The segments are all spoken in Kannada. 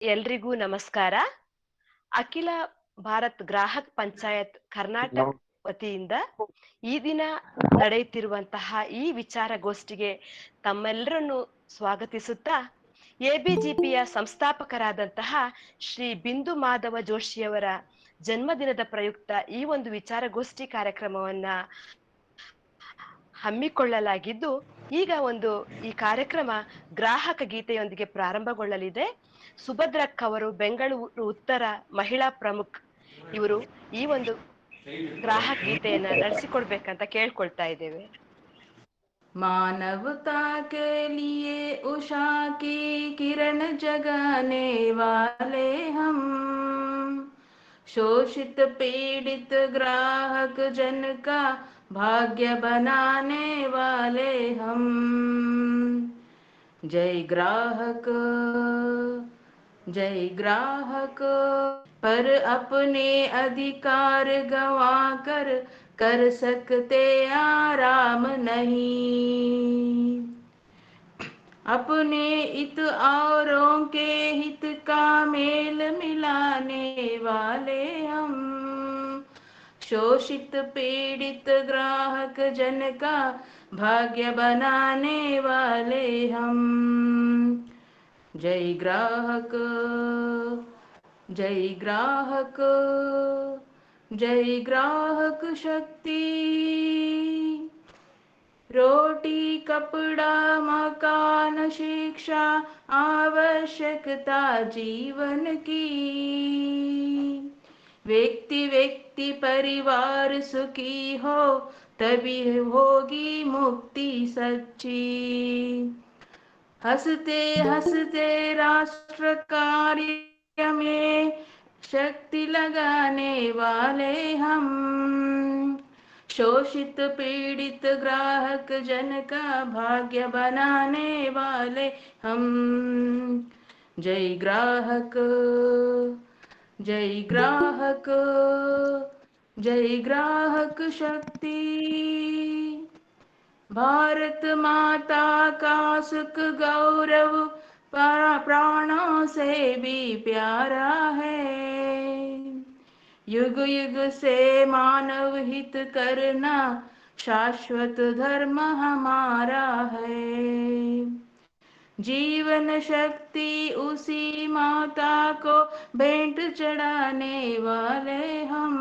ಎಲ್ರಿಗೂ ನಮಸ್ಕಾರ. ಅಖಿಲ ಭಾರತ್ ಗ್ರಾಹಕ್ ಪಂಚಾಯತ್ ಕರ್ನಾಟಕ ವತಿಯಿಂದ ಈ ದಿನ ನಡೆಯುತ್ತಿರುವಂತಹ ಈ ವಿಚಾರಗೋಷ್ಠಿಗೆ ತಮ್ಮೆಲ್ಲರನ್ನು ಸ್ವಾಗತಿಸುತ್ತಾ, ಎಬಿಜಿಪಿಯ ಸಂಸ್ಥಾಪಕರಾದಂತಹ ಶ್ರೀ ಬಿಂದು ಮಾಧವ ಜೋಶಿಯವರ ಜನ್ಮದಿನದ ಪ್ರಯುಕ್ತ ಈ ಒಂದು ವಿಚಾರಗೋಷ್ಠಿ ಕಾರ್ಯಕ್ರಮವನ್ನ ಹಮ್ಮಿಕೊಳ್ಳಲಾಗಿದ್ದು, ಈಗ ಈ ಕಾರ್ಯಕ್ರಮ ಗ್ರಾಹಕ ಗೀತೆಯೊಂದಿಗೆ ಪ್ರಾರಂಭಗೊಳ್ಳಲಿದೆ. ಸುಭದ್ರಕ್ ಅವರು ಬೆಂಗಳೂರು ಉತ್ತರ ಮಹಿಳಾ ಪ್ರಮುಖ್ ಇವರು ಈ ಒಂದು ಗ್ರಾಹಕ ಗೀತೆಯನ್ನ ನಡೆಸಿಕೊಡ್ಬೇಕಂತ ಕೇಳ್ಕೊಳ್ತಾ ಇದ್ದೇವೆ. मानवता के लिए उषा की किरण जगाने वाले हम, शोषित पीड़ित ग्राहक जन का भाग्य बनाने वाले हम। जय ग्राहक, जय ग्राहक, पर अपने अधिकार गवा कर सकते आराम नहीं। अपने हित औरों के हित का मेल मिलाने वाले हम, शोषित पीड़ित ग्राहक जन का भाग्य बनाने वाले हम। जय ग्राहक, जय ग्राहक, जय ग्राहक शक्ति। रोटी कपड़ा मकान शिक्षा आवश्यकता जीवन की, व्यक्ति व्यक्ति परिवार सुखी हो तभी होगी मुक्ति सच्ची। हंसते हंसते राष्ट्र कार्य में शक्ति लगाने वाले हम, शोषित पीड़ित ग्राहक जन का भाग्य बनाने वाले हम। जय ग्राहक, जय ग्राहक, जय ग्राहक शक्ति। भारत माता का सुख गौरव प्राणों से भी प्यारा है, युग युग से मानव हित करना शाश्वत धर्म हमारा है। जीवन शक्ति उसी माता को भेंट चढ़ाने वाले हम,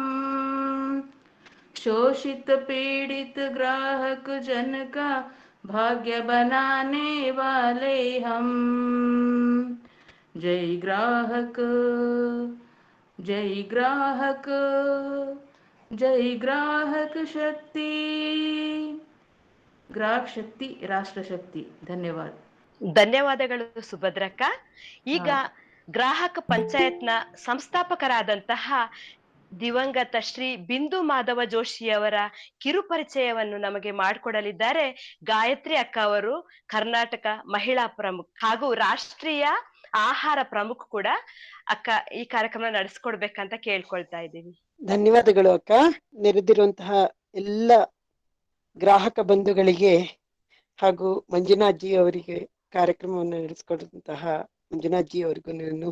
शोषित पीड़ित ग्राहक जन का भाग्य बनाने वाले हम। जय ग्राहक, जय ग्राहक, जय ग्राहक शक्ति। ग्राहक शक्ति राष्ट्र शक्ति। धन्यवाದ. ಧನ್ಯವಾದಗಳು ಸುಭದ್ರಕ್ಕ. ಈಗ ಗ್ರಾಹಕ ಪಂಚಾಯತ್ನ ಸಂಸ್ಥಾಪಕರಾದಂತಹ ದಿವಂಗತ ಶ್ರೀ ಬಿಂದು ಮಾಧವ ಜೋಶಿಯವರ ಕಿರುಪರಿಚಯವನ್ನು ನಮಗೆ ಮಾಡಿಕೊಡಲಿದ್ದಾರೆ ಗಾಯತ್ರಿ ಅಕ್ಕ ಅವರು, ಕರ್ನಾಟಕ ಮಹಿಳಾ ಪ್ರಮುಖ್ ಹಾಗೂ ರಾಷ್ಟ್ರೀಯ ಆಹಾರ ಪ್ರಮುಖ್ ಕೂಡ. ಅಕ್ಕ, ಈ ಕಾರ್ಯಕ್ರಮ ನಡೆಸ್ಕೊಡ್ಬೇಕಂತ ಕೇಳ್ಕೊಳ್ತಾ ಇದ್ದೀವಿ. ಧನ್ಯವಾದಗಳು ಅಕ್ಕ. ನೆರೆದಿರುವಂತಹ ಎಲ್ಲ ಗ್ರಾಹಕ ಬಂಧುಗಳಿಗೆ ಹಾಗೂ ಮಂಜುನಾಥ್ಜಿ ಅವರಿಗೆ, ಕಾರ್ಯಕ್ರಮವನ್ನು ನಡೆಸಿಕೊಡುವಂತಹ ಮಂಜುನಾಥ್ಜಿ ಅವರಿಗೂ ನಾನು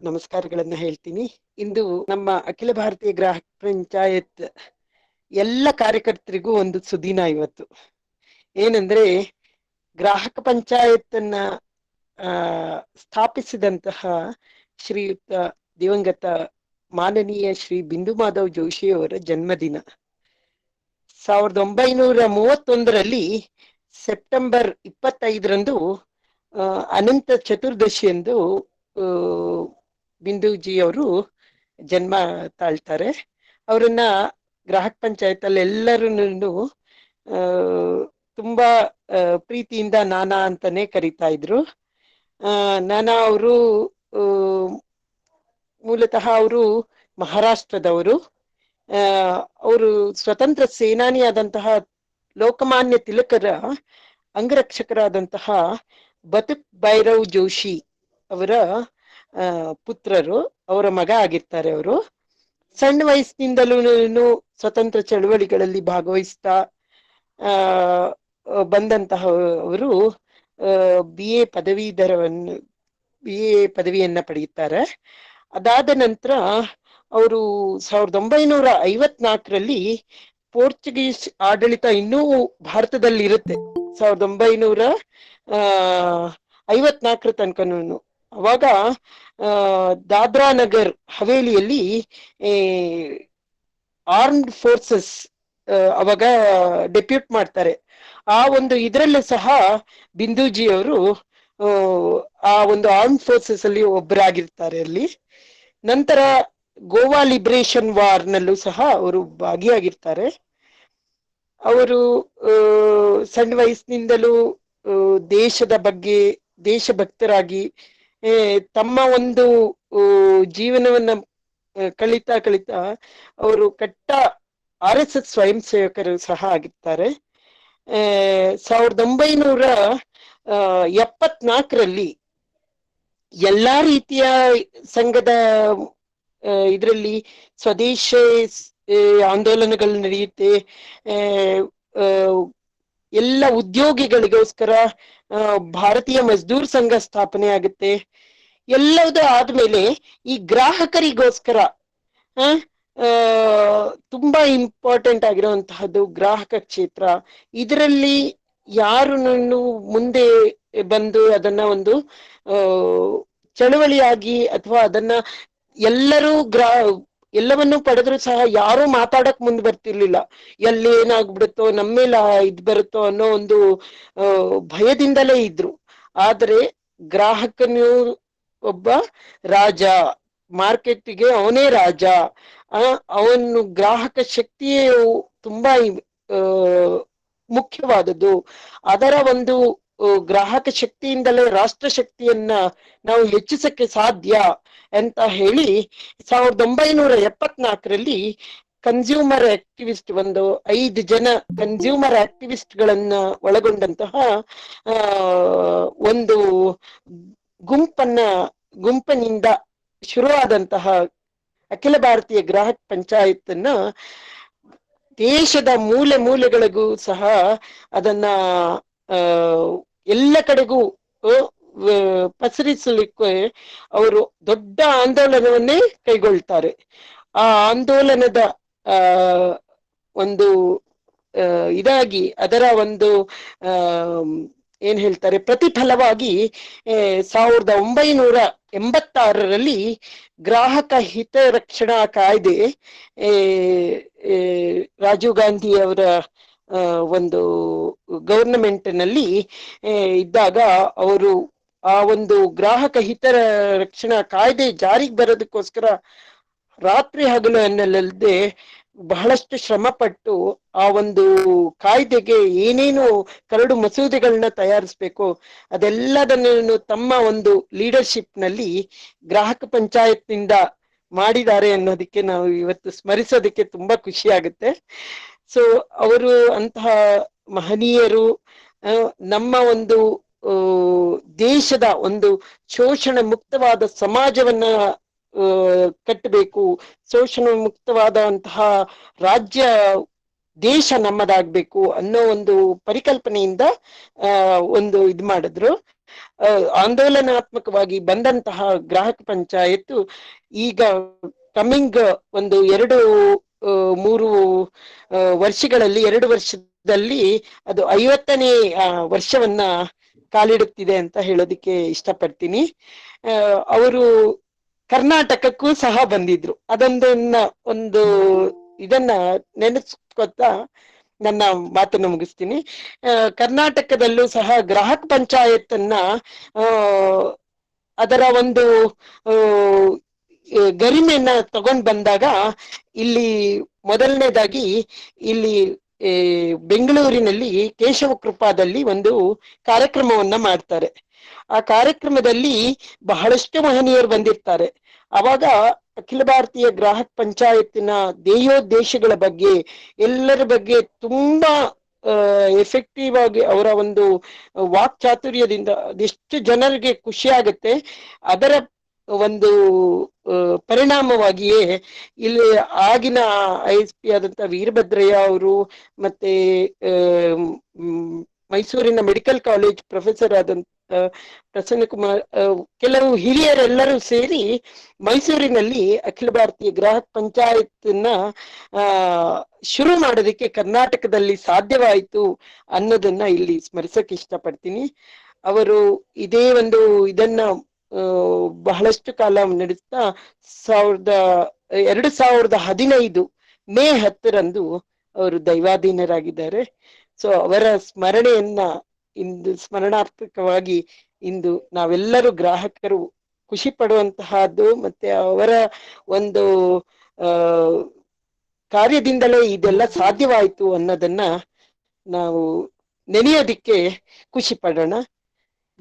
ನಮಸ್ಕಾರಗಳನ್ನ ಹೇಳ್ತೀನಿ. ಇಂದು ನಮ್ಮ ಅಖಿಲ ಭಾರತೀಯ ಗ್ರಾಹಕ ಪಂಚಾಯತ್ ಎಲ್ಲ ಕಾರ್ಯಕರ್ತರಿಗೂ ಒಂದು ಸುದಿನ. ಇವತ್ತು ಏನಂದ್ರೆ, ಗ್ರಾಹಕ ಪಂಚಾಯತ್ ಸ್ಥಾಪಿಸಿದಂತಹ ಶ್ರೀಯುತ ದಿವಂಗತ ಮಾನನೀಯ ಶ್ರೀ ಬಿಂದು ಮಾಧವ್ ಜೋಶಿ ಅವರ ಜನ್ಮದಿನ 1931 ಸೆಪ್ಟೆಂಬರ್ 25 ಅನಂತ ಚತುರ್ದಶಿಯಂದು ಬಿಂದುಜಿ ಅವರು ಜನ್ಮ ತಾಳ್ತಾರೆ. ಅವರನ್ನ ಗ್ರಾಹಕ ಪಂಚಾಯತ್ ಅಲ್ಲಿ ಎಲ್ಲರೂ ತುಂಬಾ ಪ್ರೀತಿಯಿಂದ ನಾನಾ ಅಂತಾನೆ ಕರೀತಾ ಇದ್ರು. ನಾನಾ ಅವರು ಮೂಲತಃ ಅವರು ಮಹಾರಾಷ್ಟ್ರದವರು. ಅವರು ಸ್ವತಂತ್ರ ಸೇನಾನಿಯಾದಂತಹ ಲೋಕಮಾನ್ಯ ತಿಲಕರ ಅಂಗರಕ್ಷಕರಾದಂತಹ ಬತುಕ್ ಭೈರವ್ ಜೋಶಿ ಅವರ ಪುತ್ರರು, ಅವರ ಮಗ ಆಗಿರ್ತಾರೆ. ಅವರು ಸಣ್ಣ ವಯಸ್ಸಿನಿಂದಲೂ ಸ್ವತಂತ್ರ ಚಳವಳಿಗಳಲ್ಲಿ ಭಾಗವಹಿಸ್ತಾ ಬಂದಂತಹ ಅವರು BA ಪದವೀಧರವನ್ನು BA ಪದವಿಯನ್ನ ಪಡೆಯುತ್ತಾರೆ. ಅದಾದ ನಂತರ ಅವರು 1954ರಲ್ಲಿ ಪೋರ್ಚುಗೀಸ್ ಆಡಳಿತ ಇನ್ನೂ ಭಾರತದಲ್ಲಿ ಇರುತ್ತೆ. 1954 ತನಕನೂ. ಅವಾಗ ದಾದ್ರಾ ನಗರ್ ಹವೇಲಿಯಲ್ಲಿ ಆರ್ಮ್ಡ್ ಫೋರ್ಸಸ್ ಅವಾಗ ಡೆಪ್ಯೂಟ್ ಮಾಡ್ತಾರೆ. ಆ ಒಂದು ಇದರಲ್ಲೂ ಸಹ ಬಿಂದೂಜಿ ಅವರು ಆ ಒಂದು ಆರ್ಮ್ ಫೋರ್ಸಸ್ ಅಲ್ಲಿ ಒಬ್ಬರಾಗಿರ್ತಾರೆ ಅಲ್ಲಿ. ನಂತರ ಗೋವಾ ಲಿಬರೇಷನ್ ವಾರ್ ನಲ್ಲೂ ಸಹ ಅವರು ಭಾಗಿಯಾಗಿರ್ತಾರೆ. ಅವರು ಸಣ್ಣ ವಯಸ್ಸಿನಿಂದಲೂ ದೇಶದ ಬಗ್ಗೆ ದೇಶಭಕ್ತರಾಗಿ ತಮ್ಮ ಒಂದು ಜೀವನವನ್ನ ಕಳೀತಾ ಅವರು ಕಟ್ಟ RSS ಸ್ವಯಂ ಸೇವಕರು ಸಹ ಆಗಿರ್ತಾರೆ. 1974ರಲ್ಲಿ ಎಲ್ಲಾ ರೀತಿಯ ಸಂಘದ ಇದರಲ್ಲಿ ಸ್ವದೇಶ ಆಂದೋಲನಗಳು ನಡೆಯುತ್ತೆ. ಎಲ್ಲ ಉದ್ಯೋಗಿಗಳಿಗೋಸ್ಕರ ಭಾರತೀಯ ಮಜ್ದೂರ್ ಸಂಘ ಸ್ಥಾಪನೆ ಆಗುತ್ತೆ. ಎಲ್ಲದೂ ಆದ್ಮೇಲೆ ಈ ಗ್ರಾಹಕರಿಗೋಸ್ಕರ ತುಂಬಾ ಇಂಪಾರ್ಟೆಂಟ್ ಆಗಿರುವಂತಹದ್ದು ಗ್ರಾಹಕ ಕ್ಷೇತ್ರ. ಇದರಲ್ಲಿ ಯಾರು ಮುಂದೆ ಬಂದು ಅದನ್ನ ಒಂದು ಚಳವಳಿಯಾಗಿ ಅಥವಾ ಅದನ್ನ ಎಲ್ಲವನ್ನೂ ಪಡೆದ್ರು ಸಹ ಯಾರು ಮಾತಾಡಕ್ ಮುಂದೆ ಬರ್ತಿರ್ಲಿಲ್ಲ. ಎಲ್ಲಿ ಏನಾಗ್ಬಿಡುತ್ತೋ ನಮ್ಮೇಲೆ ಇದ್ ಬರುತ್ತೋ ಅನ್ನೋ ಒಂದು ಭಯದಿಂದಲೇ ಇದ್ರು. ಆದ್ರೆ ಗ್ರಾಹಕನು ಒಬ್ಬ ರಾಜ, ಮಾರ್ಕೆಟ್ಗೆ ಅವನೇ ರಾಜ. ಅವನು ಗ್ರಾಹಕ ಶಕ್ತಿಯೇ ತುಂಬಾ ಮುಖ್ಯವಾದದ್ದು. ಅದರ ಒಂದು ಗ್ರಾಹಕ ಶಕ್ತಿಯಿಂದಲೇ ರಾಷ್ಟ್ರ ಶಕ್ತಿಯನ್ನ ನಾವು ಹೆಚ್ಚಿಸಕ್ಕೆ ಸಾಧ್ಯ ಅಂತ ಹೇಳಿ 1974ರಲ್ಲಿ ಕನ್ಸ್ಯೂಮರ್ ಆಕ್ಟಿವಿಸ್ಟ್ ಒಂದು 5 ಜನ ಕನ್ಸ್ಯೂಮರ್ ಆಕ್ಟಿವಿಸ್ಟ್ ಗಳನ್ನ ಒಳಗೊಂಡಂತಹ ಒಂದು ಗುಂಪಿನಿಂದ ಶುರುವಾದಂತಹ ಅಖಿಲ ಭಾರತೀಯ ಗ್ರಾಹಕ ಪಂಚಾಯತ್ ಅನ್ನ ದೇಶದ ಮೂಲೆ ಮೂಲೆಗಳಿಗೂ ಸಹ ಅದನ್ನ ಎಲ್ಲ ಕಡೆಗೂ ಪಸರಿಸಲಿಕ್ಕೆ ಅವರು ದೊಡ್ಡ ಆಂದೋಲನವನ್ನೇ ಕೈಗೊಳ್ತಾರೆ. ಆ ಆಂದೋಲನದ ಒಂದು ಇದಾಗಿ ಅದರ ಒಂದು ಏನ್ ಹೇಳ್ತಾರೆ ಪ್ರತಿಫಲವಾಗಿ 1986ರಲ್ಲಿ ಗ್ರಾಹಕ ಹಿತ ರಕ್ಷಣಾ ಕಾಯ್ದೆ ರಾಜೀವ್ ಗಾಂಧಿ ಅವರ ಒಂದು ಗವರ್ನಮೆಂಟ್ ನಲ್ಲಿ ಇದ್ದಾಗ ಅವರು ಆ ಒಂದು ಗ್ರಾಹಕ ಹಿತ ರಕ್ಷಣಾ ಕಾಯ್ದೆ ಜಾರಿಗೆ ಬರೋದಕ್ಕೋಸ್ಕರ ರಾತ್ರಿ ಹಗಲು ಅನ್ನಲ್ಲದೆ ಬಹಳಷ್ಟು ಶ್ರಮ ಪಟ್ಟು ಆ ಒಂದು ಕಾಯ್ದೆಗೆ ಏನೇನು ಕರಡು ಮಸೂದೆಗಳನ್ನ ತಯಾರಿಸ್ಬೇಕು ಅದೆಲ್ಲದನ್ನು ತಮ್ಮ ಒಂದು ಲೀಡರ್ಶಿಪ್ ನಲ್ಲಿ ಗ್ರಾಹಕ ಪಂಚಾಯತ್ ನಿಂದ ಮಾಡಿದ್ದಾರೆ ಅನ್ನೋದಕ್ಕೆ ನಾವು ಇವತ್ತು ಸ್ಮರಿಸೋದಕ್ಕೆ ತುಂಬಾ ಖುಷಿ ಆಗುತ್ತೆ. ಸೊ ಅವರು ಅಂತಹ ಮಹನೀಯರು ನಮ್ಮ ಒಂದು ದೇಶದ ಒಂದು ಶೋಷಣ ಮುಕ್ತವಾದ ಸಮಾಜವನ್ನ ಕಟ್ಟಬೇಕು, ಶೋಷಣ ಮುಕ್ತವಾದಂತಹ ರಾಜ್ಯ ದೇಶ ನಮ್ಮದಾಗ್ಬೇಕು ಅನ್ನೋ ಒಂದು ಪರಿಕಲ್ಪನೆಯಿಂದ ಒಂದು ಇದ್ ಮಾಡಿದ್ರು. ಆಂದೋಲನಾತ್ಮಕವಾಗಿ ಬಂದಂತಹ ಗ್ರಾಹಕ ಪಂಚಾಯತ್ ಈಗ ಕಮಿಂಗ್ ಒಂದು 2-3 ವರ್ಷಗಳಲ್ಲಿ 2 ವರ್ಷದಲ್ಲಿ ಅದು 50ನೇ ವರ್ಷವನ್ನ ಕಾಲಿಡುತ್ತಿದೆ ಅಂತ ಹೇಳೋದಿಕ್ಕೆ ಇಷ್ಟಪಡ್ತೀನಿ. ಅವರು ಕರ್ನಾಟಕಕ್ಕೂ ಸಹ ಬಂದಿದ್ರು. ಒಂದು ಇದನ್ನ ನೆನೆಸ್ಕೊತಾ ನನ್ನ ಮಾತನ್ನು ಮುಗಿಸ್ತೀನಿ. ಕರ್ನಾಟಕದಲ್ಲೂ ಸಹ ಗ್ರಾಹಕ ಪಂಚಾಯತ್ ಅನ್ನ ಅದರ ಒಂದು ಗರಿಮೆಯನ್ನ ತಗೊಂಡ್ ಬಂದಾಗ ಇಲ್ಲಿ ಮೊದಲನೇದಾಗಿ ಇಲ್ಲಿ ಬೆಂಗಳೂರಿನಲ್ಲಿ ಕೇಶವ ಕೃಪಾದಲ್ಲಿ ಒಂದು ಕಾರ್ಯಕ್ರಮವನ್ನ ಮಾಡ್ತಾರೆ. ಆ ಕಾರ್ಯಕ್ರಮದಲ್ಲಿ ಬಹಳಷ್ಟು ಮಹನೀಯರು ಬಂದಿರ್ತಾರೆ. ಅವಾಗ ಅಖಿಲ ಭಾರತೀಯ ಗ್ರಾಹಕ ಪಂಚಾಯತಿನ ಧ್ಯೇಯೋದ್ದೇಶಗಳ ಬಗ್ಗೆ ಎಲ್ಲರ ಬಗ್ಗೆ ತುಂಬಾ ಎಫೆಕ್ಟಿವ್ ಆಗಿ ಅವರ ಒಂದು ವಾಕ್ಚಾತುರ್ಯದಿಂದ ಅದೆಷ್ಟು ಜನರಿಗೆ ಖುಷಿ ಆಗುತ್ತೆ. ಅದರ ಒಂದು ಪರಿಣಾಮವಾಗಿಯೇ ಇಲ್ಲಿ ಆಗಿನ ISP ಆದಂತ ವೀರಭದ್ರಯ್ಯ ಅವರು ಮತ್ತೆ ಮೈಸೂರಿನ ಮೆಡಿಕಲ್ ಕಾಲೇಜ್ ಪ್ರೊಫೆಸರ್ ಆದಂತ ಪ್ರಸನ್ನ ಕುಮಾರ್, ಕೆಲವು ಹಿರಿಯರೆಲ್ಲರೂ ಸೇರಿ ಮೈಸೂರಿನಲ್ಲಿ ಅಖಿಲ ಭಾರತೀಯ ಗ್ರಾಹಕ ಪಂಚಾಯತ್ನ ಶುರು ಮಾಡೋದಕ್ಕೆ ಕರ್ನಾಟಕದಲ್ಲಿ ಸಾಧ್ಯವಾಯಿತು ಅನ್ನೋದನ್ನ ಇಲ್ಲಿ ಸ್ಮರಿಸಕ್ಕೆ ಇಷ್ಟಪಡ್ತೀನಿ. ಅವರು ಇದೇ ಒಂದು ಇದನ್ನ ಬಹಳಷ್ಟು ಕಾಲ ನಡೆಸ್ತಾ 2015 ಮೇ 10 ಅವರು ದೈವಾಧೀನರಾಗಿದ್ದಾರೆ. ಸೊ ಅವರ ಸ್ಮರಣೆಯನ್ನ ಇಂದು ಸ್ಮರಣಾರ್ಥಕವಾಗಿ ಇಂದು ನಾವೆಲ್ಲರೂ ಗ್ರಾಹಕರು ಖುಷಿ ಪಡುವಂತಹದ್ದು, ಮತ್ತೆ ಅವರ ಒಂದು ಕಾರ್ಯದಿಂದಲೇ ಇದೆಲ್ಲ ಸಾಧ್ಯವಾಯಿತು ಅನ್ನೋದನ್ನ ನಾವು ನೆನೆಯೋದಿಕ್ಕೆ ಖುಷಿ ಪಡೋಣ.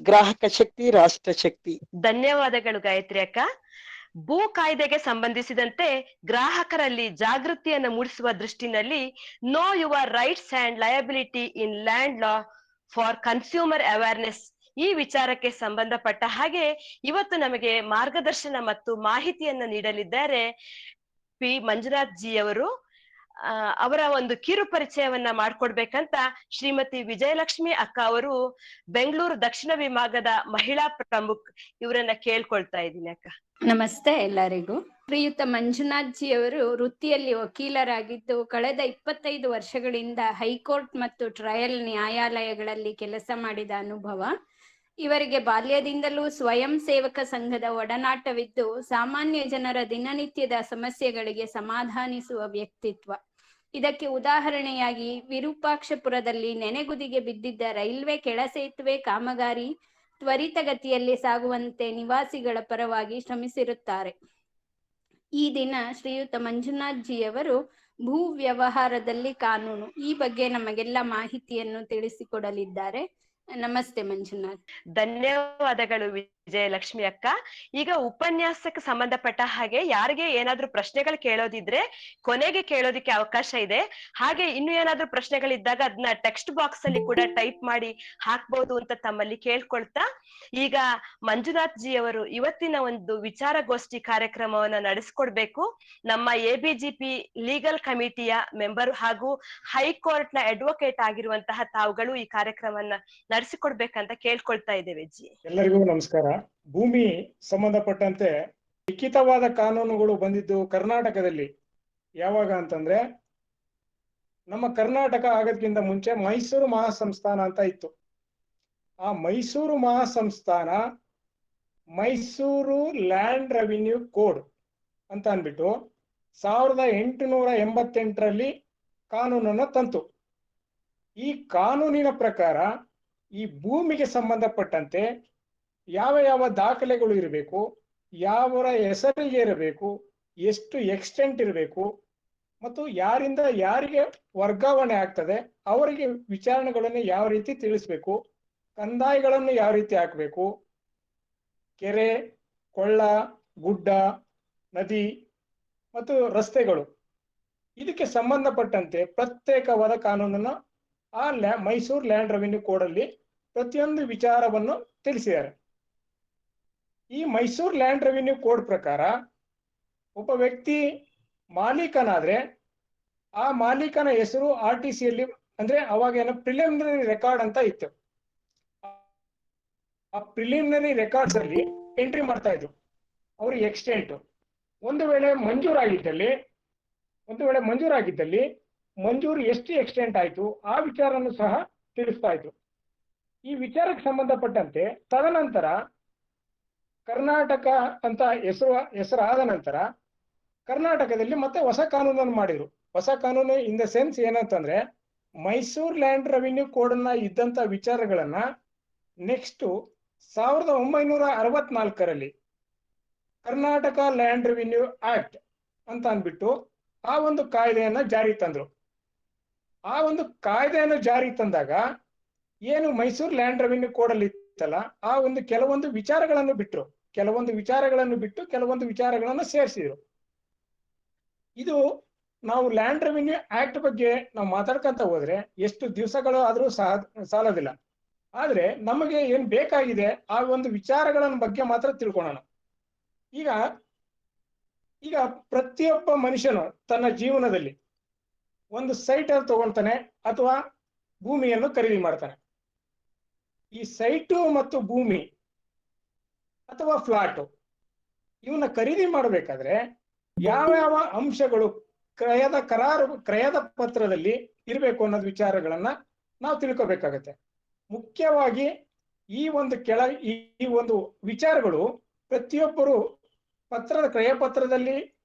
ಗ್ರಾಹಕ ಶಕ್ತಿ ರಾಷ್ಟ್ರ ಶಕ್ತಿ. ಧನ್ಯವಾದಗಳು ಗಾಯತ್ರಿ ಅಕ್ಕ. ಭೂ ಕಾಯ್ದೆಗೆ ಸಂಬಂಧಿಸಿದಂತೆ ಗ್ರಾಹಕರಲ್ಲಿ ಜಾಗೃತಿಯನ್ನು ಮೂಡಿಸುವ ದೃಷ್ಟಿನಲ್ಲಿ know your rights and liability in land law for consumer awareness ಈ ವಿಚಾರಕ್ಕೆ ಸಂಬಂಧಪಟ್ಟ ಹಾಗೆ ಇವತ್ತು ನಮಗೆ ಮಾರ್ಗದರ್ಶನ ಮತ್ತು ಮಾಹಿತಿಯನ್ನು ನೀಡಲಿದ್ದಾರೆ ಪಿ ಮಂಜುನಾಥ್ ಜಿ ಅವರು. ಅವರ ಒಂದು ಕಿರು ಪರಿಚಯವನ್ನ ಮಾಡ್ಕೊಡ್ಬೇಕಂತ ಶ್ರೀಮತಿ ವಿಜಯಲಕ್ಷ್ಮಿ ಅಕ್ಕ ಅವರು ಬೆಂಗಳೂರು ದಕ್ಷಿಣ ವಿಭಾಗದ ಮಹಿಳಾ ಪ್ರಮುಖ್ ಇವರನ್ನ ಕೇಳ್ಕೊಳ್ತಾ ಇದ್ದೀನಿ ಅಕ್ಕ. ನಮಸ್ತೆ ಎಲ್ಲರಿಗೂ. ಶ್ರೀಯುತ ಮಂಜುನಾಥ್ ಜಿ ಅವರು ವೃತ್ತಿಯಲ್ಲಿ ವಕೀಲರಾಗಿದ್ದು ಕಳೆದ 25 ವರ್ಷಗಳಿಂದ ಹೈಕೋರ್ಟ್ ಮತ್ತು ಟ್ರಯಲ್ ನ್ಯಾಯಾಲಯಗಳಲ್ಲಿ ಕೆಲಸ ಮಾಡಿದ ಅನುಭವ. ಇವರಿಗೆ ಬಾಲ್ಯದಿಂದಲೂ ಸ್ವಯಂ ಸೇವಕ ಸಂಘದ ಒಡನಾಟವಿದ್ದು ಸಾಮಾನ್ಯ ಜನರ ದಿನನಿತ್ಯದ ಸಮಸ್ಯೆಗಳಿಗೆ ಸಮಾಧಾನಿಸುವ ವ್ಯಕ್ತಿತ್ವ. ಇದಕ್ಕೆ ಉದಾಹರಣೆಯಾಗಿ ವಿರೂಪಾಕ್ಷಪುರದಲ್ಲಿ ನೆನೆಗುದಿಗೆ ಬಿದ್ದಿದ್ದ ರೈಲ್ವೆ ಕೆಳಸೇತುವೆ ಕಾಮಗಾರಿ ತ್ವರಿತಗತಿಯಲ್ಲಿ ಸಾಗುವಂತೆ ನಿವಾಸಿಗಳ ಪರವಾಗಿ ಶ್ರಮಿಸಿರುತ್ತಾರೆ. ಈ ದಿನ ಶ್ರೀಯುತ ಮಂಜುನಾಥ್ ಜಿ ಅವರು ಭೂ ವ್ಯವಹಾರದಲ್ಲಿ ಕಾನೂನು ಈ ಬಗ್ಗೆ ನಮಗೆಲ್ಲ ಮಾಹಿತಿಯನ್ನು ತಿಳಿಸಿಕೊಡಲಿದ್ದಾರೆ. ನಮಸ್ತೆ ಮಂಜುನಾಥ್. ಧನ್ಯವಾದಗಳು ವಿಜಯಲಕ್ಷ್ಮಿ ಅಕ್ಕ. ಈಗ ಉಪನ್ಯಾಸಕ್ಕೆ ಸಂಬಂಧಪಟ್ಟ ಹಾಗೆ ಯಾರಿಗೆ ಏನಾದ್ರೂ ಪ್ರಶ್ನೆಗಳು ಕೇಳೋದಿದ್ರೆ ಕೊನೆಗೆ ಕೇಳೋದಿಕ್ಕೆ ಅವಕಾಶ ಇದೆ. ಹಾಗೆ ಇನ್ನು ಏನಾದ್ರೂ ಪ್ರಶ್ನೆಗಳಿದ್ದಾಗ ಅದನ್ನ ಟೆಕ್ಸ್ಟ್ ಬಾಕ್ಸ್ ಅಲ್ಲಿ ಕೂಡ ಟೈಪ್ ಮಾಡಿ ಹಾಕ್ಬಹುದು ಅಂತ ತಮ್ಮಲ್ಲಿ ಕೇಳ್ಕೊಳ್ತಾ, ಈಗ ಮಂಜುನಾಥ್ ಜಿ ಅವರು ಇವತ್ತಿನ ಒಂದು ವಿಚಾರಗೋಷ್ಠಿ ಕಾರ್ಯಕ್ರಮವನ್ನ ನಡೆಸ್ಕೊಡ್ಬೇಕು. ನಮ್ಮ ಎಬಿಜಿಪಿ ಲೀಗಲ್ ಕಮಿಟಿಯ ಮೆಂಬರ್ ಹಾಗೂ ಹೈಕೋರ್ಟ್ ನ ಅಡ್ವೊಕೇಟ್ ಆಗಿರುವಂತಹ ತಾವುಗಳು ಈ ಕಾರ್ಯಕ್ರಮವನ್ನ ನಡೆಸಿಕೊಡ್ಬೇಕಂತ ಕೇಳ್ಕೊಳ್ತಾ ಇದ್ದೇವೆ ಜಿ. ಎಲ್ಲರಿಗೂ ನಮಸ್ಕಾರ. ಭೂಮಿ ಸಂಬಂಧಪಟ್ಟಂತೆ ಲಿಖಿತವಾದ ಕಾನೂನುಗಳು ಬಂದಿದ್ದು ಕರ್ನಾಟಕದಲ್ಲಿ ಯಾವಾಗ ಅಂತಂದ್ರೆ, ನಮ್ಮ ಕರ್ನಾಟಕ ಆಗೋದಕ್ಕಿಂತ ಮುಂಚೆ ಮೈಸೂರು ಮಹಾಸಂಸ್ಥಾನ ಅಂತ ಇತ್ತು. ಆ ಮೈಸೂರು ಮಹಾಸಂಸ್ಥಾನ ಮೈಸೂರು ಲ್ಯಾಂಡ್ ರೆವಿನ್ಯೂ ಕೋಡ್ ಅಂತ ಅಂದ್ಬಿಟ್ಟು 1888ರಲ್ಲಿ ಕಾನೂನನ್ನು ತಂತು. ಈ ಕಾನೂನಿನ ಪ್ರಕಾರ ಈ ಭೂಮಿಗೆ ಸಂಬಂಧಪಟ್ಟಂತೆ ಯಾವ ಯಾವ ದಾಖಲೆಗಳು ಇರಬೇಕು, ಯಾವರ ಹೆಸರಿಗೆ ಇರಬೇಕು, ಎಷ್ಟು ಎಕ್ಸ್ಟೆಂಟ್ ಇರಬೇಕು, ಮತ್ತು ಯಾರಿಂದ ಯಾರಿಗೆ ವರ್ಗಾವಣೆ ಆಗ್ತದೆ ಅವರಿಗೆ ವಿಚಾರಣೆಗಳನ್ನು ಯಾವ ರೀತಿ ತಿಳಿಸ್ಬೇಕು, ಕಂದಾಯಗಳನ್ನು ಯಾವ ರೀತಿ ಹಾಕಬೇಕು, ಕೆರೆ, ಕೊಳ್ಳ, ಗುಡ್ಡ, ನದಿ ಮತ್ತು ರಸ್ತೆಗಳು, ಇದಕ್ಕೆ ಸಂಬಂಧಪಟ್ಟಂತೆ ಪ್ರತ್ಯೇಕವಾದ ಕಾನೂನನ್ನು ಆ ಮೈಸೂರು ಲ್ಯಾಂಡ್ ರೆವಿನ್ಯೂ ಕೋಡ್ ಅಲ್ಲಿ ಪ್ರತಿಯೊಂದು ವಿಚಾರವನ್ನು ತಿಳಿಸಿದ್ದಾರೆ. ಈ ಮೈಸೂರು ಲ್ಯಾಂಡ್ ರೆವಿನ್ಯೂ ಕೋಡ್ ಪ್ರಕಾರ ಒಬ್ಬ ವ್ಯಕ್ತಿ ಮಾಲೀಕನಾದ್ರೆ ಆ ಮಾಲೀಕನ ಹೆಸರು RTC ಯಲ್ಲಿ, ಅಂದ್ರೆ ಅವಾಗ ಏನೋ ಪ್ರಿಲಿಮಿನರಿ ರೆಕಾರ್ಡ್ ಅಂತ ಇತ್ತು. ಆ ಪ್ರಿಲಿಮಿನರಿ ರೆಕಾರ್ಡ್ಸ್ ಅಲ್ಲಿ ಎಂಟ್ರಿ ಮಾಡ್ತಾ ಇದ್ರು ಅವ್ರಿಗೆ ಎಕ್ಸ್ಟೆಂಟ್. ಒಂದು ವೇಳೆ ಮಂಜೂರಾಗಿದ್ದಲ್ಲಿ ಮಂಜೂರು ಎಷ್ಟು ಎಕ್ಸ್ಟೆಂಟ್ ಆಯ್ತು ಆ ವಿಚಾರವನ್ನು ಸಹ ತಿಳಿಸ್ತಾ ಇದ್ರು. ಈ ವಿಚಾರಕ್ಕೆ ಸಂಬಂಧಪಟ್ಟಂತೆ ತದನಂತರ ಕರ್ನಾಟಕ ಅಂತ ಹೆಸರಾದ ನಂತರ ಕರ್ನಾಟಕದಲ್ಲಿ ಮತ್ತೆ ಹೊಸ ಕಾನೂನನ್ನು ಮಾಡಿದ್ರು. ಹೊಸ ಕಾನೂನು ಇನ್ ದ ಸೆನ್ಸ್ ಏನಂತಂದ್ರೆ, ಮೈಸೂರು ಲ್ಯಾಂಡ್ ರೆವಿನ್ಯೂ ಕೋಡ್ ನ ಇದ್ದಂತ ವಿಚಾರಗಳನ್ನ ನೆಕ್ಸ್ಟ್ 1964ರಲ್ಲಿ ಕರ್ನಾಟಕ ಲ್ಯಾಂಡ್ ರೆವಿನ್ಯೂ ಆಕ್ಟ್ ಅಂತ ಅಂದ್ಬಿಟ್ಟು ಆ ಒಂದು ಕಾಯ್ದೆಯನ್ನ ಜಾರಿ ತಂದ್ರು. ಆ ಒಂದು ಕಾಯ್ದೆಯನ್ನು ಜಾರಿ ತಂದಾಗ ಏನು ಮೈಸೂರು ಲ್ಯಾಂಡ್ ರೆವಿನ್ಯೂ ಕೋಡ್ ಅಲ್ಲಿ ಇತ್ತಲ್ಲ, ಆ ಒಂದು ಕೆಲವೊಂದು ವಿಚಾರಗಳನ್ನು ಬಿಟ್ಟು ಕೆಲವೊಂದು ವಿಚಾರಗಳನ್ನು ಸೇರಿಸಿದ್ರು. ಇದು ನಾವು ಲ್ಯಾಂಡ್ ರೆವಿನ್ಯೂ ಆಕ್ಟ್ ಬಗ್ಗೆ ನಾವು ಮಾತಾಡ್ಕೊಂತ ಹೋದ್ರೆ ಎಷ್ಟು ದಿವಸಗಳು ಆದ್ರೂ ಸಾಲೋದಿಲ್ಲ. ಆದ್ರೆ ನಮಗೆ ಏನ್ ಬೇಕಾಗಿದೆ ಆ ಒಂದು ವಿಚಾರಗಳ ಬಗ್ಗೆ ಮಾತ್ರ ತಿಳ್ಕೊಳ್ಳೋಣ. ಈಗ ಪ್ರತಿಯೊಬ್ಬ ಮನುಷ್ಯನು ತನ್ನ ಜೀವನದಲ್ಲಿ ಒಂದು ಸೈಟ್ ಅನ್ನು ತಗೊಳ್ತಾನೆ ಅಥವಾ ಭೂಮಿಯನ್ನು ಖರೀದಿ ಮಾಡ್ತಾನೆ. ಈ ಸೈಟು ಮತ್ತು ಭೂಮಿ ಅಥವಾ ಫ್ಲಾಟ್ ಇವನ್ನ ಖರೀದಿ ಮಾಡಬೇಕಾದ್ರೆ ಯಾವ ಅಂಶಗಳು ಕ್ರಯದ ಪತ್ರದಲ್ಲಿ ಇರಬೇಕು ಅನ್ನೋದು ವಿಚಾರಗಳನ್ನ ನಾವು ತಿಳ್ಕೊಬೇಕಾಗತ್ತೆ. ಮುಖ್ಯವಾಗಿ ಈ ಒಂದು ವಿಚಾರಗಳು ಪ್ರತಿಯೊಬ್ಬರು ಕ್ರಯ ಪತ್ರದಲ್ಲಿ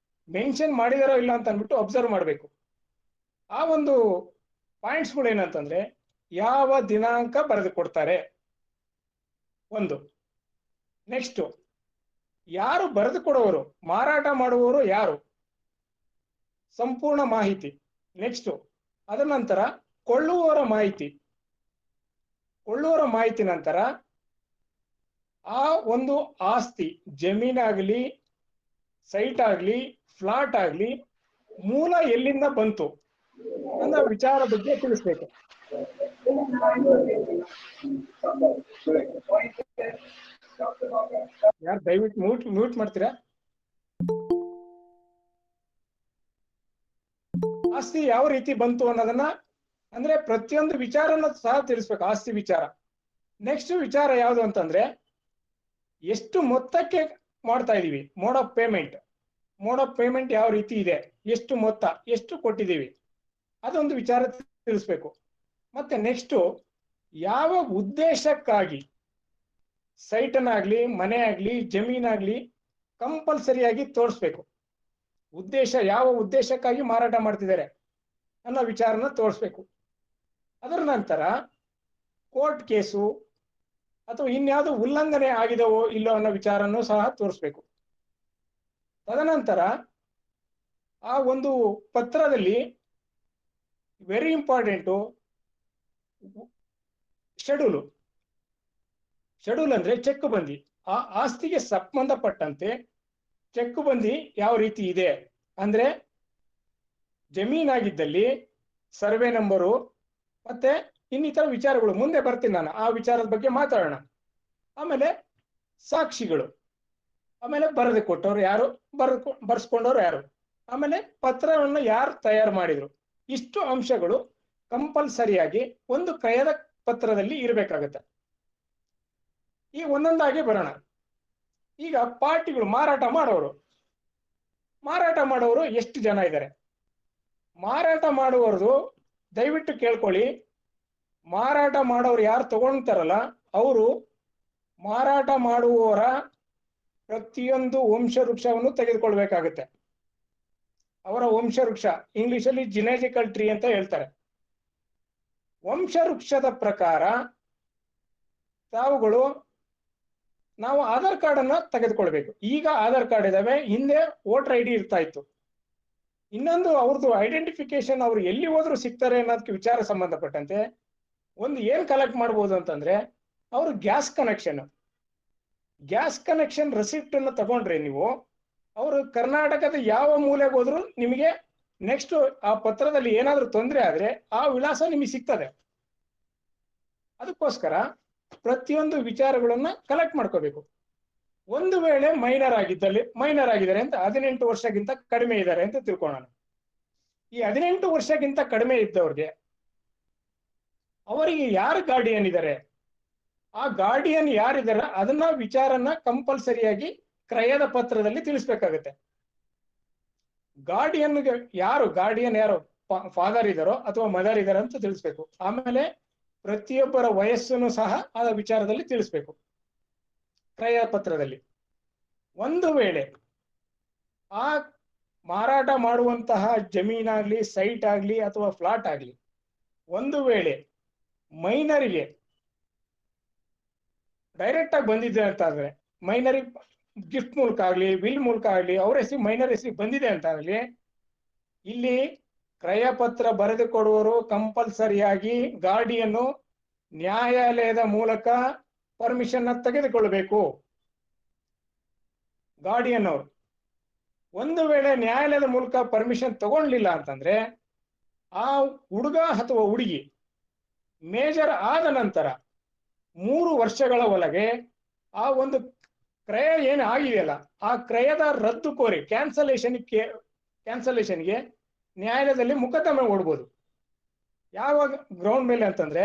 ಮೆನ್ಷನ್ ಮಾಡಿದಾರೋ ಇಲ್ಲ ಅಂತ ಅಂದ್ಬಿಟ್ಟು ಅಬ್ಸರ್ವ್ ಮಾಡಬೇಕು. ಆ ಒಂದು ಪಾಯಿಂಟ್ಸ್ಗಳು ಏನಂತಂದ್ರೆ ಯಾವ ದಿನಾಂಕ ಬರೆದು ಕೊಡ್ತಾರೆ ಒಂದು. ನೆಕ್ಸ್ಟ್, ಯಾರು ಬರೆದು ಕೊಡುವವರು, ಮಾರಾಟ ಮಾಡುವವರು ಯಾರು, ಸಂಪೂರ್ಣ ಮಾಹಿತಿ. ನೆಕ್ಸ್ಟ್, ಅದರ ನಂತರ ಕೊಳ್ಳುವವರ ಮಾಹಿತಿ ನಂತರ ಆ ಒಂದು ಆಸ್ತಿ, ಜಮೀನಾಗ್ಲಿ, ಸೈಟ್ ಆಗ್ಲಿ, ಫ್ಲಾಟ್ ಆಗ್ಲಿ, ಮೂಲ ಎಲ್ಲಿಂದ ಬಂತು ಅನ್ನೋ ವಿಚಾರ ಬಗ್ಗೆ ತಿಳಿಸ್ಬೇಕು. ಯಾರು ದಯವಿಟ್ಟು ಮ್ಯೂಟ್ ಮಾಡ್ತೀರಾ? ಆಸ್ತಿ ಯಾವ ರೀತಿ ಬಂತು ಅನ್ನೋದನ್ನ ಅಂದ್ರೆ ಪ್ರತಿಯೊಂದು ವಿಚಾರನ ಸಹ ತಿಳಿಸ್ಬೇಕು, ಆಸ್ತಿ ವಿಚಾರ. ನೆಕ್ಸ್ಟ್ ವಿಚಾರ ಯಾವುದು ಅಂತಂದ್ರೆ ಎಷ್ಟು ಮೊತ್ತಕ್ಕೆ ಮಾಡ್ತಾ ಇದೀವಿ, ಮೋಡ್ ಆಫ್ ಪೇಮೆಂಟ್ ಯಾವ ರೀತಿ ಇದೆ, ಎಷ್ಟು ಮೊತ್ತ, ಎಷ್ಟು ಕೊಟ್ಟಿದ್ದೀವಿ, ಅದೊಂದು ವಿಚಾರ ತಿಳಿಸ್ಬೇಕು. ಮತ್ತೆ ನೆಕ್ಸ್ಟ್, ಯಾವ ಉದ್ದೇಶಕ್ಕಾಗಿ ಸೈಟನ್ನಾಗ್ಲಿ, ಮನೆ ಆಗ್ಲಿ, ಜಮೀನಾಗ್ಲಿ ಕಂಪಲ್ಸರಿಯಾಗಿ ತೋರಿಸ್ಬೇಕು. ಯಾವ ಉದ್ದೇಶಕ್ಕಾಗಿ ಮಾರಾಟ ಮಾಡ್ತಿದ್ದಾರೆ ಅನ್ನೋ ವಿಚಾರನ ತೋರಿಸ್ಬೇಕು. ಅದರ ನಂತರ ಕೋರ್ಟ್ ಕೇಸು ಅಥವಾ ಇನ್ಯಾವುದು ಉಲ್ಲಂಘನೆ ಆಗಿದವೋ ಇಲ್ಲೋ ಅನ್ನೋ ವಿಚಾರನೂ ಸಹ ತೋರಿಸ್ಬೇಕು. ತದನಂತರ ಆ ಒಂದು ಪತ್ರದಲ್ಲಿ ವೆರಿ ಇಂಪಾರ್ಟೆಂಟು ಶೆಡ್ಯೂಲ್ ಅಂದ್ರೆ ಚೆಕ್ ಬಂದಿ. ಆ ಆಸ್ತಿಗೆ ಸಂಬಂಧಪಟ್ಟಂತೆ ಚೆಕ್ ಬಂದಿ ಯಾವ ರೀತಿ ಇದೆ ಅಂದ್ರೆ ಜಮೀನಾಗಿದ್ದಲ್ಲಿ ಸರ್ವೆ ನಂಬರು ಮತ್ತೆ ಇನ್ನಿತರ ವಿಚಾರಗಳು ಮುಂದೆ ಬರ್ತೀನಿ ನಾನು, ಆ ವಿಚಾರದ ಬಗ್ಗೆ ಮಾತಾಡೋಣ. ಆಮೇಲೆ ಸಾಕ್ಷಿಗಳು, ಆಮೇಲೆ ಬರೆದು ಕೊಟ್ಟವ್ರು ಯಾರು, ಬರ್ಸ್ಕೊಂಡವ್ರು ಯಾರು, ಆಮೇಲೆ ಪತ್ರವನ್ನು ಯಾರು ತಯಾರು ಮಾಡಿದ್ರು, ಇಷ್ಟು ಅಂಶಗಳು ಕಂಪಲ್ಸರಿಯಾಗಿ ಒಂದು ಕ್ರಯದ ಪತ್ರದಲ್ಲಿ ಇರಬೇಕಾಗತ್ತೆ. ಈ ಒಂದೊಂದಾಗಿ ಬರೋಣ. ಈಗ ಪಾರ್ಟಿಗಳು, ಮಾರಾಟ ಮಾಡೋರು ಎಷ್ಟು ಜನ ಇದ್ದಾರೆ? ಮಾರಾಟ ಮಾಡುವವ್ರದು ದಯವಿಟ್ಟು ಕೇಳ್ಕೊಳ್ಳಿ. ಮಾರಾಟ ಮಾಡೋರು ಯಾರು ತಗೊಳ್ತಾರಲ್ಲ ಅವರು ಮಾರಾಟ ಮಾಡುವವರ ಪ್ರತಿಯೊಂದು ವಂಶವೃಕ್ಷವನ್ನು ತೆಗೆದುಕೊಳ್ಬೇಕಾಗುತ್ತೆ. ಅವರ ವಂಶವೃಕ್ಷ, ಇಂಗ್ಲಿಷಲ್ಲಿ ಜಿನೆಟಿಕಲ್ ಟ್ರೀ ಅಂತ ಹೇಳ್ತಾರೆ. ವಂಶವೃಕ್ಷದ ಪ್ರಕಾರ ನಾವು ಆಧಾರ್ ಕಾರ್ಡ್ ಅನ್ನ ತೆಗೆದುಕೊಳ್ಬೇಕು. ಈಗ ಆಧಾರ್ ಕಾರ್ಡ್ ಇದಾವೆ, ಹಿಂದೆ ವೋಟರ್ ID ಇರ್ತಾ ಇತ್ತು. ಇನ್ನೊಂದು ಅವ್ರದ್ದು ಐಡೆಂಟಿಫಿಕೇಶನ್, ಅವ್ರು ಎಲ್ಲಿ ಹೋದ್ರು ಸಿಗ್ತಾರೆ ಅನ್ನೋದಕ್ಕೆ ವಿಚಾರ ಸಂಬಂಧಪಟ್ಟಂತೆ ಒಂದು ಏನ್ ಕಲೆಕ್ಟ್ ಮಾಡ್ಬೋದು ಅಂತಂದ್ರೆ ಅವರು ಗ್ಯಾಸ್ ಕನೆಕ್ಷನ್ ರೆಸಿಪ್ಟ್ ಅನ್ನು ತಗೊಂಡ್ರೆ ನೀವು, ಅವರು ಕರ್ನಾಟಕದ ಯಾವ ಮೂಲೆಗೆ ಹೋದ್ರು ನಿಮಗೆ ನೆಕ್ಸ್ಟ್ ಆ ಪತ್ರದಲ್ಲಿ ಏನಾದ್ರೂ ತೊಂದರೆ ಆದ್ರೆ ಆ ವಿಳಾಸ ನಿಮಗೆ ಸಿಗ್ತದೆ. ಅದಕ್ಕೋಸ್ಕರ ಪ್ರತಿಯೊಂದು ವಿಚಾರಗಳನ್ನ ಕಲೆಕ್ಟ್ ಮಾಡ್ಕೋಬೇಕು. ಒಂದು ವೇಳೆ ಮೈನರ್ ಆಗಿದ್ದಾರೆ ಅಂತ 18 ವರ್ಷಕ್ಕಿಂತ ಕಡಿಮೆ ಇದ್ದಾರೆ ಅಂತ ತಿಳ್ಕೊಳ್ಳೋಣ. ಈ 18 ವರ್ಷಕ್ಕಿಂತ ಕಡಿಮೆ ಇದ್ದವ್ರಿಗೆ ಅವರಿಗೆ ಯಾರು ಗಾರ್ಡಿಯನ್ ಇದ್ದಾರೆ, ಆ ಗಾರ್ಡಿಯನ್ ಯಾರಿದ್ದಾರೆ ಅದನ್ನ ವಿಚಾರನ ಕಂಪಲ್ಸರಿಯಾಗಿ ಕ್ರಯದ ಪತ್ರದಲ್ಲಿ ತಿಳಿಸ್ಬೇಕಾಗತ್ತೆ. ಗಾರ್ಡಿಯನ್ ಯಾರು ಫಾದರ್ ಇದ್ದಾರೋ ಅಥವಾ ಮದರ್ ಇದಾರೋ ಅಂತ ತಿಳಿಸ್ಬೇಕು. ಆಮೇಲೆ ಪ್ರತಿಯೊಬ್ಬರ ವಯಸ್ಸನ್ನು ಸಹ ಆ ವಿಚಾರದಲ್ಲಿ ತಿಳಿಸ್ಬೇಕು ಕ್ರಯ ಪತ್ರದಲ್ಲಿ. ಒಂದು ವೇಳೆ ಆ ಮಾರಾಟ ಮಾಡುವಂತಹ ಜಮೀನಾಗ್ಲಿ, ಸೈಟ್ ಆಗ್ಲಿ ಅಥವಾ ಫ್ಲಾಟ್ ಆಗ್ಲಿ ಒಂದು ವೇಳೆ ಮೈನರಿಗೆ ಡೈರೆಕ್ಟ್ ಆಗಿ ಬಂದಿದೆ ಅಂತ ಆದ್ರೆ, ಮೈನರಿಗೆ ಗಿಫ್ಟ್ ಮೂಲಕ ಆಗ್ಲಿ, ವಿಲ್ ಮೂಲಕ ಆಗ್ಲಿ, ಅವ್ರ ಹೆಸರು ಮೈನರ್ ಹೆಸರಿಗೆ ಬಂದಿದೆ ಅಂತ ಆಗ್ಲಿ, ಇಲ್ಲಿ ಕ್ರಯ ಪತ್ರ ಬರೆದು ಕೊಡುವವರು ಕಂಪಲ್ಸರಿಯಾಗಿ ಗಾರ್ಡಿಯನ್ನು ನ್ಯಾಯಾಲಯದ ಮೂಲಕ ಪರ್ಮಿಷನ್ ತೆಗೆದುಕೊಳ್ಳಬೇಕು. ಗಾರ್ಡಿಯನ್ ಅವರು ಒಂದು ವೇಳೆ ನ್ಯಾಯಾಲಯದ ಮೂಲಕ ಪರ್ಮಿಷನ್ ತಗೊಳ್ಳಿಲ್ಲ ಅಂತಂದ್ರೆ ಆ ಹುಡುಗ ಅಥವಾ ಹುಡುಗಿ ಮೇಜರ್ ಆದ ನಂತರ 3 ವರ್ಷಗಳ ಒಳಗೆ ಆ ಒಂದು ಕ್ರಯ ಏನು ಆಗಿದೆಯಲ್ಲ ಆ ಕ್ರಯದ ರದ್ದು ಕೋರಿ ಕ್ಯಾನ್ಸಲೇಷನ್ಗೆ ನ್ಯಾಯಾಲಯದಲ್ಲಿ ಮೊಕದ್ದಮೆ ಹೂಡಬಹುದು. ಯಾವ ಗ್ರೌಂಡ್ ಮೇಲೆ ಅಂತಂದ್ರೆ,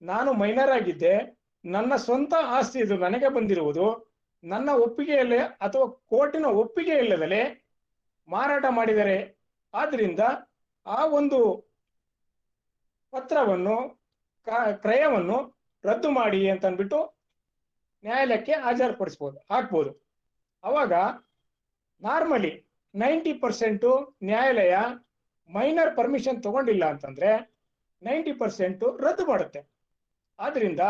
ನಾನು ಮೈನರ್ ಆಗಿದ್ದೆ, ನನ್ನ ಸ್ವಂತ ಆಸ್ತಿ ಇದು ನನಗೆ ಬಂದಿರುವುದು ನನ್ನ ಒಪ್ಪಿಗೆಯಲ್ಲೇ ಅಥವಾ ಕೋರ್ಟಿನ ಒಪ್ಪಿಗೆ ಇಲ್ಲದಲೇ ಮಾರಾಟ ಮಾಡಿದರೆ, ಆದ್ರಿಂದ ಆ ಒಂದು ಪತ್ರವನ್ನು ಕ್ರಯವನ್ನು ರದ್ದು ಮಾಡಿ ಅಂತ ಅಂದ್ಬಿಟ್ಟು ನ್ಯಾಯಾಲಯಕ್ಕೆ ಹಾಕ್ಬೋದು. ಅವಾಗ ನಾರ್ಮಲಿ 90% ನ್ಯಾಯಾಲಯ ಮೈನರ್ ಪರ್ಮಿಷನ್ ತಗೊಂಡಿಲ್ಲ ಅಂತಂದ್ರೆ 90% ರದ್ದು ಮಾಡುತ್ತೆ. ಆದ್ರಿಂದ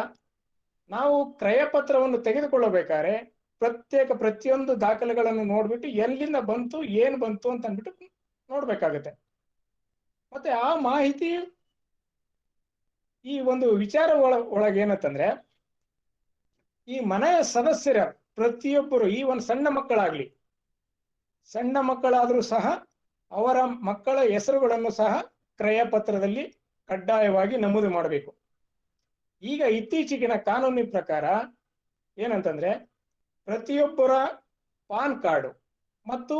ನಾವು ಕ್ರಯ ಪತ್ರವನ್ನು ತೆಗೆದುಕೊಳ್ಳಬೇಕಾದ್ರೆ ಪ್ರತಿಯೊಂದು ದಾಖಲೆಗಳನ್ನು ನೋಡ್ಬಿಟ್ಟು ಎಲ್ಲಿಂದ ಬಂತು, ಏನ್ ಬಂತು ಅಂತ ಅಂದ್ಬಿಟ್ಟು ನೋಡ್ಬೇಕಾಗತ್ತೆ. ಮತ್ತೆ ಆ ಮಾಹಿತಿ ಈ ಒಂದು ವಿಚಾರ ಒಳಗೆ ಏನಂತಂದ್ರೆ, ಈ ಮನೆಯ ಸದಸ್ಯರ ಪ್ರತಿಯೊಬ್ಬರು, ಈ ಒಂದು ಸಣ್ಣ ಮಕ್ಕಳಾದ್ರೂ ಸಹ ಅವರ ಮಕ್ಕಳ ಹೆಸರುಗಳನ್ನು ಸಹ ಕ್ರಯ ಪತ್ರದಲ್ಲಿ ಕಡ್ಡಾಯವಾಗಿ ನಮೂದು ಮಾಡಬೇಕು. ಈಗ ಇತ್ತೀಚೆಗಿನ ಕಾನೂನಿನ ಪ್ರಕಾರ ಏನಂತಂದ್ರೆ, ಪ್ರತಿಯೊಬ್ಬರ ಪಾನ್ ಕಾರ್ಡು ಮತ್ತು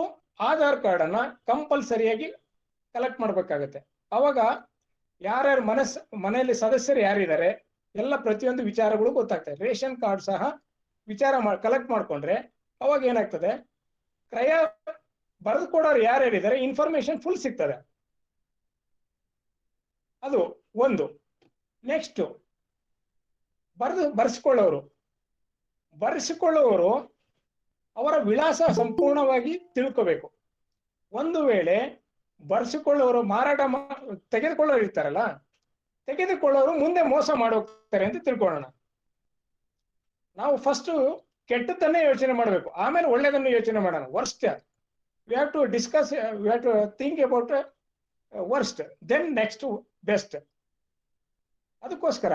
ಆಧಾರ್ ಕಾರ್ಡ್ ಅನ್ನ ಕಂಪಲ್ಸರಿಯಾಗಿ ಕಲೆಕ್ಟ್ ಮಾಡ್ಬೇಕಾಗತ್ತೆ. ಅವಾಗ ಯಾರ್ಯಾರು ಮನೆಯಲ್ಲಿ ಸದಸ್ಯರು ಯಾರಿದ್ದಾರೆ ಎಲ್ಲ ಪ್ರತಿಯೊಂದು ವಿಚಾರಗಳು ಗೊತ್ತಾಗ್ತದೆ. ರೇಷನ್ ಕಾರ್ಡ್ ಸಹ ಕಲೆಕ್ಟ್ ಮಾಡ್ಕೊಂಡ್ರೆ ಅವಾಗ ಏನಾಗ್ತದೆ, ಕ್ರಯ ಬರೆದು ಕೊಡೋರು ಯಾರ್ಯಾರಿದ್ದಾರೆ ಇನ್ಫಾರ್ಮೇಶನ್ ಫುಲ್ ಸಿಗ್ತದೆ. ಅದು ಒಂದು. ನೆಕ್ಸ್ಟ್, ಬರೆಸಿಕೊಳ್ಳುವವರು ಅವರ ವಿಳಾಸ ಸಂಪೂರ್ಣವಾಗಿ ತಿಳ್ಕೋಬೇಕು. ಒಂದು ವೇಳೆ ಬರೆಸಿಕೊಳ್ಳುವವರು ತೆಗೆದುಕೊಳ್ಳೋರು ಇರ್ತಾರಲ್ಲ, ತೆಗೆದುಕೊಳ್ಳೋರು ಮುಂದೆ ಮೋಸ ಮಾಡೋಗ್ತಾರೆ ಅಂತ ತಿಳ್ಕೊಳ್ಳೋಣ. ನಾವು ಫಸ್ಟ್ ಕೆಟ್ಟದ್ದನ್ನೇ ಯೋಚನೆ ಮಾಡಬೇಕು, ಆಮೇಲೆ ಒಳ್ಳೆಯದನ್ನು ಯೋಚನೆ ಮಾಡೋಣ. Worst we have to discuss, we have to think about worst, then next best. ಅದಕ್ಕೋಸ್ಕರ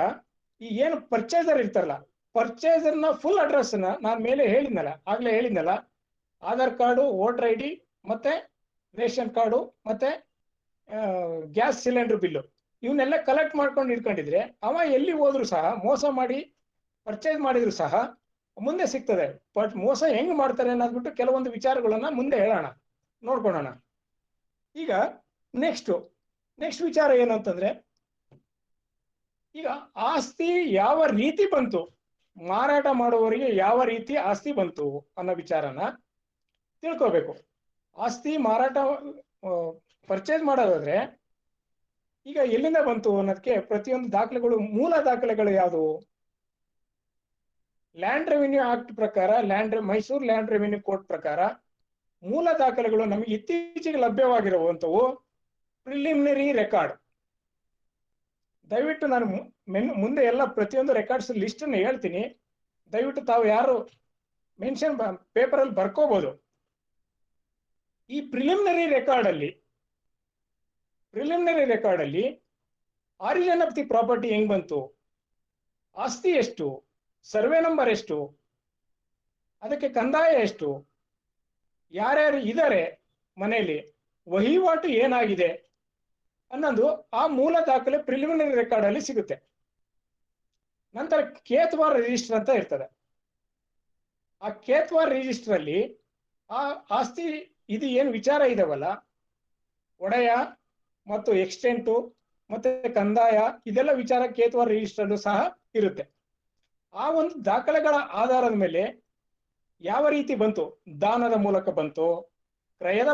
ಈ ಏನು ಪರ್ಚೇಸರ್ ಇರ್ತಾರಲ್ಲ, ಪರ್ಚೇಸರ್ನ ಫುಲ್ ಅಡ್ರೆಸ್ ನಾನು ಆಗ್ಲೇ ಹೇಳಿದ್ನಲ್ಲ, ಆಧಾರ್ ಕಾರ್ಡು, ವೋಟರ್ ID ಮತ್ತೆ ರೇಷನ್ ಕಾರ್ಡು ಮತ್ತೆ ಗ್ಯಾಸ್ ಸಿಲಿಂಡರ್ ಬಿಲ್ಲು ಇವನ್ನೆಲ್ಲ ಕಲೆಕ್ಟ್ ಮಾಡ್ಕೊಂಡು ಇಟ್ಕೊಂಡಿದ್ರೆ ಅವ ಎಲ್ಲಿ ಹೋದ್ರು ಸಹ, ಮೋಸ ಮಾಡಿ ಪರ್ಚೇಸ್ ಮಾಡಿದ್ರು ಸಹ ಮುಂದೆ ಸಿಗ್ತದೆ. ಬಟ್ ಮೋಸ ಹೆಂಗ್ ಮಾಡ್ತಾರೆ ಅನ್ನೋದ್ಬಿಟ್ಟು ಕೆಲವೊಂದು ವಿಚಾರಗಳನ್ನ ಮುಂದೆ ಹೇಳೋಣ, ನೋಡ್ಕೊಳ್ಳೋಣ. ಈಗ ನೆಕ್ಸ್ಟ್ ವಿಚಾರ ಏನು ಅಂತಂದ್ರೆ, ಈಗ ಆಸ್ತಿ ಯಾವ ರೀತಿ ಬಂತು, ಮಾರಾಟ ಮಾಡುವವರಿಗೆ ಯಾವ ರೀತಿ ಆಸ್ತಿ ಬಂತು ಅನ್ನೋ ವಿಚಾರನ ತಿಳ್ಕೋಬೇಕು. ಆಸ್ತಿ ಮಾರಾಟ ಪರ್ಚೇಸ್ ಮಾಡೋದಾದ್ರೆ ಈಗ ಎಲ್ಲಿಂದ ಬಂತು ಅನ್ನೋದಕ್ಕೆ ಪ್ರತಿಯೊಂದು ದಾಖಲೆಗಳು, ಮೂಲ ದಾಖಲೆಗಳು ಯಾವುವು? ಲ್ಯಾಂಡ್ ರೆವಿನ್ಯೂ ಆಕ್ಟ್ ಪ್ರಕಾರ, ಮೈಸೂರು ಲ್ಯಾಂಡ್ ರೆವಿನ್ಯೂ ಕೋರ್ಟ್ ಪ್ರಕಾರ ಮೂಲ ದಾಖಲೆಗಳು ನಮಗೆ ಇತ್ತೀಚೆಗೆ ಲಭ್ಯವಾಗಿರುವಂತವು ಪ್ರಿಲಿಮಿನರಿ ರೆಕಾರ್ಡ್. ದಯವಿಟ್ಟು ನಾನು ಮುಂದೆ ಎಲ್ಲ ಪ್ರತಿಯೊಂದು ರೆಕಾರ್ಡ್ಸ್ ಲಿಸ್ಟ್ ಅನ್ನು ಹೇಳ್ತೀನಿ, ದಯವಿಟ್ಟು ತಾವು ಯಾರು ಮೆನ್ಷನ್ ಪೇಪರ್ ಅಲ್ಲಿ ಬರ್ಕೋಬಹುದು. ಈ ಪ್ರಿಲಿಮಿನರಿ ರೆಕಾರ್ಡ್ ಅಲ್ಲಿ ಆರಿಜಿನ್ ಆಫ್ ದಿ ಪ್ರಾಪರ್ಟಿ ಹೆಂಗ್ ಬಂತು, ಆಸ್ತಿ ಎಷ್ಟು, ಸರ್ವೆ ನಂಬರ್ ಎಷ್ಟು, ಅದಕ್ಕೆ ಕಂದಾಯ ಎಷ್ಟು, ಯಾರ್ಯಾರು ಇದ್ದಾರೆ ಮನೆಯಲ್ಲಿ, ವಹಿವಾಟು ಏನಾಗಿದೆ ಅನ್ನೋದು ಆ ಮೂಲ ದಾಖಲೆ ಪ್ರಿಲಿಮಿನರಿ ರೆಕಾರ್ಡ್ ಅಲ್ಲಿ ಸಿಗುತ್ತೆ. ನಂತರ ಕೇತ್ವಾರ್ ರಿಜಿಸ್ಟರ್ ಅಂತ ಇರ್ತದೆ. ಆ ಕೇತ್ವಾರ್ ರಿಜಿಸ್ಟರ್ ಅಲ್ಲಿ ಆ ಆಸ್ತಿ ಇದು ಏನು ವಿಚಾರ ಇದಾವಲ್ಲ, ಒಡೆಯ ಮತ್ತು ಎಕ್ಸ್ಟೆಂಟು ಮತ್ತೆ ಕಂದಾಯ, ಇದೆಲ್ಲ ವಿಚಾರ ಕೇತ್ವಾರ್ ರಿಜಿಸ್ಟರ್ ಅಲ್ಲೂ ಸಹ ಇರುತ್ತೆ. ಆ ಒಂದು ದಾಖಲೆಗಳ ಆಧಾರದ ಮೇಲೆ ಯಾವ ರೀತಿ ಬಂತು, ದಾನದ ಮೂಲಕ ಬಂತು, ಕ್ರಯದ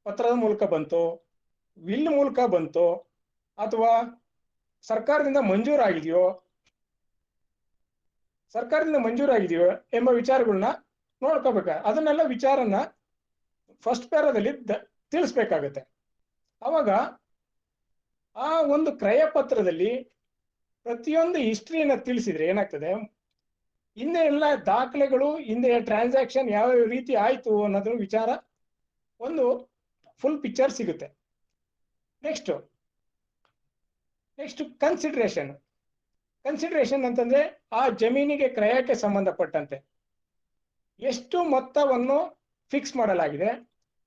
ಪತ್ರದ ಮೂಲಕ ಬಂತು, ವಿಲ್ ಮೂಲಕ ಬಂತು, ಅಥವಾ ಸರ್ಕಾರದಿಂದ ಮಂಜೂರಾಗಿದೆಯೋ ಎಂಬ ವಿಚಾರಗಳನ್ನ ನೋಡ್ಕೋಬೇಕ. ಅದನ್ನೆಲ್ಲ ವಿಚಾರನ ಫಸ್ಟ್ ಪ್ಯಾರಾದಲ್ಲಿ ತಿಳಿಸ್ಬೇಕಾಗತ್ತೆ. ಅವಾಗ ಆ ಒಂದು ಕ್ರಯ ಪತ್ರದಲ್ಲಿ ಪ್ರತಿಯೊಂದು ಹಿಸ್ಟ್ರಿಯನ್ನ ತಿಳಿಸಿದ್ರೆ ಏನಾಗ್ತದೆ, ಹಿಂದೆ ಎಲ್ಲ ದಾಖಲೆಗಳು, ಹಿಂದೆ ಟ್ರಾನ್ಸಾಕ್ಷನ್ ಯಾವ ರೀತಿ ಆಯ್ತು ಅನ್ನೋದ್ರ ವಿಚಾರ ಒಂದು ಫುಲ್ ಪಿಕ್ಚರ್ ಸಿಗುತ್ತೆ. ನೆಕ್ಸ್ಟ್ ಕನ್ಸಿಡರೇಷನ್ ಅಂತಂದ್ರೆ ಆ ಜಮೀನಿಗೆ ಕ್ರಯಕ್ಕೆ ಸಂಬಂಧಪಟ್ಟಂತೆ ಎಷ್ಟು ಮೊತ್ತವನ್ನು ಫಿಕ್ಸ್ ಮಾಡಲಾಗಿದೆ,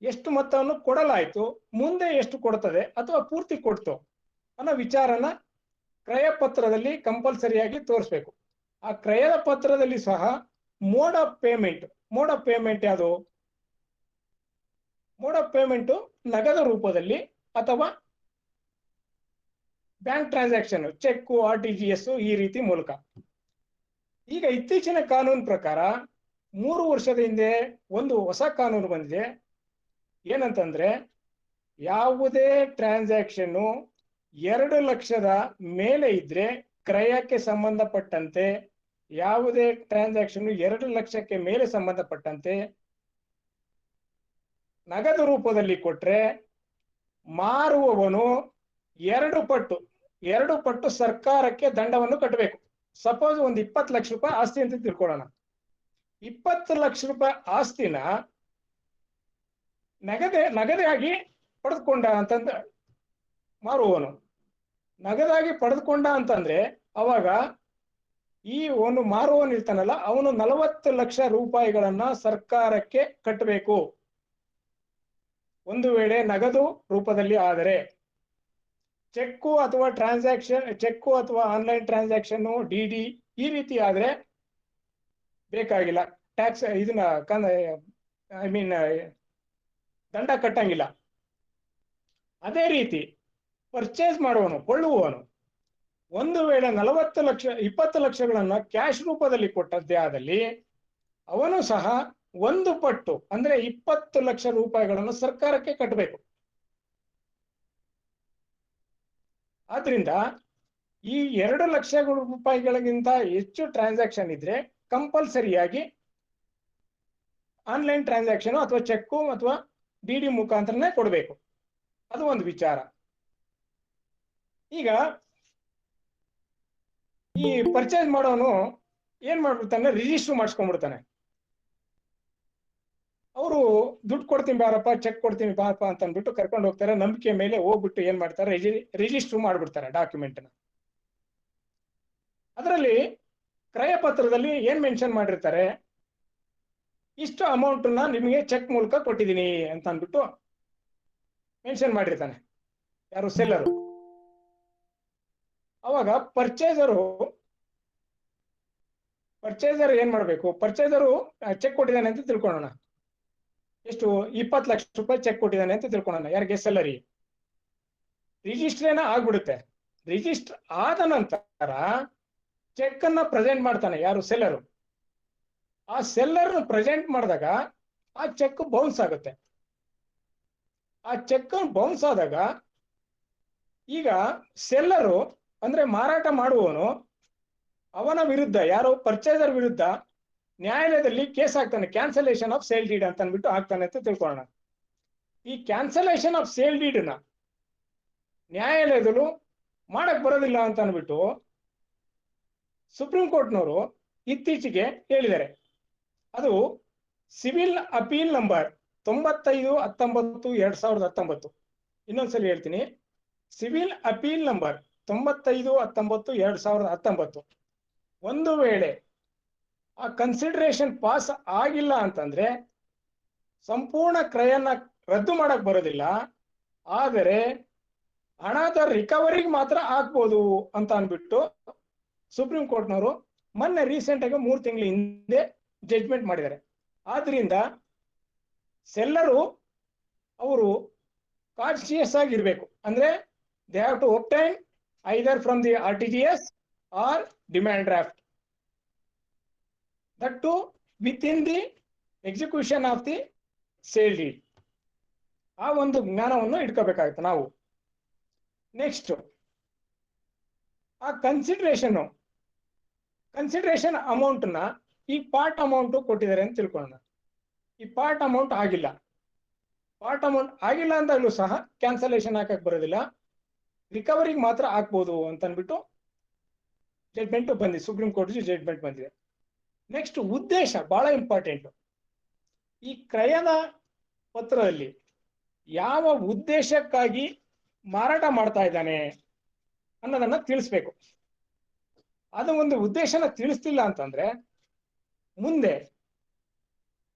ಎಷ್ಟು ಮೊತ್ತವನ್ನು ಕೊಡಲಾಯಿತು, ಮುಂದೆ ಎಷ್ಟು ಕೊಡ್ತದೆ ಅಥವಾ ಪೂರ್ತಿ ಕೊಡ್ತು ಅನ್ನೋ ವಿಚಾರನ ಕ್ರಯ ಪತ್ರದಲ್ಲಿ ಕಂಪಲ್ಸರಿಯಾಗಿ ತೋರಿಸ್ಬೇಕು. ಆ ಕ್ರಯದ ಪತ್ರದಲ್ಲಿ ಸಹ ಮೋಡ್ ಆಫ್ ಪೇಮೆಂಟ್ ಯಾವುದು? ಮೋಡ್ ಆಫ್ ಪೇಮೆಂಟ್ ನಗದು ರೂಪದಲ್ಲಿ ಅಥವಾ ಬ್ಯಾಂಕ್ ಟ್ರಾನ್ಸಾಕ್ಷನ್, ಚೆಕ್, RTGS ಈ ರೀತಿ ಮೂಲಕ. ಈಗ ಇತ್ತೀಚಿನ ಕಾನೂನು ಪ್ರಕಾರ 3 ವರ್ಷದ ಹಿಂದೆ ಒಂದು ಹೊಸ ಕಾನೂನು ಬಂದಿದೆ. ಏನಂತಂದ್ರೆ ಯಾವುದೇ ಟ್ರಾನ್ಸಾಕ್ಷನ್ 2 ಲಕ್ಷದ ಮೇಲೆ ಇದ್ರೆ ಕ್ರಯಕ್ಕೆ ಸಂಬಂಧಪಟ್ಟಂತೆ, ಯಾವುದೇ ಟ್ರಾನ್ಸಾಕ್ಷನ್ 2 ಲಕ್ಷಕ್ಕೆ ಮೇಲೆ ಸಂಬಂಧಪಟ್ಟಂತೆ ನಗದು ರೂಪದಲ್ಲಿ ಕೊಟ್ರೆ ಮಾರುವವನು 2 ಪಟ್ಟು ಸರ್ಕಾರಕ್ಕೆ ದಂಡವನ್ನು ಕಟ್ಟಬೇಕು. ಸಪೋಸ್ ಒಂದು 20 ಲಕ್ಷ ರೂಪಾಯಿ ಆಸ್ತಿ ಅಂತ ತಿಳ್ಕೊಳ್ಳೋಣ. 20 ಲಕ್ಷ ರೂಪಾಯಿ ಆಸ್ತಿನ ನಗದಾಗಿ ಪಡೆದುಕೊಂಡ ಅಂತಂದ ಮಾರುವವನು ನಗದಾಗಿ ಪಡೆದುಕೊಂಡ ಅಂತಂದ್ರೆ ಅವಾಗ ಈ ಒಂದು ಮಾರುವವನು ಇರ್ತಾನಲ್ಲ, ಅವನು 40 ಲಕ್ಷ ರೂಪಾಯಿಗಳನ್ನ ಸರ್ಕಾರಕ್ಕೆ ಕಟ್ಟಬೇಕು. ಒಂದು ವೇಳೆ ನಗದು ರೂಪದಲ್ಲಿ ಆದರೆ, ಚೆಕ್ಕು ಅಥವಾ ಆನ್ಲೈನ್ ಟ್ರಾನ್ಸಾಕ್ಷನ್, ಡಿಡಿ ಈ ರೀತಿ ಆದ್ರೆ ಬೇಕಾಗಿಲ್ಲ, ಟ್ಯಾಕ್ಸ್ ಇದನ್ನ ದಂಡ ಕಟ್ಟಂಗಿಲ್ಲ. ಅದೇ ರೀತಿ ಪರ್ಚೇಸ್ ಮಾಡುವವನು, ಕೊಳ್ಳುವವನು ಒಂದು ವೇಳೆ 20 ಲಕ್ಷಗಳನ್ನ ಕ್ಯಾಶ್ ರೂಪದಲ್ಲಿ ಕೊಟ್ಟದ್ದೇ ಆದಲ್ಲಿ ಅವನು ಸಹ 1 ಪಟ್ಟು ಅಂದ್ರೆ 20 ಲಕ್ಷ ರೂಪಾಯಿಗಳನ್ನು ಸರ್ಕಾರಕ್ಕೆ ಕಟ್ಟಬೇಕು. ಆದ್ರಿಂದ ಈ 2 ಲಕ್ಷ ರೂಪಾಯಿಗಳಿಗಿಂತ ಹೆಚ್ಚು ಟ್ರಾನ್ಸಾಕ್ಷನ್ ಇದ್ರೆ ಕಂಪಲ್ಸರಿಯಾಗಿ ಆನ್ಲೈನ್ ಟ್ರಾನ್ಸಾಕ್ಷನ್ ಅಥವಾ ಚೆಕ್ಕು ಅಥವಾ ಡಿಡಿ ಮುಖಾಂತರನೇ ಕೊಡಬೇಕು. ಅದು ಒಂದು ವಿಚಾರ. ಈಗ ಈ ಪರ್ಚೇಸ್ ಮಾಡೋನು ಏನ್ ಮಾಡ್ಬಿಡ್ತಾನೆ, ರಿಜಿಸ್ಟರ್ ಮಾಡಿಸ್ಕೊಂಡ್ಬಿಡ್ತಾನೆ. ಅವರು ದುಡ್ಡು ಕೊಡ್ತೀನಿ ಬಾರಪ್ಪ, ಚೆಕ್ ಕೊಡ್ತೀನಿ ಬಾರಪ್ಪ ಅಂತ ಅಂದ್ಬಿಟ್ಟು ಕರ್ಕೊಂಡು ಹೋಗ್ತಾರೆ. ನಂಬಿಕೆ ಮೇಲೆ ಹೋಗ್ಬಿಟ್ಟು ಏನ್ ಮಾಡ್ತಾರೆ, ರಿಜಿಸ್ಟರ್ ಮಾಡ್ಬಿಡ್ತಾರೆ ಡಾಕ್ಯುಮೆಂಟ್ನ. ಅದರಲ್ಲಿ ಕ್ರಯ ಪತ್ರದಲ್ಲಿ ಏನ್ ಮೆನ್ಷನ್ ಮಾಡಿರ್ತಾರೆ, ಇಷ್ಟು ಅಮೌಂಟ್ ನ ನಿಮಗೆ ಚೆಕ್ ಮೂಲಕ ಕೊಟ್ಟಿದ್ದೀನಿ ಅಂತ ಅಂದ್ಬಿಟ್ಟು ಮೆನ್ಷನ್ ಮಾಡಿರ್ತಾನೆ ಯಾರು, ಸೆಲ್ಲರು. ಅವಾಗ ಪರ್ಚೇಸರ್ ಏನ್ ಮಾಡ್ಬೇಕು, ಪರ್ಚೇಸರು ಚೆಕ್ ಕೊಟ್ಟಿದ್ದಾನೆ ಅಂತ ತಿಳ್ಕೊಳ್ಳೋಣ. ಎಷ್ಟು 20 ಲಕ್ಷ ರೂಪಾಯಿ ಚೆಕ್ ಕೊಟ್ಟಿದ್ದಾನೆ ಅಂತ ತಿಳ್ಕೊಳ್ಳೋಣ. ಯಾರಿಗೆ, ಸೆಲ್ಲರಿ. ರಿಜಿಸ್ಟ್ರೇನ ಆಗ್ಬಿಡುತ್ತೆ. ರಿಜಿಸ್ಟರ್ ಆದ ನಂತರ ಚೆಕ್ ಅನ್ನ ಪ್ರೆಸೆಂಟ್ ಮಾಡ್ತಾನೆ ಯಾರು, ಸೆಲ್ಲರು. ಆ ಸೆಲ್ಲರ್ ಪ್ರೆಸೆಂಟ್ ಮಾಡಿದಾಗ ಆ ಚೆಕ್ ಬೌನ್ಸ್ ಆಗುತ್ತೆ. ಆ ಚೆಕ್ ಬೌನ್ಸ್ ಆದಾಗ ಈಗ ಸೆಲ್ಲರು ಅಂದ್ರೆ ಮಾರಾಟ ಮಾಡುವವನು ಅವನ ವಿರುದ್ಧ, ಯಾರು ಪರ್ಚೇಸರ್ ವಿರುದ್ಧ ನ್ಯಾಯಾಲಯದಲ್ಲಿ ಕೇಸ್ ಹಾಕ್ತಾನೆ. ಕ್ಯಾನ್ಸಲೇಷನ್ ಆಫ್ ಸೇಲ್ ಡೀಡ್ ಅಂತ ಅಂದ್ಬಿಟ್ಟು ಹಾಕ್ತಾನೆ ಅಂತ ತಿಳ್ಕೊಳ್ಳೋಣ. ಈ ಕ್ಯಾನ್ಸಲೇಷನ್ ಆಫ್ ಸೇಲ್ ಡೀಡ್ ನ ನ್ಯಾಯಾಲಯದಲ್ಲೂ ಮಾಡಕ್ ಬರೋದಿಲ್ಲ ಅಂತ ಅಂದ್ಬಿಟ್ಟು ಸುಪ್ರೀಂ ಕೋರ್ಟ್ನವರು ಇತ್ತೀಚೆಗೆ ಹೇಳಿದ್ದಾರೆ. ಅದು ಸಿವಿಲ್ ಅಪೀಲ್ ನಂಬರ್ 95/19/2019. ಇನ್ನೊಂದ್ಸಲಿ ಹೇಳ್ತೀನಿ, ಸಿವಿಲ್ ಅಪೀಲ್ ನಂಬರ್ 95/19/2019. ಒಂದು ವೇಳೆ ಆ ಕನ್ಸಿಡರೇಷನ್ ಪಾಸ್ ಆಗಿಲ್ಲ ಅಂತಂದ್ರೆ ಸಂಪೂರ್ಣ ಕ್ರಯನ ರದ್ದು ಮಾಡಕ್ ಬರೋದಿಲ್ಲ, ಆದರೆ ಹಣದ ರಿಕವರಿಗೆ ಮಾತ್ರ ಆಗ್ಬೋದು ಅಂತ ಅಂದ್ಬಿಟ್ಟು ಸುಪ್ರೀಂ ಕೋರ್ಟ್ನವರು ಮೊನ್ನೆ ರೀಸೆಂಟ್ ಆಗಿ 3 ತಿಂಗಳ ಹಿಂದೆ ಜಡ್ಜ್ಮೆಂಟ್ ಮಾಡಿದ್ದಾರೆ. ಆದ್ರಿಂದ ಸೆಲ್ಲರು ಅವರು ಕಾನ್ಶಿಯಸ್ ಆಗಿರ್ಬೇಕು. ಅಂದ್ರೆ they have to obtain either from the RTGS or demand draft, that to within the execution of the sale deed. ಆ ಒಂದು ಜ್ಞಾನವನ್ನು ಇಟ್ಕೋಬೇಕಾಗುತ್ತೆ ನಾವು. ನೆಕ್ಸ್ಟ್, ಆ ಕನ್ಸಿಡರೇಷನ್ ಅಮೌಂಟ್ ನ ಈ ಪಾರ್ಟ್ ಅಮೌಂಟ್ ಕೊಟ್ಟಿದ್ದಾರೆ ಅಂತ ತಿಳ್ಕೊಳ್ಳೋಣ. ಈ ಪಾರ್ಟ್ ಅಮೌಂಟ್ ಆಗಿಲ್ಲ ಅಂದಾಗಲೂ ಸಹ ಕ್ಯಾನ್ಸಲೇಷನ್ ಹಾಕಕ್ ಬರೋದಿಲ್ಲ, ರಿಕವರಿಗೆ ಮಾತ್ರ ಹಾಕ್ಬೋದು ಅಂತ ಅಂದ್ಬಿಟ್ಟು ಜಡ್ಜ್ಮೆಂಟ್ ಬಂದಿದೆ, ಸುಪ್ರೀಂ ಕೋರ್ಟ್ ಜಡ್ಜ್ಮೆಂಟ್ ಬಂದಿದೆ. ನೆಕ್ಸ್ಟ್, ಉದ್ದೇಶ ಬಹಳ ಇಂಪಾರ್ಟೆಂಟ್. ಈ ಕ್ರಯದ ಪತ್ರದಲ್ಲಿ ಯಾವ ಉದ್ದೇಶಕ್ಕಾಗಿ ಮಾರಾಟ ಮಾಡ್ತಾ ಇದ್ದಾನೆ ಅನ್ನೋದನ್ನ ತಿಳಿಸ್ಬೇಕು. ಅದು ಒಂದು ಉದ್ದೇಶನ ತಿಳಿಸ್ತಿಲ್ಲ ಅಂತಂದ್ರೆ ಮುಂದೆ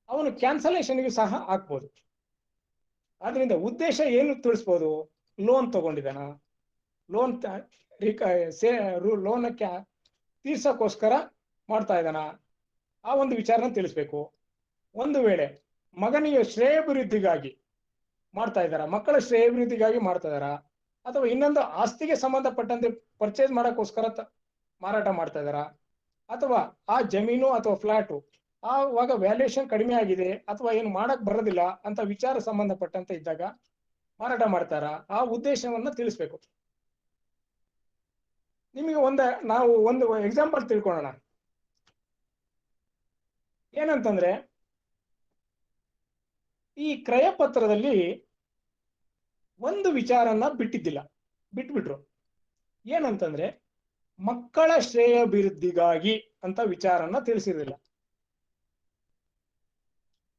ಅವನು ಕ್ಯಾನ್ಸಲೇಷನ್ಗೆ ಸಹ ಹಾಕ್ಬೋದು. ಆದ್ರಿಂದ ಉದ್ದೇಶ ಏನು ತಿಳಿಸ್ಬೋದು, ಲೋನ್ ತಗೊಂಡಿದ್ದಾನ, ಲೋನಕ್ಕೆ ತೀರ್ಸಕ್ಕೋಸ್ಕರ ಮಾಡ್ತಾ ಇದ್ದಾನ, ಆ ಒಂದು ವಿಚಾರನ ತಿಳಿಸ್ಬೇಕು. ಒಂದು ವೇಳೆ ಮಗನಿಗೆ ಶ್ರೇಯಾಭಿವೃದ್ಧಿಗಾಗಿ ಮಾಡ್ತಾ ಇದ್ದಾರ, ಮಕ್ಕಳ ಶ್ರೇಯಾಭಿವೃದ್ಧಿಗಾಗಿ ಮಾಡ್ತಾ ಇದ್ದಾರ, ಅಥವಾ ಇನ್ನೊಂದು ಆಸ್ತಿಗೆ ಸಂಬಂಧಪಟ್ಟಂತೆ ಪರ್ಚೇಸ್ ಮಾಡಕ್ಕೋಸ್ಕರ ಮಾರಾಟ ಮಾಡ್ತಾ ಇದ್ದಾರ, ಅಥವಾ ಆ ಜಮೀನು ಅಥವಾ ಫ್ಲಾಟು ಆವಾಗ ವ್ಯಾಲ್ಯೂಯೇಷನ್ ಕಡಿಮೆ ಆಗಿದೆ ಅಥವಾ ಏನು ಮಾಡಕ್ ಬರೋದಿಲ್ಲ ಅಂತ ವಿಚಾರ ಸಂಬಂಧಪಟ್ಟಂತೆ ಇದ್ದಾಗ ಮಾರಾಟ ಮಾಡ್ತಾರ, ಆ ಉದ್ದೇಶವನ್ನ ತಿಳಿಸ್ಬೇಕು. ನಿಮಗೆ ನಾವು ಒಂದು ಎಕ್ಸಾಂಪಲ್ ತಿಳ್ಕೊಳ್ಳೋಣ. ಏನಂತಂದ್ರೆ, ಈ ಕ್ರಯ ಪತ್ರದಲ್ಲಿ ಒಂದು ವಿಚಾರನ ಬಿಟ್ಬಿಟ್ರು. ಏನಂತಂದ್ರೆ, ಮಕ್ಕಳ ಶ್ರೇಯಾಭಿವೃದ್ಧಿಗಾಗಿ ಅಂತ ವಿಚಾರನ ತಿಳಿಸಿರಲಿಲ್ಲ.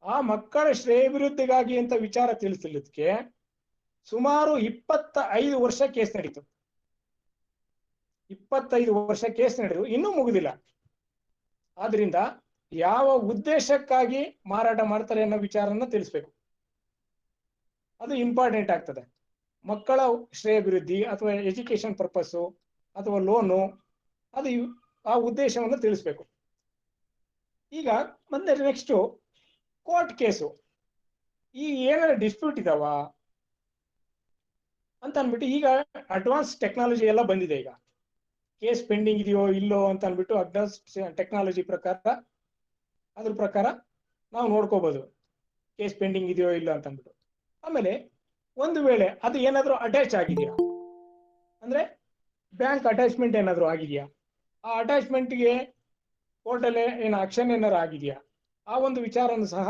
ಆ ಮಕ್ಕಳ ಶ್ರೇಯಾಭಿವೃದ್ಧಿಗಾಗಿ ಅಂತ ವಿಚಾರ ತಿಳಿಸಿದ್ದಕ್ಕೆ ಸುಮಾರು 25 ವರ್ಷ ಕೇಸ್ ನಡೀತು. 25 ವರ್ಷ ಕೇಸ್ ನಡೆದು ಇನ್ನೂ ಮುಗುದಿಲ್ಲ. ಆದ್ರಿಂದ ಯಾವ ಉದ್ದೇಶಕ್ಕಾಗಿ ಮಾರಾಟ ಮಾಡ್ತಾರೆ ಅನ್ನೋ ವಿಚಾರನ ತಿಳಿಸ್ಬೇಕು. ಅದು ಇಂಪಾರ್ಟೆಂಟ್ ಆಗ್ತದೆ. ಮಕ್ಕಳ ಶ್ರೇಯಾಭಿವೃದ್ಧಿ ಅಥವಾ ಎಜುಕೇಶನ್ ಪರ್ಪಸ್ಸು ಅಥವಾ ಲೋನು, ಅದು ಆ ಉದ್ದೇಶವನ್ನು ತಿಳಿಸ್ಬೇಕು. ಈಗ ಮತ್ತೆ ನೆಕ್ಸ್ಟ್ ಕೋರ್ಟ್ ಕೇಸು. ಈ ಏನಾದ್ರು ಡಿಸ್ಪ್ಯೂಟ್ ಇದಾವ ಅಂತ ಅಂದ್ಬಿಟ್ಟು ಈಗ ಅಡ್ವಾನ್ಸ್ ಟೆಕ್ನಾಲಜಿ ಎಲ್ಲ ಬಂದಿದೆ. ಈಗ ಕೇಸ್ ಪೆಂಡಿಂಗ್ ಇದೆಯೋ ಇಲ್ಲೋ ಅಂತ ಅಂದ್ಬಿಟ್ಟು ಅಡ್ವಾನ್ಸ್ ಟೆಕ್ನಾಲಜಿ ಅದ್ರ ಪ್ರಕಾರ ನಾವು ನೋಡ್ಕೋಬಹುದು ಕೇಸ್ ಪೆಂಡಿಂಗ್ ಇದೆಯೋ ಇಲ್ಲೋ ಅಂತ ಅಂದ್ಬಿಟ್ಟು. ಆಮೇಲೆ ಒಂದು ವೇಳೆ ಅದು ಏನಾದ್ರು ಅಟ್ಯಾಚ್ ಆಗಿದೆಯಾ ಅಂದ್ರೆ ಬ್ಯಾಂಕ್ ಅಟ್ಯಾಚ್ಮೆಂಟ್ ಏನಾದ್ರು ಆಗಿದೆಯಾ, ಆ ಅಟ್ಯಾಚ್ಮೆಂಟ್ಗೆ ಕೋರ್ಟಲ್ಲಿ ಏನು ಆಕ್ಷನ್ ಏನಾದ್ರು ಆಗಿದೆಯಾ, ಆ ಒಂದು ವಿಚಾರವನ್ನು ಸಹ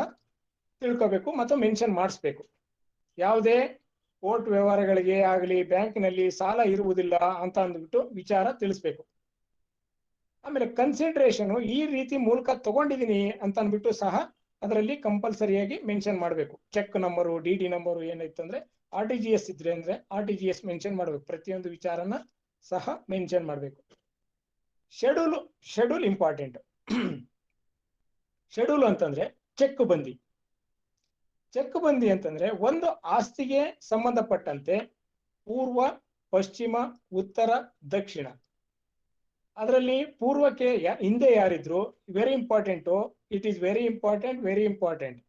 ತಿಳ್ಕೋಬೇಕು ಮತ್ತು ಮೆನ್ಷನ್ ಮಾಡಿಸ್ಬೇಕು. ಯಾವುದೇ ಕೋರ್ಟ್ ವ್ಯವಹಾರಗಳಿಗೆ ಆಗಲಿ ಬ್ಯಾಂಕ್ನಲ್ಲಿ ಸಾಲ ಇರುವುದಿಲ್ಲ ಅಂತ ಅಂದ್ಬಿಟ್ಟು ವಿಚಾರ ತಿಳಿಸ್ಬೇಕು. ಆಮೇಲೆ ಕನ್ಸಿಡರೇಷನ್ ಈ ರೀತಿ ಮೂಲಕ ತಗೊಂಡಿದೀನಿ ಅಂತ ಅಂದ್ಬಿಟ್ಟು ಸಹ ಅದರಲ್ಲಿ ಕಂಪಲ್ಸರಿಯಾಗಿ ಮೆನ್ಷನ್ ಮಾಡಬೇಕು. ಚೆಕ್ ನಂಬರು, DD ನಂಬರು ಏನಾಯ್ತಂದ್ರೆ RTGS ಇದ್ರೆ ಅಂದ್ರೆ RTGS ಮೆನ್ಷನ್ ಮಾಡಬೇಕು. ಪ್ರತಿಯೊಂದು ವಿಚಾರನ ಸಹ ಮೆನ್ಷನ್ ಮಾಡಬೇಕು. Schedule important. ಶೆಡ್ಯೂಲ್ ಅಂತಂದ್ರೆ ಚೆಕ್ ಬಂದಿ ಅಂತಂದ್ರೆ ಒಂದು ಆಸ್ತಿಗೆ ಸಂಬಂಧಪಟ್ಟಂತೆ ಪೂರ್ವ, ಪಶ್ಚಿಮ, ಉತ್ತರ, ದಕ್ಷಿಣ. ಅದರಲ್ಲಿ ಪೂರ್ವಕ್ಕೆ ಹಿಂದೆ ಯಾರಿದ್ರು very important. It is very important.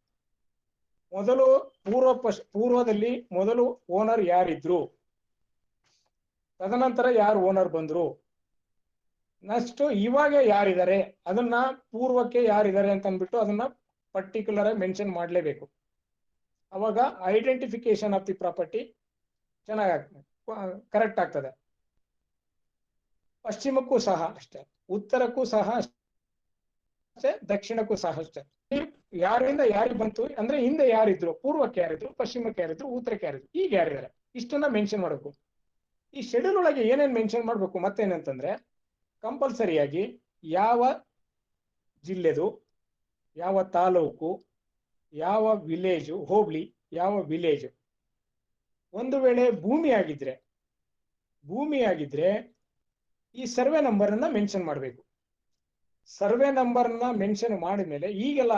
ಮೊದಲು ಪೂರ್ವದಲ್ಲಿ ಮೊದಲು ಓನರ್ ಯಾರಿದ್ರು, ತದನಂತರ ಯಾರು ಓನರ್ ಬಂದ್ರು, ನೆಕ್ಸ್ಟ್ ಇವಾಗ ಯಾರಿದ್ದಾರೆ, ಅದನ್ನ ಪೂರ್ವಕ್ಕೆ ಯಾರಿದ್ದಾರೆ ಅಂತ ಅಂದ್ಬಿಟ್ಟು ಅದನ್ನ ಪರ್ಟಿಕ್ಯುಲರ್ ಆಗಿ ಮೆನ್ಷನ್ ಮಾಡಲೇಬೇಕು. ಅವಾಗ ಐಡೆಂಟಿಫಿಕೇಶನ್ ಆಫ್ ದಿ ಪ್ರಾಪರ್ಟಿ ಚೆನ್ನಾಗಿ ಕರೆಕ್ಟ್ ಆಗ್ತದೆ. ಪಶ್ಚಿಮಕ್ಕೂ ಸಹ ಅಷ್ಟೇ, ಉತ್ತರಕ್ಕೂ ಸಹ ಅಷ್ಟೇ, ದಕ್ಷಿಣಕ್ಕೂ ಸಹ ಅಷ್ಟೇ. ಯಾರಿಂದ ಯಾರಿಗೆ ಬಂತು ಅಂದ್ರೆ ಹಿಂದೆ ಯಾರಿದ್ರು, ಪೂರ್ವಕ್ಕೆ ಯಾರಿದ್ರು, ಪಶ್ಚಿಮಕ್ಕೆ ಯಾರಿದ್ರು, ಉತ್ತರಕ್ಕೆ ಯಾರಿದ್ರು, ಈಗ ಯಾರಿದ್ದಾರೆ, ಇಷ್ಟನ್ನ ಮೆನ್ಷನ್ ಮಾಡಬೇಕು. ಈ ಶೆಡ್ಯೂಲ್ ಒಳಗೆ ಏನೇನು ಮೆನ್ಷನ್ ಮಾಡಬೇಕು ಮತ್ತೇನಂತಂದ್ರೆ, ಕಂಪಲ್ಸರಿಯಾಗಿ ಯಾವ ಜಿಲ್ಲೆದು, ಯಾವ ತಾಲೂಕು, ಯಾವ ವಿಲೇಜು, ಹೋಬಳಿ, ಯಾವ ವಿಲೇಜು. ಒಂದು ವೇಳೆ ಭೂಮಿ ಆಗಿದ್ರೆ ಈ ಸರ್ವೆ ನಂಬರ್ ಅನ್ನ ಮೆನ್ಷನ್ ಮಾಡಬೇಕು. ಸರ್ವೆ ನಂಬರ್ನ ಮೆನ್ಷನ್ ಮಾಡಿದ್ಮೇಲೆ ಈಗೆಲ್ಲ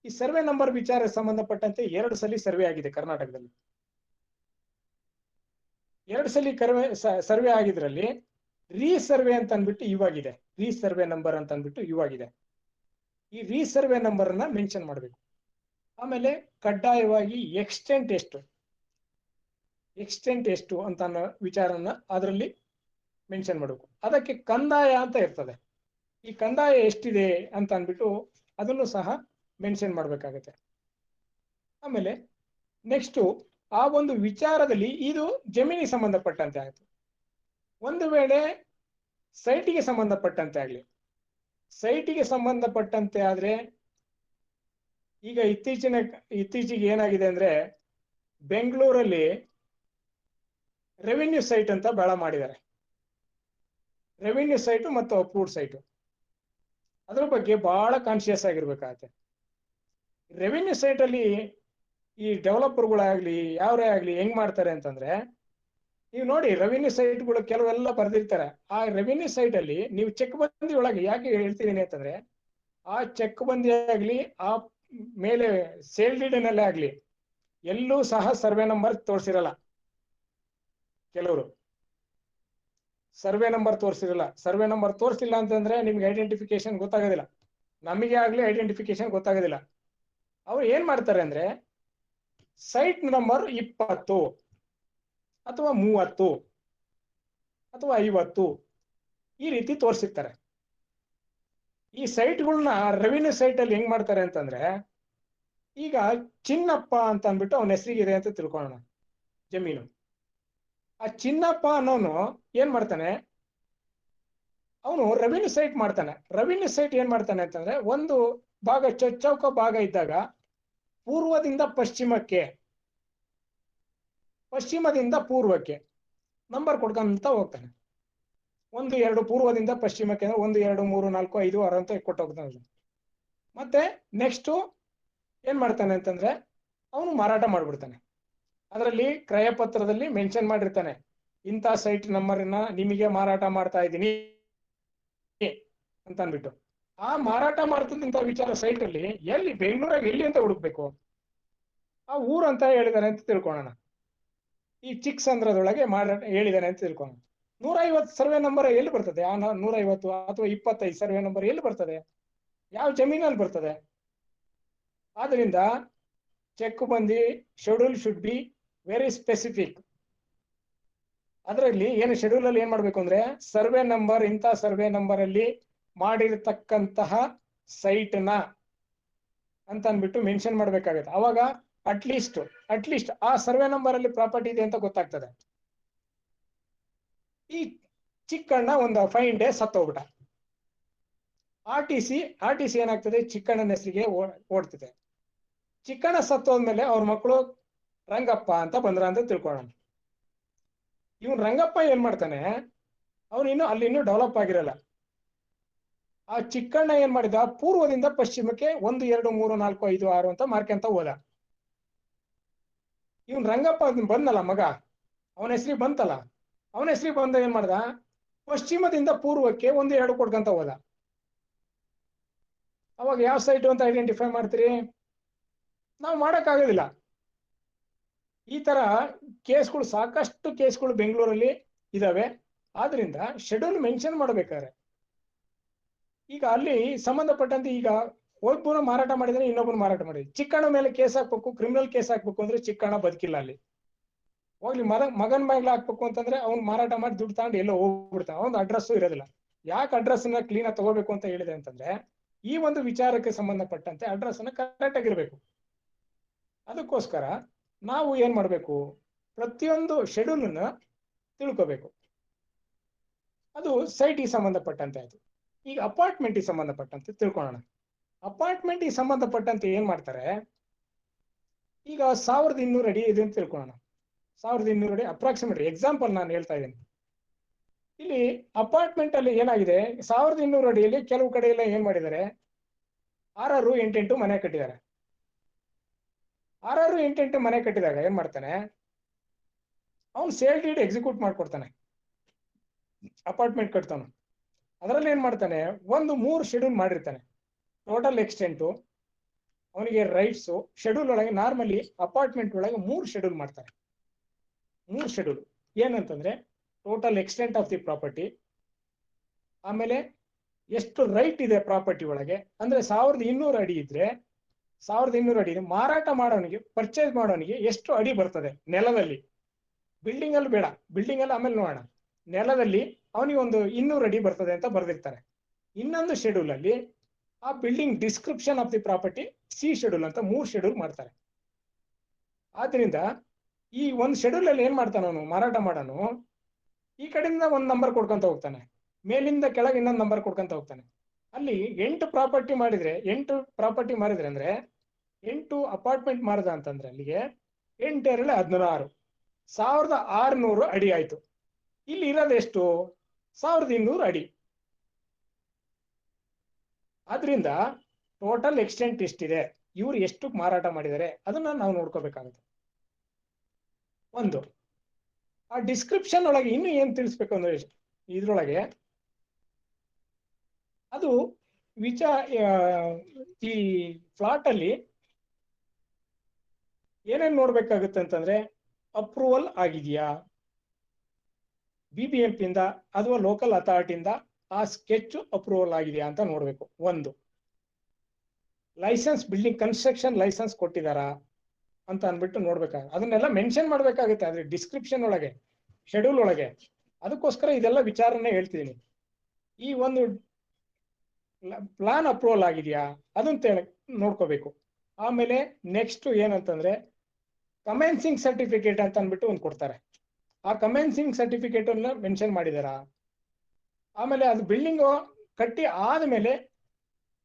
ಈ ಸರ್ವೆ ನಂಬರ್ ವಿಚಾರ ಸಂಬಂಧಪಟ್ಟಂತೆ 2 ಸಲ ಸರ್ವೆ ಆಗಿದೆ ಕರ್ನಾಟಕದಲ್ಲಿ. 2 ಸಲ ಸರ್ವೆ ಆಗಿದ್ರಲ್ಲಿ ರೀಸರ್ವೆ ಅಂತ ಅಂದ್ಬಿಟ್ಟು ಇವಾಗಿದೆ. ರೀಸರ್ವೆ ನಂಬರ್ ಅಂತ ಅಂದ್ಬಿಟ್ಟು ಇವಾಗಿದೆ. ಈ ರೀಸರ್ವೆ ನಂಬರ್ ಅನ್ನ ಮೆನ್ಷನ್ ಮಾಡಬೇಕು. ಆಮೇಲೆ ಕಡ್ಡಾಯವಾಗಿ ಎಕ್ಸ್ಟೆಂಟ್ ಎಷ್ಟು ಅಂತ ಅನ್ನೋ ವಿಚಾರನ ಅದರಲ್ಲಿ ಮೆನ್ಷನ್ ಮಾಡಬೇಕು. ಅದಕ್ಕೆ ಕಂದಾಯ ಅಂತ ಇರ್ತದೆ. ಈ ಕಂದಾಯ ಎಷ್ಟಿದೆ ಅಂತ ಅಂದ್ಬಿಟ್ಟು ಅದನ್ನು ಸಹ ಮೆನ್ಷನ್ ಮಾಡಬೇಕಾಗತ್ತೆ. ಆಮೇಲೆ ನೆಕ್ಸ್ಟ್ ಆ ಒಂದು ವಿಚಾರದಲ್ಲಿ ಇದು ಜಮೀನಿಗೆ ಸಂಬಂಧಪಟ್ಟಂತೆ ಆಯ್ತು. ಒಂದು ವೇಳೆ ಸೈಟಿಗೆ ಸಂಬಂಧಪಟ್ಟಂತೆ ಆದ್ರೆ ಈಗ ಇತ್ತೀಚೆಗೆ ಏನಾಗಿದೆ ಅಂದ್ರೆ ಬೆಂಗಳೂರಲ್ಲಿ ರೆವಿನ್ಯೂ ಸೈಟ್ ಅಂತ ಬಹಳ ಮಾಡಿದ್ದಾರೆ. ರೆವಿನ್ಯೂ ಸೈಟು ಮತ್ತು ಅಪ್ರೂವ್ಡ್ ಸೈಟು, ಅದ್ರ ಬಗ್ಗೆ ಬಹಳ ಕಾನ್ಶಿಯಸ್ ಆಗಿರ್ಬೇಕಾಗತ್ತೆ. ರೆವಿನ್ಯೂ ಸೈಟ್ ಅಲ್ಲಿ ಈ ಡೆವಲಪರ್ಗಳಾಗ್ಲಿ ಯಾವರೇ ಆಗ್ಲಿ ಹೆಂಗ್ ಮಾಡ್ತಾರೆ ಅಂತಂದ್ರೆ, ನೀವು ನೋಡಿ ರೆವಿನ್ಯೂ ಸೈಟ್ಗಳು ಕೆಲವೆಲ್ಲ ಬರ್ದಿರ್ತಾರೆ. ಆ ರೆವಿನ್ಯೂ ಸೈಟ್ ಅಲ್ಲಿ ನೀವು ಚೆಕ್ ಬಂದಿ ಒಳಗೆ ಯಾಕೆ ಹೇಳ್ತಿದ್ದೀನಿ ಅಂತಂದ್ರೆ, ಆ ಚೆಕ್ ಬಂದಿ ಆಗ್ಲಿ ಆ ಮೇಲೆ ಸೇಲ್ ಡೀಡ್ನಲ್ಲೇ ಆಗ್ಲಿ ಎಲ್ಲೂ ಸಹ ಸರ್ವೆ ನಂಬರ್ ತೋರಿಸಿರಲ್ಲ. ಕೆಲವರು ಸರ್ವೆ ನಂಬರ್ ತೋರಿಸಿರಲ್ಲ. ಸರ್ವೆ ನಂಬರ್ ತೋರಿಸಿಲ್ಲ ಅಂತಂದ್ರೆ ನಿಮ್ಗೆ ಐಡೆಂಟಿಫಿಕೇಶನ್ ಗೊತ್ತಾಗೋದಿಲ್ಲ, ನಮಗೆ ಆಗ್ಲಿ ಐಡೆಂಟಿಫಿಕೇಶನ್ ಗೊತ್ತಾಗೋದಿಲ್ಲ. ಅವ್ರು ಏನ್ ಮಾಡ್ತಾರೆ ಅಂದ್ರೆ ಸೈಟ್ ನಂಬರ್ 20 ಅಥವಾ 30 ಅಥವಾ 50 ಈ ರೀತಿ ತೋರಿಸಿರ್ತಾರೆ. ಈ ಸೈಟ್ಗಳನ್ನ ರೆವಿನ್ಯೂ ಸೈಟ್ ಅಲ್ಲಿ ಹೆಂಗ್ ಮಾಡ್ತಾರೆ ಅಂತಂದ್ರೆ, ಈಗ ಚಿನ್ನಪ್ಪ ಅಂತ ಅಂದ್ಬಿಟ್ಟು ಅವನ ಹೆಸರಿಗಿದೆ ಅಂತ ತಿಳ್ಕೊಳ್ಳೋಣ ಜಮೀನು. ಆ ಚಿನ್ನಪ್ಪ ಅನ್ನೋನು ಏನ್ ಮಾಡ್ತಾನೆ, ಅವನು ರೆವಿನ್ಯೂ ಸೈಟ್ ಮಾಡ್ತಾನೆ. ರೆವಿನ್ಯೂ ಸೈಟ್ ಏನ್ ಮಾಡ್ತಾನೆ ಅಂತಂದ್ರೆ, ಒಂದು ಭಾಗ ಚೌಕ ಭಾಗ ಇದ್ದಾಗ ಪೂರ್ವದಿಂದ ಪಶ್ಚಿಮಕ್ಕೆ, ಪಶ್ಚಿಮದಿಂದ ಪೂರ್ವಕ್ಕೆ ನಂಬರ್ ಕೊಡ್ಕೊಂತ ಹೋಗ್ತಾನೆ. 1 2 ಪೂರ್ವದಿಂದ ಪಶ್ಚಿಮಕ್ಕೆ ಅಂದ್ರೆ 1 2 3 4 5 6 ಅಂತ ಕೊಟ್ಟು ಹೋಗ್ತಾನೆ. ಮತ್ತೆ ನೆಕ್ಸ್ಟ್ ಏನ್ ಮಾಡ್ತಾನೆ ಅಂತಂದ್ರೆ, ಅವನು ಮಾರಾಟ ಮಾಡ್ಬಿಡ್ತಾನೆ. ಅದರಲ್ಲಿ ಕ್ರಯ ಪತ್ರದಲ್ಲಿ ಮೆನ್ಷನ್ ಮಾಡಿರ್ತಾನೆ, ಇಂಥ ಸೈಟ್ ನಂಬರ್ನ ನಿಮಗೆ ಮಾರಾಟ ಮಾಡ್ತಾ ಇದ್ದೀನಿ ಅಂತ ಅಂದ್ಬಿಟ್ಟು. ಆ ಮಾರಾಟ ಮಾಡ್ತಕ್ಕಂಥ ವಿಚಾರ ಸೈಟ್ ಅಲ್ಲಿ ಎಲ್ಲಿ, ಬೆಂಗಳೂರಾಗ ಎಲ್ಲಿ ಅಂತ ಹುಡುಕ್ಬೇಕು, ಆ ಊರು ಅಂತ ಹೇಳಿದಾನೆ ಅಂತ ತಿಳ್ಕೊಳ್ಳೋಣ. ಈ ಚಿಕ್ಕಸಂದ್ರದೊಳಗೆ ಮಾರಾಟ ಹೇಳಿದಾನೆ ಅಂತ ತಿಳ್ಕೊಳ್ಳೋಣ. 150 ಸರ್ವೆ ನಂಬರ್ ಎಲ್ಲಿ ಬರ್ತದೆ? ಆ 150 ಅಥವಾ 25 ಸರ್ವೆ ನಂಬರ್ ಎಲ್ಲಿ ಬರ್ತದೆ? ಯಾವ ಜಮೀನಲ್ಲಿ ಬರ್ತದೆ? ಆದ್ರಿಂದ ಚೆಕ್ ಬಂದಿ schedule should be very specific. ಅದರಲ್ಲಿ ಏನು ಶೆಡ್ಯೂಲ್ ಅಲ್ಲಿ ಏನ್ ಮಾಡ್ಬೇಕು ಅಂದ್ರೆ, ಸರ್ವೆ ನಂಬರ್ ಇಂಥ ಸರ್ವೆ ನಂಬರ್ ಅಲ್ಲಿ ಮಾಡಿರ್ತಕ್ಕಂತಹ ಸೈಟ್ ನ ಅಂತ ಅಂದ್ಬಿಟ್ಟು ಮೆನ್ಷನ್ ಮಾಡ್ಬೇಕಾಗತ್ತೆ. ಅವಾಗ ಅಟ್ಲೀಸ್ಟ್ ಆ ಸರ್ವೆ ನಂಬರ್ ಅಲ್ಲಿ ಪ್ರಾಪರ್ಟಿ ಇದೆ ಅಂತ ಗೊತ್ತಾಗ್ತದೆ. ಈ ಚಿಕ್ಕಣ್ಣ ಒಂದು 5 ಡೇಸ್ ಸತ್ತೋಗ್ಬಿಟ್ಟ. ಆರ್ ಟಿ ಸಿ ಏನಾಗ್ತದೆ, ಚಿಕ್ಕಣ್ಣನ ಹೆಸರಿಗೆ ಓಡ್ತಿದೆ. ಚಿಕ್ಕಣ್ಣ ಸತ್ತೋದ್ಮೇಲೆ ಅವ್ರ ಮಕ್ಕಳು ರಂಗಪ್ಪ ಅಂತ ಬಂದ್ರ ಅಂತ ತಿಳ್ಕೊಳ್ಳೋಣ. ಇವನ್ ರಂಗಪ್ಪ ಏನ್ ಮಾಡ್ತಾನೆ, ಅವನಿನ್ನು ಅಲ್ಲಿ ಇನ್ನೂ ಡೆವಲಪ್ ಆಗಿರಲ್ಲ. ಆ ಚಿಕ್ಕಣ್ಣ ಏನ್ ಮಾಡಿದ, ಪೂರ್ವದಿಂದ ಪಶ್ಚಿಮಕ್ಕೆ 1 2 3 4 5 6 ಅಂತ ಮಾರ್ಕೆಂತ ಹೋದ. ಇವನ್ ರಂಗಪ್ಪ ಬಂದಲ್ಲ ಮಗ, ಅವನ ಹೆಸರಿಗೆ ಬಂತಲ್ಲ, ಅವನ ಹೆಸರಿಗೆ ಬಂದ ಏನ್ ಮಾಡ್ದ, ಪಶ್ಚಿಮದಿಂದ ಪೂರ್ವಕ್ಕೆ 1 2 ಕೊಡ್ಕಂತ ಹೋದ. ಅವಾಗ ಯಾವ ಸೈಟ್ ಅಂತ ಐಡೆಂಟಿಫೈ ಮಾಡ್ತೀರಿ? ನಾವು ಮಾಡಕ್ಕಾಗೋದಿಲ್ಲ. ಈ ತರ ಕೇಸ್ಗಳು, ಸಾಕಷ್ಟು ಕೇಸ್ಗಳು ಬೆಂಗಳೂರಲ್ಲಿ ಇದಾವೆ. ಆದ್ರಿಂದ ಶೆಡ್ಯೂಲ್ ಮೆನ್ಷನ್ ಮಾಡ್ಬೇಕಾದ್ರೆ, ಈಗ ಅಲ್ಲಿ ಸಂಬಂಧಪಟ್ಟಂತೆ ಈಗ ಒಬ್ಬನು ಮಾರಾಟ ಮಾಡಿದ್ರೆ ಇನ್ನೊಬ್ಬನು ಮಾರಾಟ ಮಾಡಿದ್ರೆ, ಚಿಕ್ಕಣ್ಣ ಮೇಲೆ ಕೇಸ್ ಹಾಕ್ಬೇಕು, ಕ್ರಿಮಿನಲ್ ಕೇಸ್ ಹಾಕ್ಬೇಕು ಅಂದ್ರೆ ಚಿಕ್ಕಣ್ಣ ಬದುಕಿಲ್ಲ ಅಲ್ಲಿ. ಹೋಗ್ಲಿ ಮಗನ್ ಮೇಲೆ ಹಾಕ್ಬೇಕು ಅಂತಂದ್ರೆ ಅವ್ನು ಮಾರಾಟ ಮಾಡಿ ದುಡ್ಡು ತಗೊಂಡು ಎಲ್ಲೋ ಹೋಗ್ಬಿಡ್ತಾನೆ, ಅವ್ನ ಅಡ್ರೆಸ್ ಇರೋದಿಲ್ಲ. ಯಾಕೆ ಅಡ್ರೆಸ್ ನ ಕ್ಲೀನ್ ಆಗಿ ತಗೋಬೇಕು ಅಂತ ಹೇಳಿದೆ ಅಂತಂದ್ರೆ, ಈ ಒಂದು ವಿಚಾರಕ್ಕೆ ಸಂಬಂಧಪಟ್ಟಂತೆ ಅಡ್ರೆಸ್ ಅನ್ನ ಕರೆಕ್ಟ್ ಆಗಿರ್ಬೇಕು. ಅದಕ್ಕೋಸ್ಕರ ನಾವು ಏನ್ ಮಾಡ್ಬೇಕು, ಪ್ರತಿಯೊಂದು ಶೆಡ್ಯೂಲ್ ಅನ್ನ ತಿಳ್ಕೋಬೇಕು. ಅದು ಸೈಟಿಗೆ ಸಂಬಂಧಪಟ್ಟಂತೆ ಆಯ್ತು. ಈಗ ಅಪಾರ್ಟ್ಮೆಂಟಿಗೆ ಸಂಬಂಧಪಟ್ಟಂತೆ ತಿಳ್ಕೊಳ್ಳೋಣ. ಅಪಾರ್ಟ್ಮೆಂಟಿಗೆ ಸಂಬಂಧಪಟ್ಟಂತೆ ಏನ್ ಮಾಡ್ತಾರೆ, ಈಗ 1200 ಅಡಿ ಇದೆ ಅಂತ ತಿಳ್ಕೊಳ್ಳೋಣ. 1200 ಅಡಿ ಅಪ್ರಾಕ್ಸಿಮೇಟ್ ಎಕ್ಸಾಂಪಲ್ ನಾನು ಹೇಳ್ತಾ ಇದ್ದೀನಿ. ಇಲ್ಲಿ ಅಪಾರ್ಟ್ಮೆಂಟ್ ಅಲ್ಲಿ ಏನಾಗಿದೆ, 1200 ಅಡಿಯಲ್ಲಿ ಕೆಲವು ಕಡೆ ಎಲ್ಲ ಏನ್ ಮಾಡಿದ್ದಾರೆ, 6 8 ಮನೆ ಕಟ್ಟಿದ್ದಾರೆ. 6 8 ಮನೆ ಕಟ್ಟಿದಾಗ ಏನ್ ಮಾಡ್ತಾನೆ, ಅವ್ನು ಸೇಲ್ ಡೀಡ್ ಎಕ್ಸಿಕ್ಯೂಟ್ ಮಾಡ್ಕೊಡ್ತಾನೆ. ಅಪಾರ್ಟ್ಮೆಂಟ್ ಕಟ್ತಾನೆ. ಅದರಲ್ಲಿ ಏನ್ ಮಾಡ್ತಾನೆ, ಒಂದು 3 ಶೆಡ್ಯೂಲ್ ಮಾಡಿರ್ತಾನೆ. ಟೋಟಲ್ ಎಕ್ಸ್ಟೆಂಟು, ಅವನಿಗೆ ರೈಟ್ಸು, ಶೆಡ್ಯೂಲ್ ಒಳಗೆ ನಾರ್ಮಲಿ ಅಪಾರ್ಟ್ಮೆಂಟ್ ಒಳಗೆ 3 ಶೆಡ್ಯೂಲ್ ಮಾಡ್ತಾರೆ. 3 ಶೆಡ್ಯೂಲ್ ಏನಂತಂದ್ರೆ, total extent of the property, ಆಮೇಲೆ ಎಷ್ಟು ರೈಟ್ ಇದೆ ಪ್ರಾಪರ್ಟಿ ಒಳಗೆ, ಅಂದ್ರೆ 1200 ಅಡಿ ಇದ್ರೆ 1200 ಅಡಿ ಮಾರಾಟ ಮಾಡೋನಿಗೆ, ಪರ್ಚೇಸ್ ಮಾಡೋನಿಗೆ ಎಷ್ಟು ಅಡಿ ಬರ್ತದೆ ನೆಲದಲ್ಲಿ. ಬಿಲ್ಡಿಂಗ್ ಅಲ್ಲಿ ಬೇಡ, ಬಿಲ್ಡಿಂಗ್ ಅಲ್ಲಿ ಆಮೇಲೆ ನೋಡೋಣ. ನೆಲದಲ್ಲಿ ಅವನಿಗೆ ಒಂದು 200 ಅಡಿ ಬರ್ತದೆ ಅಂತ ಬರ್ದಿರ್ತಾರೆ. ಇನ್ನೊಂದು ಶೆಡ್ಯೂಲ್ ಅಲ್ಲಿ ಆ building description of the property C schedule ಅಂತ 3 ಶೆಡ್ಯೂಲ್ ಮಾಡ್ತಾರೆ. ಆದ್ರಿಂದ ಈ ಒಂದು ಶೆಡ್ಯೂಲ್ ಅಲ್ಲಿ ಏನ್ ಮಾಡ್ತಾನ ಅವನು, ಮಾರಾಟ ಮಾಡೋನು ಈ ಕಡೆಯಿಂದ ಒಂದು ನಂಬರ್ ಕೊಡ್ಕೊಂತ ಹೋಗ್ತಾನೆ, ಮೇಲಿಂದ ಕೆಳಗೆ ಇನ್ನೊಂದು ನಂಬರ್ ಕೊಡ್ಕೊಂತ ಹೋಗ್ತಾನೆ. ಅಲ್ಲಿ 8 ಪ್ರಾಪರ್ಟಿ ಮಾಡಿದ್ರೆ, 8 ಪ್ರಾಪರ್ಟಿ ಮಾರಿದ್ರೆ ಅಂದ್ರೆ 8 ಅಪಾರ್ಟ್ಮೆಂಟ್ ಮಾರದ ಅಂತಂದ್ರೆ ಅಲ್ಲಿಗೆ 8 16 1600 ಅಡಿ ಆಯ್ತು. ಇಲ್ಲಿ ಇರೋದು ಎಷ್ಟು, 1200 ಅಡಿ. ಆದ್ರಿಂದ ಟೋಟಲ್ ಎಕ್ಸ್ಟೆಂಟ್ ಎಷ್ಟಿದೆ, ಇವ್ರು ಎಷ್ಟು ಮಾರಾಟ ಮಾಡಿದ್ದಾರೆ ಅದನ್ನ ನಾವು ನೋಡ್ಕೋಬೇಕಾಗುತ್ತೆ. ಒಂದು ಆ ಡಿಸ್ಕ್ರಿಪ್ಷನ್ ಒಳಗೆ ಇನ್ನು ಏನ್ ತಿಳಿಸ್ಬೇಕು ಅಂದ್ರೆ, ಇದ್ರೊಳಗೆ ಅದು ಈ ಫ್ಲಾಟ್ ಅಲ್ಲಿ ಏನೇನ್ ನೋಡ್ಬೇಕಾಗುತ್ತೆ ಅಂತಂದ್ರೆ, ಅಪ್ರೂವಲ್ ಆಗಿದೆಯಾ BBMP ಇಂದ ಅಥವಾ ಲೋಕಲ್ ಅಥಾರಿಟಿಯಿಂದ ಆ ಸ್ಕೆಚ್ ಅಪ್ರೂವಲ್ ಆಗಿದೆಯಾ ಅಂತ ನೋಡ್ಬೇಕು. ಒಂದು ಲೈಸೆನ್ಸ್, ಬಿಲ್ಡಿಂಗ್ ಕನ್ಸ್ಟ್ರಕ್ಷನ್ ಲೈಸೆನ್ಸ್ ಕೊಟ್ಟಿದಾರಾ ಅಂತ ಅಂದ್ಬಿಟ್ಟು ನೋಡ್ಬೇಕಾಗುತ್ತೆ. ಅದನ್ನೆಲ್ಲ ಮೆನ್ಷನ್ ಮಾಡ್ಬೇಕಾಗುತ್ತೆ ಅದ್ರ ಡಿಸ್ಕ್ರಿಪ್ಷನ್ ಒಳಗೆ, ಶೆಡ್ಯೂಲ್ ಒಳಗೆ. ಅದಕ್ಕೋಸ್ಕರ ಇದೆಲ್ಲ ವಿಚಾರನೆ ಹೇಳ್ತಿದ್ದೀನಿ. ಈ ಒಂದು ಪ್ಲಾನ್ ಅಪ್ರೂವಲ್ ಆಗಿದೆಯಾ ಅದನ್ನ ನೋಡ್ಕೋಬೇಕು. ಆಮೇಲೆ ನೆಕ್ಸ್ಟ್ ಏನಂತಂದ್ರೆ ಕಮೆನ್ಸಿಂಗ್ ಸರ್ಟಿಫಿಕೇಟ್ ಅಂತ ಅಂದ್ಬಿಟ್ಟು ಒಂದು ಕೊಡ್ತಾರೆ. ಆ ಕಮೆನ್ಸಿಂಗ್ ಸರ್ಟಿಫಿಕೇಟ್ ಅನ್ನ ಮೆನ್ಷನ್ ಮಾಡಿದಾರಾ. ಆಮೇಲೆ ಅದು ಬಿಲ್ಡಿಂಗ್ ಕಟ್ಟಿ ಆದ್ಮೇಲೆ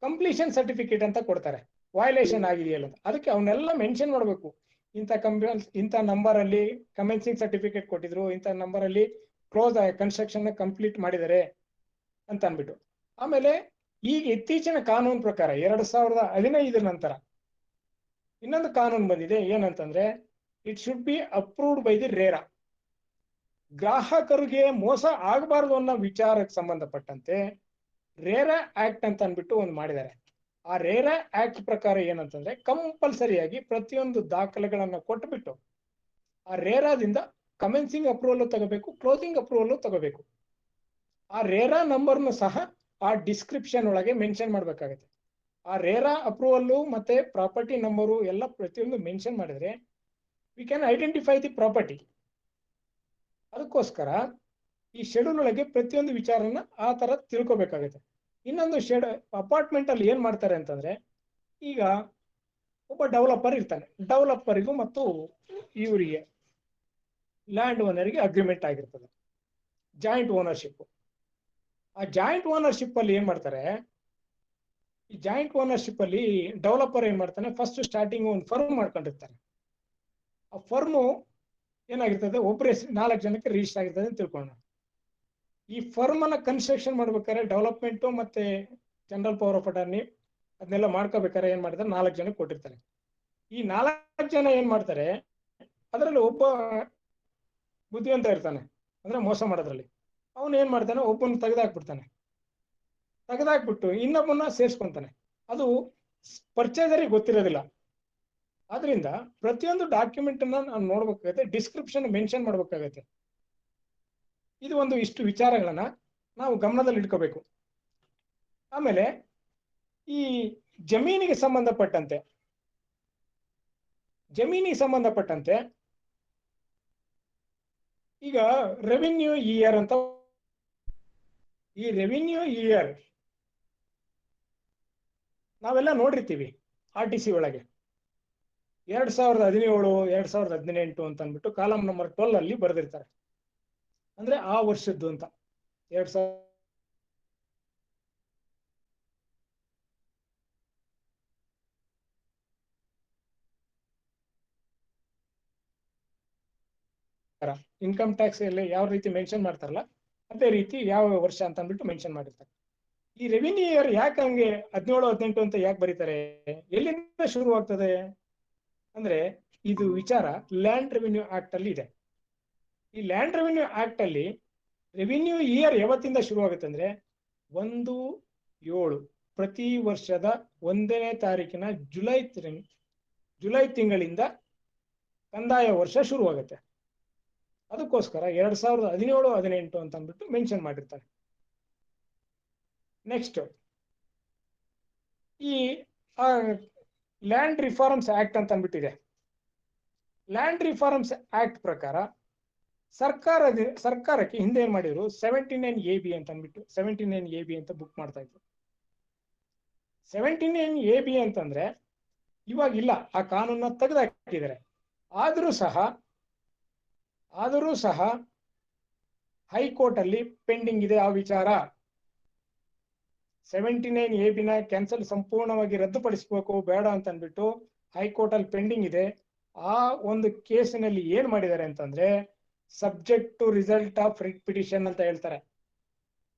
ಕಂಪ್ಲೀಷನ್ ಸರ್ಟಿಫಿಕೇಟ್ ಅಂತ ಕೊಡ್ತಾರೆ, ವಯಲೇಷನ್ ಆಗಿದೆಯಲ್ಲ ಅಂತ. ಅದಕ್ಕೆ ಅವನ್ನೆಲ್ಲ ಮೆನ್ಷನ್ ಮಾಡಬೇಕು. ಇಂಥ ನಂಬರ್ ಅಲ್ಲಿ ಕಮೆನ್ಸಿಂಗ್ ಸರ್ಟಿಫಿಕೇಟ್ ಕೊಟ್ಟಿದ್ರು, ಇಂಥ ನಂಬರ್ ಅಲ್ಲಿ ಕ್ಲೋಸ್ ಕನ್ಸ್ಟ್ರಕ್ಷನ್ ಕಂಪ್ಲೀಟ್ ಮಾಡಿದ್ದಾರೆ ಅಂತ ಅಂದ್ಬಿಟ್ಟು. ಆಮೇಲೆ ಈಗ ಇತ್ತೀಚಿನ ಕಾನೂನು ಪ್ರಕಾರ 2015 ನಂತರ ಇನ್ನೊಂದು ಕಾನೂನು ಬಂದಿದೆ. ಏನಂತಂದ್ರೆ it should B approved by the RERA. ಗ್ರಾಹಕರಿಗೆ ಮೋಸ ಆಗಬಾರ್ದು ಅನ್ನೋ ವಿಚಾರಕ್ಕೆ ಸಂಬಂಧಪಟ್ಟಂತೆ ರೇರಾ ಆಕ್ಟ್ ಅಂತ ಅಂದ್ಬಿಟ್ಟು ಒಂದು ಮಾಡಿದ್ದಾರೆ. ಆ ರೇರಾ ಆಕ್ಟ್ ಪ್ರಕಾರ ಏನಂತಂದ್ರೆ ಕಂಪಲ್ಸರಿಯಾಗಿ ಪ್ರತಿಯೊಂದು ದಾಖಲೆಗಳನ್ನ ಕೊಟ್ಬಿಟ್ಟು ಆ ರೇರಾದಿಂದ ಕಮೆನ್ಸಿಂಗ್ ಅಪ್ರೂವಲ್ ತಗೋಬೇಕು, ಕ್ಲೋಸಿಂಗ್ ಅಪ್ರೂವಲ್ ತಗೋಬೇಕು. ಆ ರೇರಾ ನಂಬರ್ನು ಸಹ ಆ ಡಿಸ್ಕ್ರಿಪ್ಷನ್ ಒಳಗೆ ಮೆನ್ಷನ್ ಮಾಡ್ಬೇಕಾಗತ್ತೆ. ಆ ರೇರಾ ಅಪ್ರೂವಲ್ ಮತ್ತೆ ಪ್ರಾಪರ್ಟಿ ನಂಬರು ಎಲ್ಲ ಪ್ರತಿಯೊಂದು ಮೆನ್ಷನ್ ಮಾಡಿದ್ರೆ we can identify the property. ಅದಕ್ಕೋಸ್ಕರ ಈ ಶೆಡ್ಯೂಲ್ ಒಳಗೆ ಪ್ರತಿಯೊಂದು ವಿಚಾರನ ಆ ತರ ತಿಳ್ಕೊಬೇಕಾಗುತ್ತೆ. ಇನ್ನೊಂದು ಅಪಾರ್ಟ್ಮೆಂಟ್ ಅಲ್ಲಿ ಏನ್ ಮಾಡ್ತಾರೆ ಅಂತಂದ್ರೆ, ಈಗ ಒಬ್ಬ ಡೆವಲಪರ್ ಇರ್ತಾನೆ, ಡೆವಲಪರಿಗೂ ಮತ್ತು ಇವರಿಗೆ ಲ್ಯಾಂಡ್ ಓನರ್ಗೆ ಅಗ್ರಿಮೆಂಟ್ ಆಗಿರ್ತದೆ, ಜಾಯಿಂಟ್ ಓನರ್ಶಿಪ್. ಆ ಜಾಯಿಂಟ್ ಓನರ್ಶಿಪ್ ಅಲ್ಲಿ ಏನ್ ಮಾಡ್ತಾರೆ, ಈ ಜಾಯಿಂಟ್ ಓನರ್ಶಿಪ್ ಅಲ್ಲಿ ಡೆವಲಪರ್ ಏನ್ ಮಾಡ್ತಾನೆ, ಫಸ್ಟ್ ಸ್ಟಾರ್ಟಿಂಗ್ ಒಂದು ಫರ್ಮ್ ಮಾಡ್ಕೊಂಡಿರ್ತಾರೆ. ಆ ಫರ್ಮು ಏನಾಗಿರ್ತದೆ, ಒಬ್ಬರೇ 4 ಜನಕ್ಕೆ ರಿಜಿಸ್ಟರ್ ಆಗಿರ್ತದೆ ಅಂತ ತಿಳ್ಕೊಳ್ಳೋಣ. ಈ ಫರ್ಮ್ ಅನ್ನ ಕನ್ಸ್ಟ್ರಕ್ಷನ್ ಮಾಡ್ಬೇಕಾದ್ರೆ ಡೆವಲಪ್ಮೆಂಟ್ ಮತ್ತೆ ಜನರಲ್ ಪವರ್ ಆಫ್ ಅಟಾರ್ನಿ ಅದನ್ನೆಲ್ಲ ಮಾಡ್ಕೋಬೇಕಾದ್ರೆ ಏನ್ ಮಾಡ್ತಾರೆ, 4 ಜನಕ್ಕೆ ಕೊಟ್ಟಿರ್ತಾರೆ. ಈ 4 ಜನ ಏನ್ ಮಾಡ್ತಾರೆ, ಅದರಲ್ಲಿ ಒಬ್ಬ ಬುದ್ಧಿವಂತ ಇರ್ತಾನೆ, ಅಂದ್ರೆ ಮೋಸ ಮಾಡೋದ್ರಲ್ಲಿ. ಅವನು ಏನ್ ಮಾಡ್ತಾನೆ, ಒಬ್ಬನ ತೆಗೆದಾಕ್ಬಿಡ್ತಾನೆ, ತೆಗೆದಾಕ್ಬಿಟ್ಟು ಇನ್ನೊಬ್ಬನ ಸೇರ್ಸ್ಕೊಂತಾನೆ. ಅದು ಪರ್ಚೇಸರಿಗೆ ಗೊತ್ತಿರೋದಿಲ್ಲ. ಆದ್ರಿಂದ ಪ್ರತಿಯೊಂದು ಡಾಕ್ಯುಮೆಂಟ್ ಅನ್ನ ನಾವು ನೋಡ್ಬೇಕಾಗತ್ತೆ, ಡಿಸ್ಕ್ರಿಪ್ಷನ್ ಮೆನ್ಷನ್ ಮಾಡ್ಬೇಕಾಗತ್ತೆ. ಇದು ಒಂದು ಇಷ್ಟು ವಿಚಾರಗಳನ್ನ ನಾವು ಗಮನದಲ್ಲಿ ಇಟ್ಕೋಬೇಕು. ಆಮೇಲೆ ಈ ಜಮೀನಿಗೆ ಸಂಬಂಧಪಟ್ಟಂತೆ ಈಗ ರೆವಿನ್ಯೂ ಇಯರ್ ಅಂತ, ಈ ರೆವಿನ್ಯೂ ಇಯರ್ ನಾವೆಲ್ಲ ನೋಡಿರ್ತೀವಿ RTC ಒಳಗೆ 2017 2018 ಅಂತ ಅಂದ್ಬಿಟ್ಟು ಕಾಲಮ್ ನಂಬರ್ 12 ಅಲ್ಲಿ ಬರೆದಿರ್ತಾರೆ. ಅಂದ್ರೆ ಆ ವರ್ಷದ್ದು ಅಂತ 2000 ಇನ್ಕಮ್ ಟ್ಯಾಕ್ಸ್ ಅಲ್ಲಿ ಯಾವ ರೀತಿ ಮೆನ್ಷನ್ ಮಾಡ್ತಾರಲ್ಲ ಅದೇ ರೀತಿ ಯಾವ ವರ್ಷ ಅಂತ ಅಂದ್ಬಿಟ್ಟು ಮೆನ್ಷನ್ ಮಾಡಿರ್ತಾರೆ. ಈ ರೆವಿನ್ಯೂ ಇಯರ್ ಯಾಕೆ ಹಂಗೆ 17 18 ಅಂತ ಯಾಕೆ ಬರೀತಾರೆ, ಎಲ್ಲಿಂದ ಶುರು ಆಗ್ತದೆ ಅಂದ್ರೆ ಇದು ವಿಚಾರ ಲ್ಯಾಂಡ್ ರೆವಿನ್ಯೂ ಆಕ್ಟ್ ಅಲ್ಲಿ ಇದೆ. ಈ ಲ್ಯಾಂಡ್ ರೆವಿನ್ಯೂ ಆಕ್ಟ್ ಅಲ್ಲಿ ರೆವಿನ್ಯೂ ಇಯರ್ ಯಾವತ್ತಿಂದ ಶುರು ಆಗುತ್ತೆ ಅಂದ್ರೆ 1/7 ಪ್ರತಿ ವರ್ಷದ 1ನೇ ತಾರೀಕಿನ ಜುಲೈ ತಿಂಗಳಿಂದ ಕಂದಾಯ ವರ್ಷ ಶುರುವಾಗುತ್ತೆ. ಅದಕ್ಕೋಸ್ಕರ 2017 18 ಅಂತ ಅಂದ್ಬಿಟ್ಟು ಮೆನ್ಷನ್ ಮಾಡಿರ್ತಾರೆ. ನೆಕ್ಸ್ಟ್ ಈ ಲ್ಯಾಂಡ್ ರಿಫಾರ್ಮ್ಸ್ ಆಕ್ಟ್ ಅಂತ ಅಂದ್ಬಿಟ್ಟಿದೆ. ಲ್ಯಾಂಡ್ ರಿಫಾರ್ಮ್ಸ್ ಆಕ್ಟ್ ಪ್ರಕಾರ ಸರ್ಕಾರಕ್ಕೆ ಹಿಂದೆ ಏನ್ ಮಾಡಿದ್ರು, 79AB ಅಂತ ಅಂದ್ಬಿಟ್ಟು 79AB ಅಂತ ಬುಕ್ ಮಾಡ್ತಾ ಇದ್ರು. 79AB ಅಂತಂದ್ರೆ ಇವಾಗ ಇಲ್ಲ, ಆ ಕಾನೂನ ತೆಗೆದುಹಾಕಿದ್ದಾರೆ. ಆದರೂ ಸಹ ಹೈಕೋರ್ಟ್ ಅಲ್ಲಿ ಪೆಂಡಿಂಗ್ ಇದೆ ಆ ವಿಚಾರ. 79AB ನ ಕ್ಯಾನ್ಸಲ್ ಸಂಪೂರ್ಣವಾಗಿ ರದ್ದುಪಡಿಸಬೇಕು ಬೇಡ ಅಂತ ಅಂದ್ಬಿಟ್ಟು ಹೈಕೋರ್ಟ್ ಅಲ್ಲಿ ಪೆಂಡಿಂಗ್ ಇದೆ. ಆ ಒಂದು ಕೇಸಿನಲ್ಲಿ ಏನ್ ಮಾಡಿದ್ದಾರೆ ಅಂತಂದ್ರೆ subject to result of writ petition ಅಂತ ಹೇಳ್ತಾರೆ.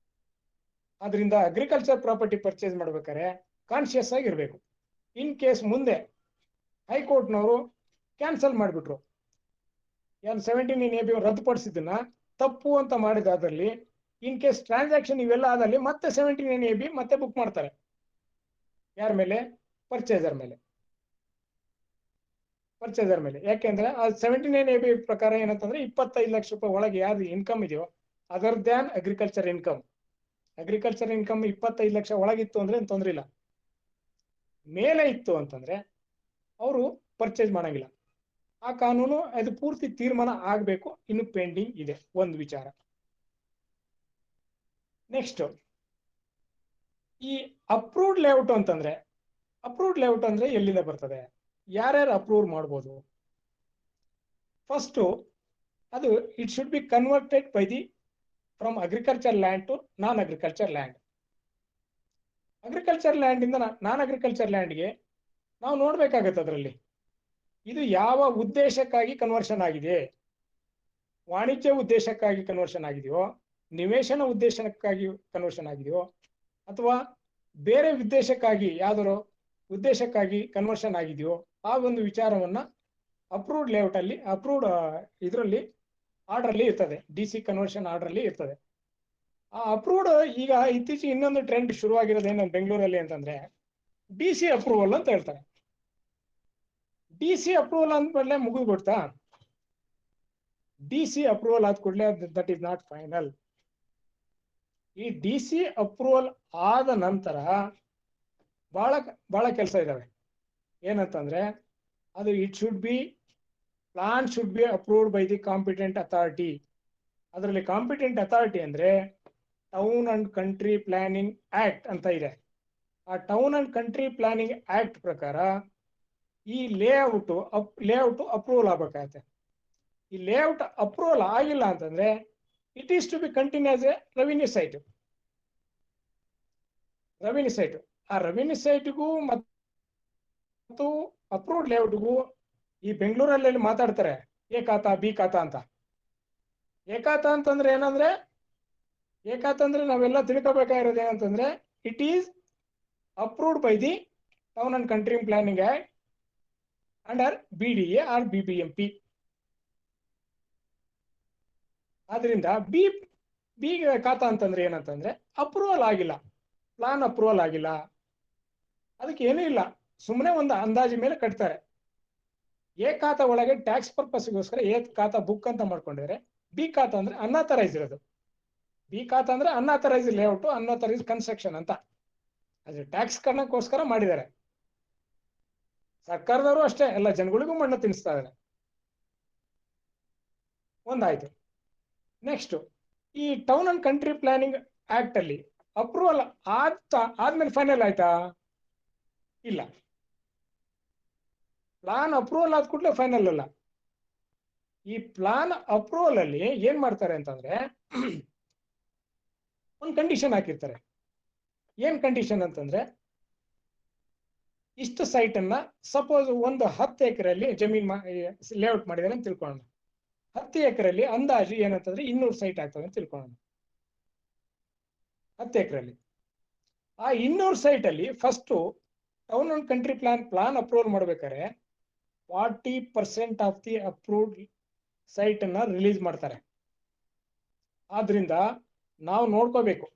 ಅದರಿಂದ ಅಗ್ರಿಕಲ್ಚರ್ ಪ್ರಾಪರ್ಟಿ ಪರ್ಚೇಸ್ ಮಾಡ್ಬೇಕಾದ್ರೆ ಕಾನ್ಶಿಯಸ್ ಆಗಿರ್ಬೇಕು. ಇನ್ ಕೇಸ್ ಮುಂದೆ ಹೈಕೋರ್ಟ್ನವರು ಕ್ಯಾನ್ಸಲ್ ಮಾಡಿಬಿಟ್ರು, 79AB ರದ್ದುಪಡಿಸಿದ್ದನ್ನ ತಪ್ಪು ಅಂತ ಮಾಡಿದಾದ್ರಲ್ಲಿ ಇನ್ ಕೇಸ್ ಟ್ರಾನ್ಸಾಕ್ಷನ್ ಇವೆಲ್ಲ ಆದಲ್ಲಿ ಮತ್ತೆ 79AB ಮತ್ತೆ ಬುಕ್ ಮಾಡ್ತಾರೆ. ಯಾರ ಮೇಲೆ? ಪರ್ಚೇಸರ್ ಮೇಲೆ. ಯಾಕೆಂದ್ರೆ ಆ 79AB ಪ್ರಕಾರ ಏನಂತಂದ್ರೆ 25 ಲಕ್ಷ ರೂಪಾಯಿ ಒಳಗೆ ಯಾವ್ದು ಇನ್ಕಮ್ ಇದೆಯೋ other than agriculture income 25 lakh ಒಳಗಿತ್ತು ಅಂದ್ರೆ ತೊಂದ್ರೆ ಇಲ್ಲ. ಮೇಲೆ ಇತ್ತು ಅಂತಂದ್ರೆ ಅವರು ಪರ್ಚೇಸ್ ಮಾಡಂಗಿಲ್ಲ. ಆ ಕಾನೂನು ಅದು ಪೂರ್ತಿ ತೀರ್ಮಾನ ಆಗ್ಬೇಕು, ಇನ್ನು ಪೆಂಡಿಂಗ್ ಇದೆ ಒಂದು ವಿಚಾರ. ನೆಕ್ಸ್ಟ್ ಈ ಅಪ್ರೂವ್ಡ್ ಲೇಔಟ್ ಅಂತಂದ್ರೆ ಎಲ್ಲಿಂದ ಬರ್ತದೆ, ಯಾರ್ಯಾರು ಅಪ್ರೂವ್ ಮಾಡ್ಬೋದು? ಫಸ್ಟ್ ಅದು it should be converted by the from agriculture land to non agriculture land. Agriculture land ಇಂದ ನಾನ್ ಅಗ್ರಿಕಲ್ಚರ್ ಲ್ಯಾಂಡ್ಗೆ ನಾವು ನೋಡ್ಬೇಕಾಗತ್ತೆ ಅದರಲ್ಲಿ ಇದು ಯಾವ ಉದ್ದೇಶಕ್ಕಾಗಿ ಕನ್ವರ್ಷನ್ ಆಗಿದೆ. ವಾಣಿಜ್ಯ ಉದ್ದೇಶಕ್ಕಾಗಿ ಕನ್ವರ್ಷನ್ ಆಗಿದೆಯೋ, ನಿವೇಶನ ಉದ್ದೇಶಕ್ಕಾಗಿ ಕನ್ವರ್ಷನ್ ಆಗಿದೆಯೋ, ಅಥವಾ ಬೇರೆ ಉದ್ದೇಶಕ್ಕಾಗಿ ಯಾವ್ದಾರೋ ಉದ್ದೇಶಕ್ಕಾಗಿ ಕನ್ವರ್ಷನ್ ಆಗಿದೆಯೋ, ಆ ಒಂದು ವಿಚಾರವನ್ನ ಅಪ್ರೂವ್ಡ್ ಲೇಔಟ್ ಅಲ್ಲಿ ಅಪ್ರೂವ್ಡ್ ಇದರಲ್ಲಿ ಆರ್ಡರ್ ಅಲ್ಲಿ ಇರ್ತದೆ, DC ಕನ್ವರ್ಷನ್ ಆರ್ಡರ್ ಅಲ್ಲಿ ಇರ್ತದೆ. ಆ ಅಪ್ರೂವ್ಡ್ ಈಗ ಇತ್ತೀಚೆಗೆ ಇನ್ನೊಂದು ಟ್ರೆಂಡ್ ಶುರುವಾಗಿರೋದು ಏನು ಬೆಂಗಳೂರಲ್ಲಿ ಅಂತಂದ್ರೆ DC ಅಪ್ರೂವಲ್ ಅಂತ ಹೇಳ್ತಾರೆ. DC ಅಪ್ರೂವಲ್ ಅಂದ್ಮೇಲೆ ಮುಗಿದು ಬಿಡ್ತಾ? DC ಅಪ್ರೂವಲ್ ಆದ ಕೂಡಲೇ ದಟ್ ಈಸ್ ನಾಟ್ ಫೈನಲ್. ಈ DC ಅಪ್ರೂವಲ್ ಆದ ನಂತರ ಬಹಳ ಕೆಲಸ ಇದಾವೆ. ಏನಂತಂದ್ರೆ ಅದು plan should be approved by the competent authority. ಅದರಲ್ಲಿ ಕಾಂಪಿಟೆಂಟ್ ಅಥಾರಿಟಿ ಅಂದ್ರೆ town and country planning act ಅಂತ ಇದೆ. ಆ town and country planning act ಪ್ರಕಾರ ಈ ಲೇಔಟ್ ಅಪ್ರೂವಲ್ ಆಗ್ಬೇಕಾಗತ್ತೆ. ಈ ಲೇಔಟ್ ಅಪ್ರೂವಲ್ ಆಗಿಲ್ಲ ಅಂತಂದ್ರೆ it is to be continue as a revenue site. ಆ ರೆವಿನ್ಯೂ ಸೈಟ್ಗೂ ಮತ್ತು ಅಪ್ರೂವ್ಡ್ ಲೇಔಟ್ಗೂ ಈ ಬೆಂಗಳೂರಲ್ಲಿ ಮಾತಾಡ್ತಾರೆ ಎ ಖಾತಾ ಬಿ ಖಾತಾ ಅಂತ. ಎ ಖಾತಾ ಅಂತಂದ್ರೆ ಏನಂದ್ರೆ, ಎ ಖಾತಾ ಅಂದ್ರೆ ನಾವೆಲ್ಲ ತಿಳ್ಕೊಬೇಕಾಗಿರೋದು ಏನಂತಂದ್ರೆ it is approved by the town and country planning act under BDA or BBMP. ಆದ್ರಿಂದ ಬಿ ಖಾತಾ ಅಂತಂದ್ರೆ ಏನಂತಂದ್ರೆ ಅಪ್ರೂವಲ್ ಆಗಿಲ್ಲ, ಪ್ಲಾನ್ ಅಪ್ರೂವಲ್ ಆಗಿಲ್ಲ, ಅದಕ್ಕೆ ಏನೂ ಇಲ್ಲ, ಸುಮ್ಮನೆ ಒಂದು ಅಂದಾಜು ಮೇಲೆ ಕಟ್ತಾರೆ. ಎ ಖಾತಾ ಒಳಗೆ ಟ್ಯಾಕ್ಸ್ ಪರ್ಪಸ್ಗೋಸ್ಕರ ಎ ಖಾತಾ ಬುಕ್ ಅಂತ ಮಾಡ್ಕೊಂಡಿದ್ದಾರೆ. ಬಿ ಖಾತಾ ಅಂದ್ರೆ ಅನ್ಆಥರೈಸ್ ಇರೋದು. ಬಿ ಖಾತಾ ಅಂದ್ರೆ ಅನ್ಆಥರೈಸ್ ಲೇಔಟ್, ಅನ್ಆಥರೈಸ್ ಕನ್ಸ್ಟ್ರಕ್ಷನ್ ಅಂತ. ಅದು ಟ್ಯಾಕ್ಸ್ ಕನ್ನಕ್ಕೋಸ್ಕರ ಮಾಡಿದ್ದಾರೆ. ಸರ್ಕಾರದವರು ಅಷ್ಟೇ, ಎಲ್ಲ ಜನಗಳಿಗೂ ಮಣ್ಣು ತಿನ್ನಿಸ್ತಾ ಇದ್ದಾರೆ. ಒಂದಾಯ್ತು. ನೆಕ್ಸ್ಟ್, ಈ town and country planning act ಅಲ್ಲಿ ಅಪ್ರೂವಲ್ ಆದ್ಮೇಲೆ ಫೈನಲ್ ಆಯ್ತಾ? ಇಲ್ಲ. ಪ್ಲಾನ್ ಅಪ್ರೂವಲ್ ಆದ ಕೂಡಲೇ ಫೈನಲ್ ಅಲ್ಲ. ಈ ಪ್ಲಾನ್ ಅಪ್ರೂವಲ್ ಅಲ್ಲಿ ಏನ್ ಮಾಡ್ತಾರೆ ಅಂತಂದ್ರೆ ಒಂದು ಕಂಡೀಷನ್ ಹಾಕಿರ್ತಾರೆ. ಏನ್ ಕಂಡೀಷನ್ ಅಂತಂದ್ರೆ, ಇಷ್ಟು ಸೈಟ್ ಅನ್ನ ಸಪೋಸ್ ಒಂದು 10 ಎಕರೆಯಲ್ಲಿ ಜಮೀನ್ ಲೇಔಟ್ ಮಾಡಿದ್ದಾರೆ ಅಂತ ತಿಳ್ಕೊಳ್ಳೋಣ. 10 ಎಕರೆಯಲ್ಲಿ ಅಂದಾಜು ಏನಂತಂದ್ರೆ 200 ಸೈಟ್ ಆಗ್ತದೆ ಅಂತ ತಿಳ್ಕೊಳ್ಳೋಣ. 10 ಎಕರೆಯಲ್ಲಿ ಆ 200 ಸೈಟ್ ಅಲ್ಲಿ first town and country plan approval ಮಾಡ್ಬೇಕಾದ್ರೆ 40% ಆಫ್ ದಿ ಅಪ್ರೂವ್ಡ್ ಸೈಟ್ ಅನ್ನ ರಿಲೀಸ್ ಮಾಡ್ತಾರೆ. ಆದ್ರಿಂದ ನಾವು ನೋಡ್ಕೋಬೇಕು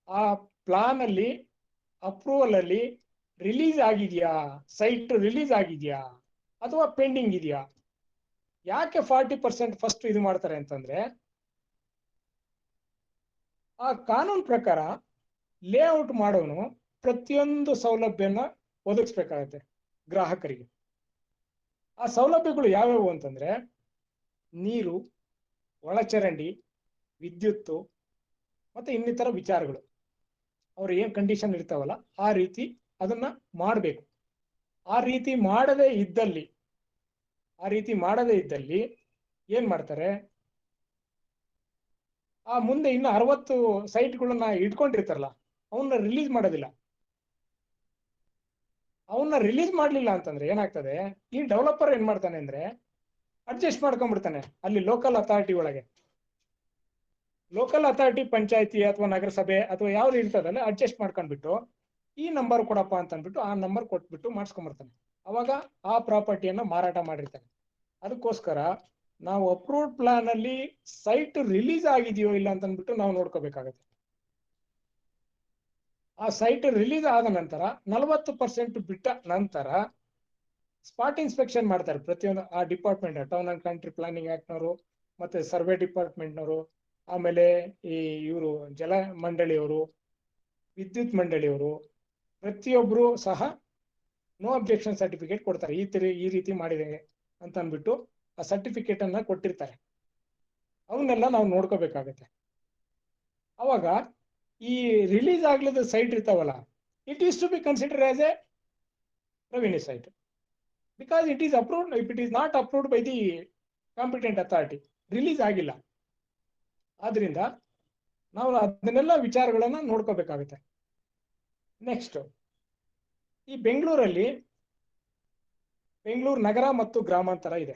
ಆ ಪ್ಲಾನ್ ಅಲ್ಲಿ ಅಪ್ರೂವಲ್ ಅಲ್ಲಿ ರಿಲೀಸ್ ಆಗಿದೆಯಾ, ಸೈಟ್ ರಿಲೀಸ್ ಆಗಿದೆಯಾ ಅಥವಾ ಪೆಂಡಿಂಗ್ ಇದೆಯಾ. ಯಾಕೆ 40% ಫಸ್ಟ್ ಇದು ಮಾಡ್ತಾರೆ ಅಂತಂದ್ರೆ, ಆ ಕಾನೂನು ಪ್ರಕಾರ ಲೇಔಟ್ ಮಾಡೋನು ಪ್ರತಿಯೊಂದು ಸೌಲಭ್ಯನ ಒದಗಿಸ್ಬೇಕಾಗತ್ತೆ ಗ್ರಾಹಕರಿಗೆ. ಆ ಸೌಲಭ್ಯಗಳು ಯಾವ್ಯಾವು ಅಂತಂದ್ರೆ ನೀರು, ಒಳಚರಂಡಿ, ವಿದ್ಯುತ್ತು ಮತ್ತೆ ಇನ್ನಿತರ ವಿಚಾರಗಳು. ಅವ್ರು ಏನ್ ಕಂಡೀಷನ್ ಇರ್ತಾವಲ್ಲ ಆ ರೀತಿ ಅದನ್ನ ಮಾಡಬೇಕು. ಆ ರೀತಿ ಮಾಡದೇ ಇದ್ದಲ್ಲಿ ಏನ್ ಮಾಡ್ತಾರೆ, ಆ ಮುಂದೆ ಇನ್ನು 60 ಸೈಟ್ಗಳನ್ನ ಇಟ್ಕೊಂಡಿರ್ತಾರಲ್ಲ ಅವನ್ನ ರಿಲೀಸ್ ಮಾಡೋದಿಲ್ಲ. ಅವನ್ನ ರಿಲೀಸ್ ಮಾಡ್ಲಿಲ್ಲ ಅಂತಂದ್ರೆ ಏನಾಗ್ತದೆ, ಈ ಡೆವಲಪರ್ ಏನ್ ಮಾಡ್ತಾನೆ ಅಂದ್ರೆ ಅಡ್ಜಸ್ಟ್ ಮಾಡ್ಕೊಂಡ್ಬಿಡ್ತಾನೆ ಅಲ್ಲಿ ಲೋಕಲ್ ಅಥಾರಿಟಿ ಒಳಗೆ. ಲೋಕಲ್ ಅಥಾರಿಟಿ ಪಂಚಾಯತಿ ಅಥವಾ ನಗರಸಭೆ ಅಥವಾ ಯಾವ್ದು ಇರ್ತದಲ್ಲ ಅಡ್ಜಸ್ಟ್ ಮಾಡ್ಕೊಂಡ್ಬಿಟ್ಟು ಈ ನಂಬರ್ ಕೊಡಪ್ಪ ಅಂತ ಅಂದ್ಬಿಟ್ಟು ಆ ನಂಬರ್ ಕೊಟ್ಬಿಟ್ಟು ಮಾಡಿಸ್ಕೊಂಡ್ಬಿಡ್ತಾನೆ. ಅವಾಗ ಆ ಪ್ರಾಪರ್ಟಿಯನ್ನ ಮಾರಾಟ ಮಾಡಿರ್ತಾನೆ. ಅದಕ್ಕೋಸ್ಕರ ನಾವು ಅಪ್ರೂವ್ಡ್ ಪ್ಲಾನ್ ಅಲ್ಲಿ ಸೈಟ್ ರಿಲೀಸ್ ಆಗಿದೆಯೋ ಇಲ್ಲ ಅಂತ ಅಂದ್ಬಿಟ್ಟು ನಾವು ನೋಡ್ಕೋಬೇಕಾಗತ್ತೆ. ಆ ಸೈಟ್ ರಿಲೀಸ್ ಆದ ನಂತರ 40% ಬಿಟ್ಟ ನಂತರ ಸ್ಪಾಟ್ ಇನ್ಸ್ಪೆಕ್ಷನ್ ಮಾಡ್ತಾರೆ ಪ್ರತಿಯೊಂದು ಆ department, town and country planning ಆಕ್ಟ್ನವರು ಮತ್ತೆ ಸರ್ವೆ ಡಿಪಾರ್ಟ್ಮೆಂಟ್ನವರು, ಆಮೇಲೆ ಈ ಇವರು ಜಲ ಮಂಡಳಿಯವರು, ವಿದ್ಯುತ್ ಮಂಡಳಿಯವರು, ಪ್ರತಿಯೊಬ್ರು ಸಹ ನೋ ಅಬ್ಜೆಕ್ಷನ್ ಸರ್ಟಿಫಿಕೇಟ್ ಕೊಡ್ತಾರೆ. ಈ ರೀತಿ ಮಾಡಿದೆ ಅಂತ ಅಂದ್ಬಿಟ್ಟು ಆ ಸರ್ಟಿಫಿಕೇಟ್ ಅನ್ನ ಕೊಟ್ಟಿರ್ತಾರೆ. ಅವನ್ನೆಲ್ಲ ನಾವು ನೋಡ್ಕೋಬೇಕಾಗತ್ತೆ. ಅವಾಗ ಈ ರಿಲೀಸ್ ಆಗ್ಲಿದ ಸೈಟ್ ಇರ್ತಾವಲ್ಲ, it is to be consider as a revenue site because it is approved. If it is not approved by the competent authority, release ಆಗಿಲ್ಲ. ಆದ್ರಿಂದ ನಾವು ಅದನ್ನೆಲ್ಲ ವಿಚಾರಗಳನ್ನ ನೋಡ್ಕೋಬೇಕಾಗುತ್ತೆ. ನೆಕ್ಸ್ಟ್, ಈ ಬೆಂಗಳೂರಲ್ಲಿ ಬೆಂಗಳೂರು ನಗರ ಮತ್ತು ಗ್ರಾಮಾಂತರ ಇದೆ.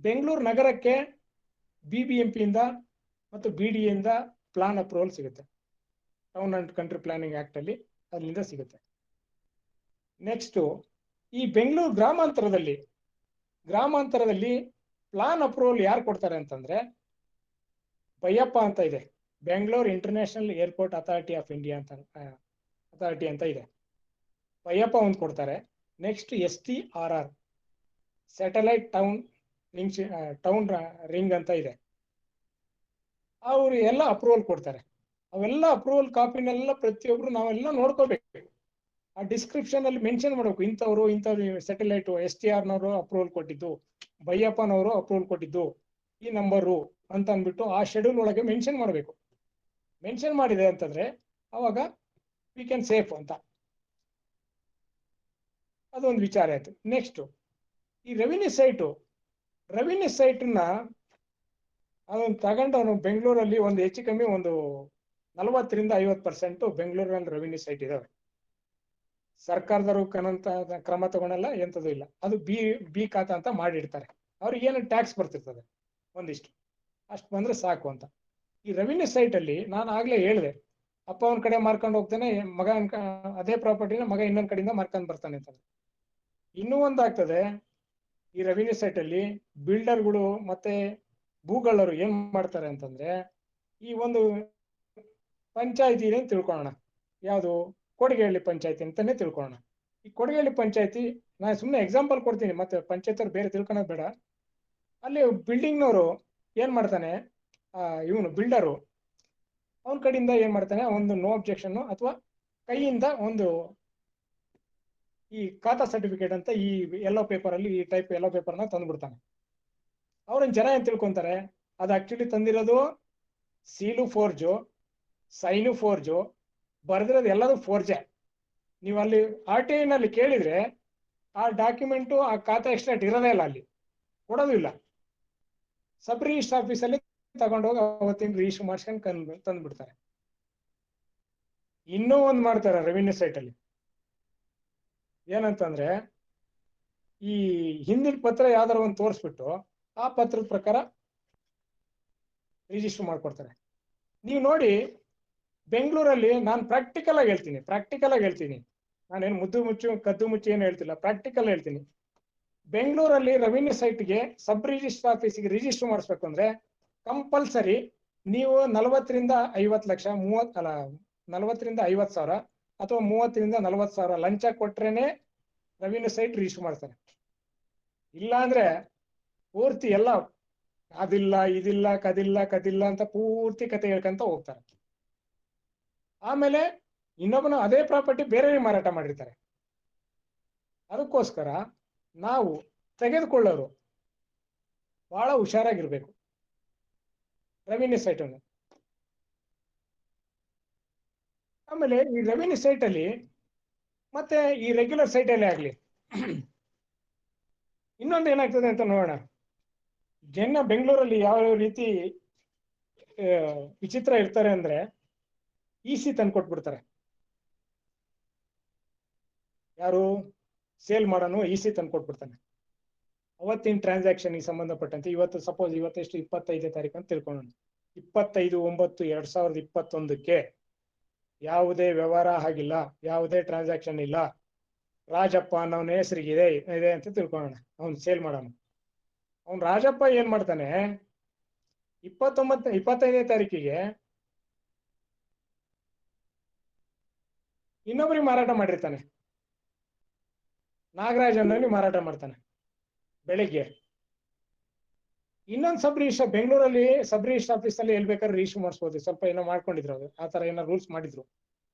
ಬೆಂಗಳೂರು ನಗರಕ್ಕೆ BBMP ಇಂದ ಮತ್ತು BDA ಇಂದ ಪ್ಲಾನ್ ಅಪ್ರೂವಲ್ ಸಿಗುತ್ತೆ. Town and country planning act ಅಲ್ಲಿ ಅಲ್ಲಿಂದ ಸಿಗುತ್ತೆ. ನೆಕ್ಸ್ಟ್, ಈ ಬೆಂಗಳೂರು ಗ್ರಾಮಾಂತರದಲ್ಲಿ ಪ್ಲಾನ್ ಅಪ್ರೂವಲ್ ಯಾರು ಕೊಡ್ತಾರೆ ಅಂತಂದ್ರೆ ಬೈಯಪ್ಪ ಅಂತ ಇದೆ, Bengaluru international airport authority of India ಅಂತ ಇದೆ. ಬೈಯಪ್ಪ ಒಂದು ಕೊಡ್ತಾರೆ. Next STRR, satellite town ring ಅಂತ ಇದೆ, ಅವರು ಎಲ್ಲ ಅಪ್ರೂವಲ್ ಕೊಡ್ತಾರೆ. ಅವೆಲ್ಲ ಅಪ್ರೂವಲ್ ಕಾಪಿನೆಲ್ಲ ಪ್ರತಿಯೊಬ್ರು ನಾವೆಲ್ಲ ನೋಡ್ಕೋಬೇಕು. ಆ ಡಿಸ್ಕ್ರಿಪ್ಷನ್ ಅಲ್ಲಿ ಮೆನ್ಷನ್ ಮಾಡಬೇಕು, ಇಂಥವ್ರು ಸ್ಯಾಟಲೈಟ್ STR ಅಪ್ರೂವಲ್ ಕೊಟ್ಟಿದ್ದು, ಬೈಯಪ್ಪನವರು ಅಪ್ರೂವಲ್ ಕೊಟ್ಟಿದ್ದು, ಈ ನಂಬರು ಅಂತ ಅಂದ್ಬಿಟ್ಟು ಆ ಶೆಡ್ಯೂಲ್ ಒಳಗೆ ಮೆನ್ಷನ್ ಮಾಡಬೇಕು. ಮೆನ್ಷನ್ ಮಾಡಿದೆ ಅಂತಂದ್ರೆ ಅವಾಗ ವಿ ಕ್ಯಾನ್ ಸೇಫ್ ಅಂತ, ಅದೊಂದು ವಿಚಾರ ಆಯ್ತು. ನೆಕ್ಸ್ಟ್, ಈ ರೆವಿನ್ಯೂ ಸೈಟ್ನ ಅದನ್ನು ತಗೊಂಡು ಅವನು ಬೆಂಗಳೂರಲ್ಲಿ ಒಂದು ಹೆಚ್ಚು ಕಮ್ಮಿ ಒಂದು 40-50% ಬೆಂಗಳೂರಿನಲ್ಲಿ ರೆವಿನ್ಯೂ ಸೈಟ್ ಇದಾವೆ. ಸರ್ಕಾರದವರು ಕ್ರಮ ತಗೊಳಲ್ಲ, ಎಂಥದ್ದು ಇಲ್ಲ. ಅದು ಬಿ ಖಾತಾ ಅಂತ ಮಾಡಿರ್ತಾರೆ. ಅವ್ರಿಗೆ ಏನು ಟ್ಯಾಕ್ಸ್ ಬರ್ತಿರ್ತದೆ ಒಂದಿಷ್ಟು, ಅಷ್ಟು ಬಂದ್ರೆ ಸಾಕು ಅಂತ. ಈ ರೆವಿನ್ಯೂ ಸೈಟ್ ಅಲ್ಲಿ ನಾನು ಆಗ್ಲೇ ಹೇಳಿದೆ, ಅಪ್ಪ ಒಂದ್ ಕಡೆ ಮಾರ್ಕೊಂಡು ಹೋಗ್ತಾನೆ, ಮಗ ಅದೇ ಪ್ರಾಪರ್ಟಿನ ಮಗ ಇನ್ನೊಂದ್ ಕಡೆಯಿಂದ ಮಾರ್ಕೊಂಡು ಬರ್ತಾನೆ ಅಂತ. ಇನ್ನೂ ಒಂದಾಗ್ತದೆ, ಈ ರೆವಿನ್ಯೂ ಸೈಟ್ ಅಲ್ಲಿ ಬಿಲ್ಡರ್ಗಳು ಮತ್ತೆ ಭೂಗಳವರು ಏನ್ ಮಾಡ್ತಾರೆ ಅಂತಂದ್ರೆ, ಈ ಒಂದು ಪಂಚಾಯತಿ ಇದೆ ಅಂತ ತಿಳ್ಕೊಳ್ಳೋಣ, ಯಾವುದು ಕೊಡಗೇಹಳ್ಳಿ ಪಂಚಾಯತಿ ಅಂತಾನೆ ತಿಳ್ಕೊಳ್ಳೋಣ. ಈ ಕೊಡಗೇಹಳ್ಳಿ ಪಂಚಾಯತಿ, ನಾನು ಸುಮ್ಮನೆ ಎಕ್ಸಾಂಪಲ್ ಕೊಡ್ತೀನಿ, ಮತ್ತೆ ಪಂಚಾಯತ್ ಅವ್ರು ಬೇರೆ ತಿಳ್ಕೊಳ್ಳೋದು ಬೇಡ. ಅಲ್ಲಿ ಬಿಲ್ಡಿಂಗ್ನವರು ಏನ್ ಮಾಡ್ತಾನೆ, ಇವನು ಬಿಲ್ಡರು ಅವನ ಕಡೆಯಿಂದ ಏನ್ ಮಾಡ್ತಾನೆ, ಒಂದು ನೋ ಅಬ್ಜೆಕ್ಷನ್ ಅಥವಾ ಕೈಯಿಂದ ಒಂದು ಈ ಖಾತಾ ಸರ್ಟಿಫಿಕೇಟ್ ಅಂತ ಈ ಯೆಲ್ಲೋ ಪೇಪರ್ ಅಲ್ಲಿ ಈ ಟೈಪ್ ಯೆಲ್ಲೋ ಪೇಪರ್ನ ತಂದ್ಬಿಡ್ತಾನೆ. ಅವ್ರನ್ನ ಜನ ಏನ್ ತಿಳ್ಕೊಂತಾರೆ, ಅದು ಆಕ್ಚುಲಿ ತಂದಿರೋದು ಸೀಲು ಫೋರ್ಜು, ಸೈನು ಫೋರ್ಜು, ಬರ್ದಿರೋದು ಎಲ್ಲದೂ ಫೋರ್ಜೆ. ನೀವು ಅಲ್ಲಿ RTI ನಲ್ಲಿ ಕೇಳಿದ್ರೆ ಆ ಡಾಕ್ಯುಮೆಂಟು ಆ ಖಾತಾ ಎಕ್ಸ್ಟ್ರಾಕ್ಟ್ ಇರೋದೇ ಇಲ್ಲ, ಅಲ್ಲಿ ಕೊಡೋದು ಇಲ್ಲ. ಸಬ್ ರಿಜಿಸ್ಟರ್ ಆಫೀಸಲ್ಲಿ ತಗೊಂಡೋಗಿ ಅವತ್ತಿನ ರಿಜಿಸ್ಟರ್ ಮಾಡಿಸ್ಕೊಂಡು ತಂದ್ಬಿಡ್ತಾರೆ. ಇನ್ನೂ ಒಂದು ಮಾಡ್ತಾರೆ ರೆವಿನ್ಯೂ ಸೈಟ್ ಅಲ್ಲಿ, ಏನಂತಂದ್ರೆ ಈ ಹಿಂದಿನ ಪತ್ರ ಯಾವ್ದಾರ ಒಂದು ತೋರಿಸ್ಬಿಟ್ಟು ಆ ಪತ್ರದ ಪ್ರಕಾರ ರಿಜಿಸ್ಟರ್ ಮಾಡ್ಕೊಡ್ತಾರೆ. ನೀವು ನೋಡಿ, ಬೆಂಗಳೂರಲ್ಲಿ ನಾನು ಪ್ರಾಕ್ಟಿಕಲ್ ಆಗಿ ಹೇಳ್ತೀನಿ, ನಾನೇನು ಕದ್ದು ಮುಚ್ಚಿ ಏನು ಹೇಳ್ತಿಲ್ಲ, ಪ್ರಾಕ್ಟಿಕಲ್ ಹೇಳ್ತೀನಿ. ಬೆಂಗಳೂರಲ್ಲಿ ರೆವಿನ್ಯೂ ಸೈಟ್ಗೆ ಸಬ್ ರಿಜಿಸ್ಟರ್ ಆಫೀಸಿಗೆ ರಿಜಿಸ್ಟರ್ ಮಾಡಿಸ್ಬೇಕು ಅಂದ್ರೆ ಕಂಪಲ್ಸರಿ ನೀವು 40-50 ಲಕ್ಷ, 40-50 ಸಾವಿರ ಅಥವಾ 30-40 ಸಾವಿರ ಲಂಚ ಕೊಟ್ರೇನೆ ರೆವಿನ್ಯೂ ಸೈಟ್ ರಿಜಿಸ್ಟರ್ ಮಾಡ್ತಾರೆ. ಇಲ್ಲ ಅಂದ್ರೆ ಪೂರ್ತಿ ಎಲ್ಲ ಅದಿಲ್ಲ ಇದಿಲ್ಲ ಕದಿಲ್ಲ ಅಂತ ಪೂರ್ತಿ ಕತೆ ಹೇಳ್ಕೊಂತ ಹೋಗ್ತಾರೆ. ಆಮೇಲೆ ಇನ್ನೊಬ್ಬನ ಅದೇ ಪ್ರಾಪರ್ಟಿ ಬೇರೆ ಮಾರಾಟ ಮಾಡಿರ್ತಾರೆ. ಅದಕ್ಕೋಸ್ಕರ ನಾವು ತೆಗೆದುಕೊಳ್ಳೋರು ಬಹಳ ಹುಷಾರಾಗಿರ್ಬೇಕು ರೆವಿನ್ಯೂ ಸೈಟ್ ಅನ್ನು. ಆಮೇಲೆ ಈ ರೆವಿನ್ಯೂ ಸೈಟ್ ಅಲ್ಲಿ ಮತ್ತೆ ಈ ರೆಗ್ಯುಲರ್ ಸೈಟ್ ಅಲ್ಲೇ ಆಗ್ಲಿ, ಇನ್ನೊಂದು ಏನಾಗ್ತದೆ ಅಂತ ನೋಡೋಣ. ಜನ ಬೆಂಗಳೂರಲ್ಲಿ ಯಾವ ರೀತಿ ವಿಚಿತ್ರ ಇರ್ತಾರೆ ಅಂದ್ರೆ, EC ತಂದ್ಕೊಟ್ಬಿಡ್ತಾರೆ. ಯಾರು ಸೇಲ್ ಮಾಡೋನು EC ತಂದ್ಕೊಟ್ಬಿಡ್ತಾನೆ. ಅವತ್ತಿನ ಟ್ರಾನ್ಸಾಕ್ಷನ್ ಸಂಬಂಧಪಟ್ಟಂತೆ ಇವತ್ತು ಸಪೋಸ್ ಇವತ್ತೆಷ್ಟು 25ನೇ ತಾರೀಕು ಅಂತ ತಿಳ್ಕೊಳ್ಳೋಣ. 25/9/2021 ಯಾವುದೇ ವ್ಯವಹಾರ ಆಗಿಲ್ಲ, ಯಾವುದೇ ಟ್ರಾನ್ಸಾಕ್ಷನ್ ಇಲ್ಲ, ರಾಜಪ್ಪ ಅನ್ನವನ ಹೆಸರಿಗಿದೆ ಇದೆ ಅಂತ ತಿಳ್ಕೊಳ್ಳೋಣ. ಅವ್ನು ಸೇಲ್ ಮಾಡೋನು. ಅವ್ನು ರಾಜಪ್ಪ ಏನ್ ಮಾಡ್ತಾನೆ, 25ನೇ ತಾರೀಕಿಗೆ ಇನ್ನೊಬ್ಬರಿಗೆ ಮಾರಾಟ ಮಾಡಿರ್ತಾನೆ. ನಾಗರಾಜ್ ಅನ್ನೋನಿಗೆ ಮಾರಾಟ ಮಾಡ್ತಾನೆ ಬೆಳಿಗ್ಗೆ. ಇನ್ನೊಂದು ಸಬ್ ರಿಜಿಸ್ಟರ್ ಬೆಂಗಳೂರಲ್ಲಿ ಸಬ್ ರಿಜಿಸ್ಟರ್ ಆಫೀಸ್ ಅಲ್ಲಿ ಎಲ್ಲಿ ಬೇಕಾದ್ರೆ ರಿಜಿಸ್ಟರ್ ಮಾಡಿಸ್ಬೋದು. ಸ್ವಲ್ಪ ಏನೋ ಮಾಡ್ಕೊಂಡಿದ್ರು, ಅದು ಆ ತರ ಏನೋ ರೂಲ್ಸ್ ಮಾಡಿದ್ರು.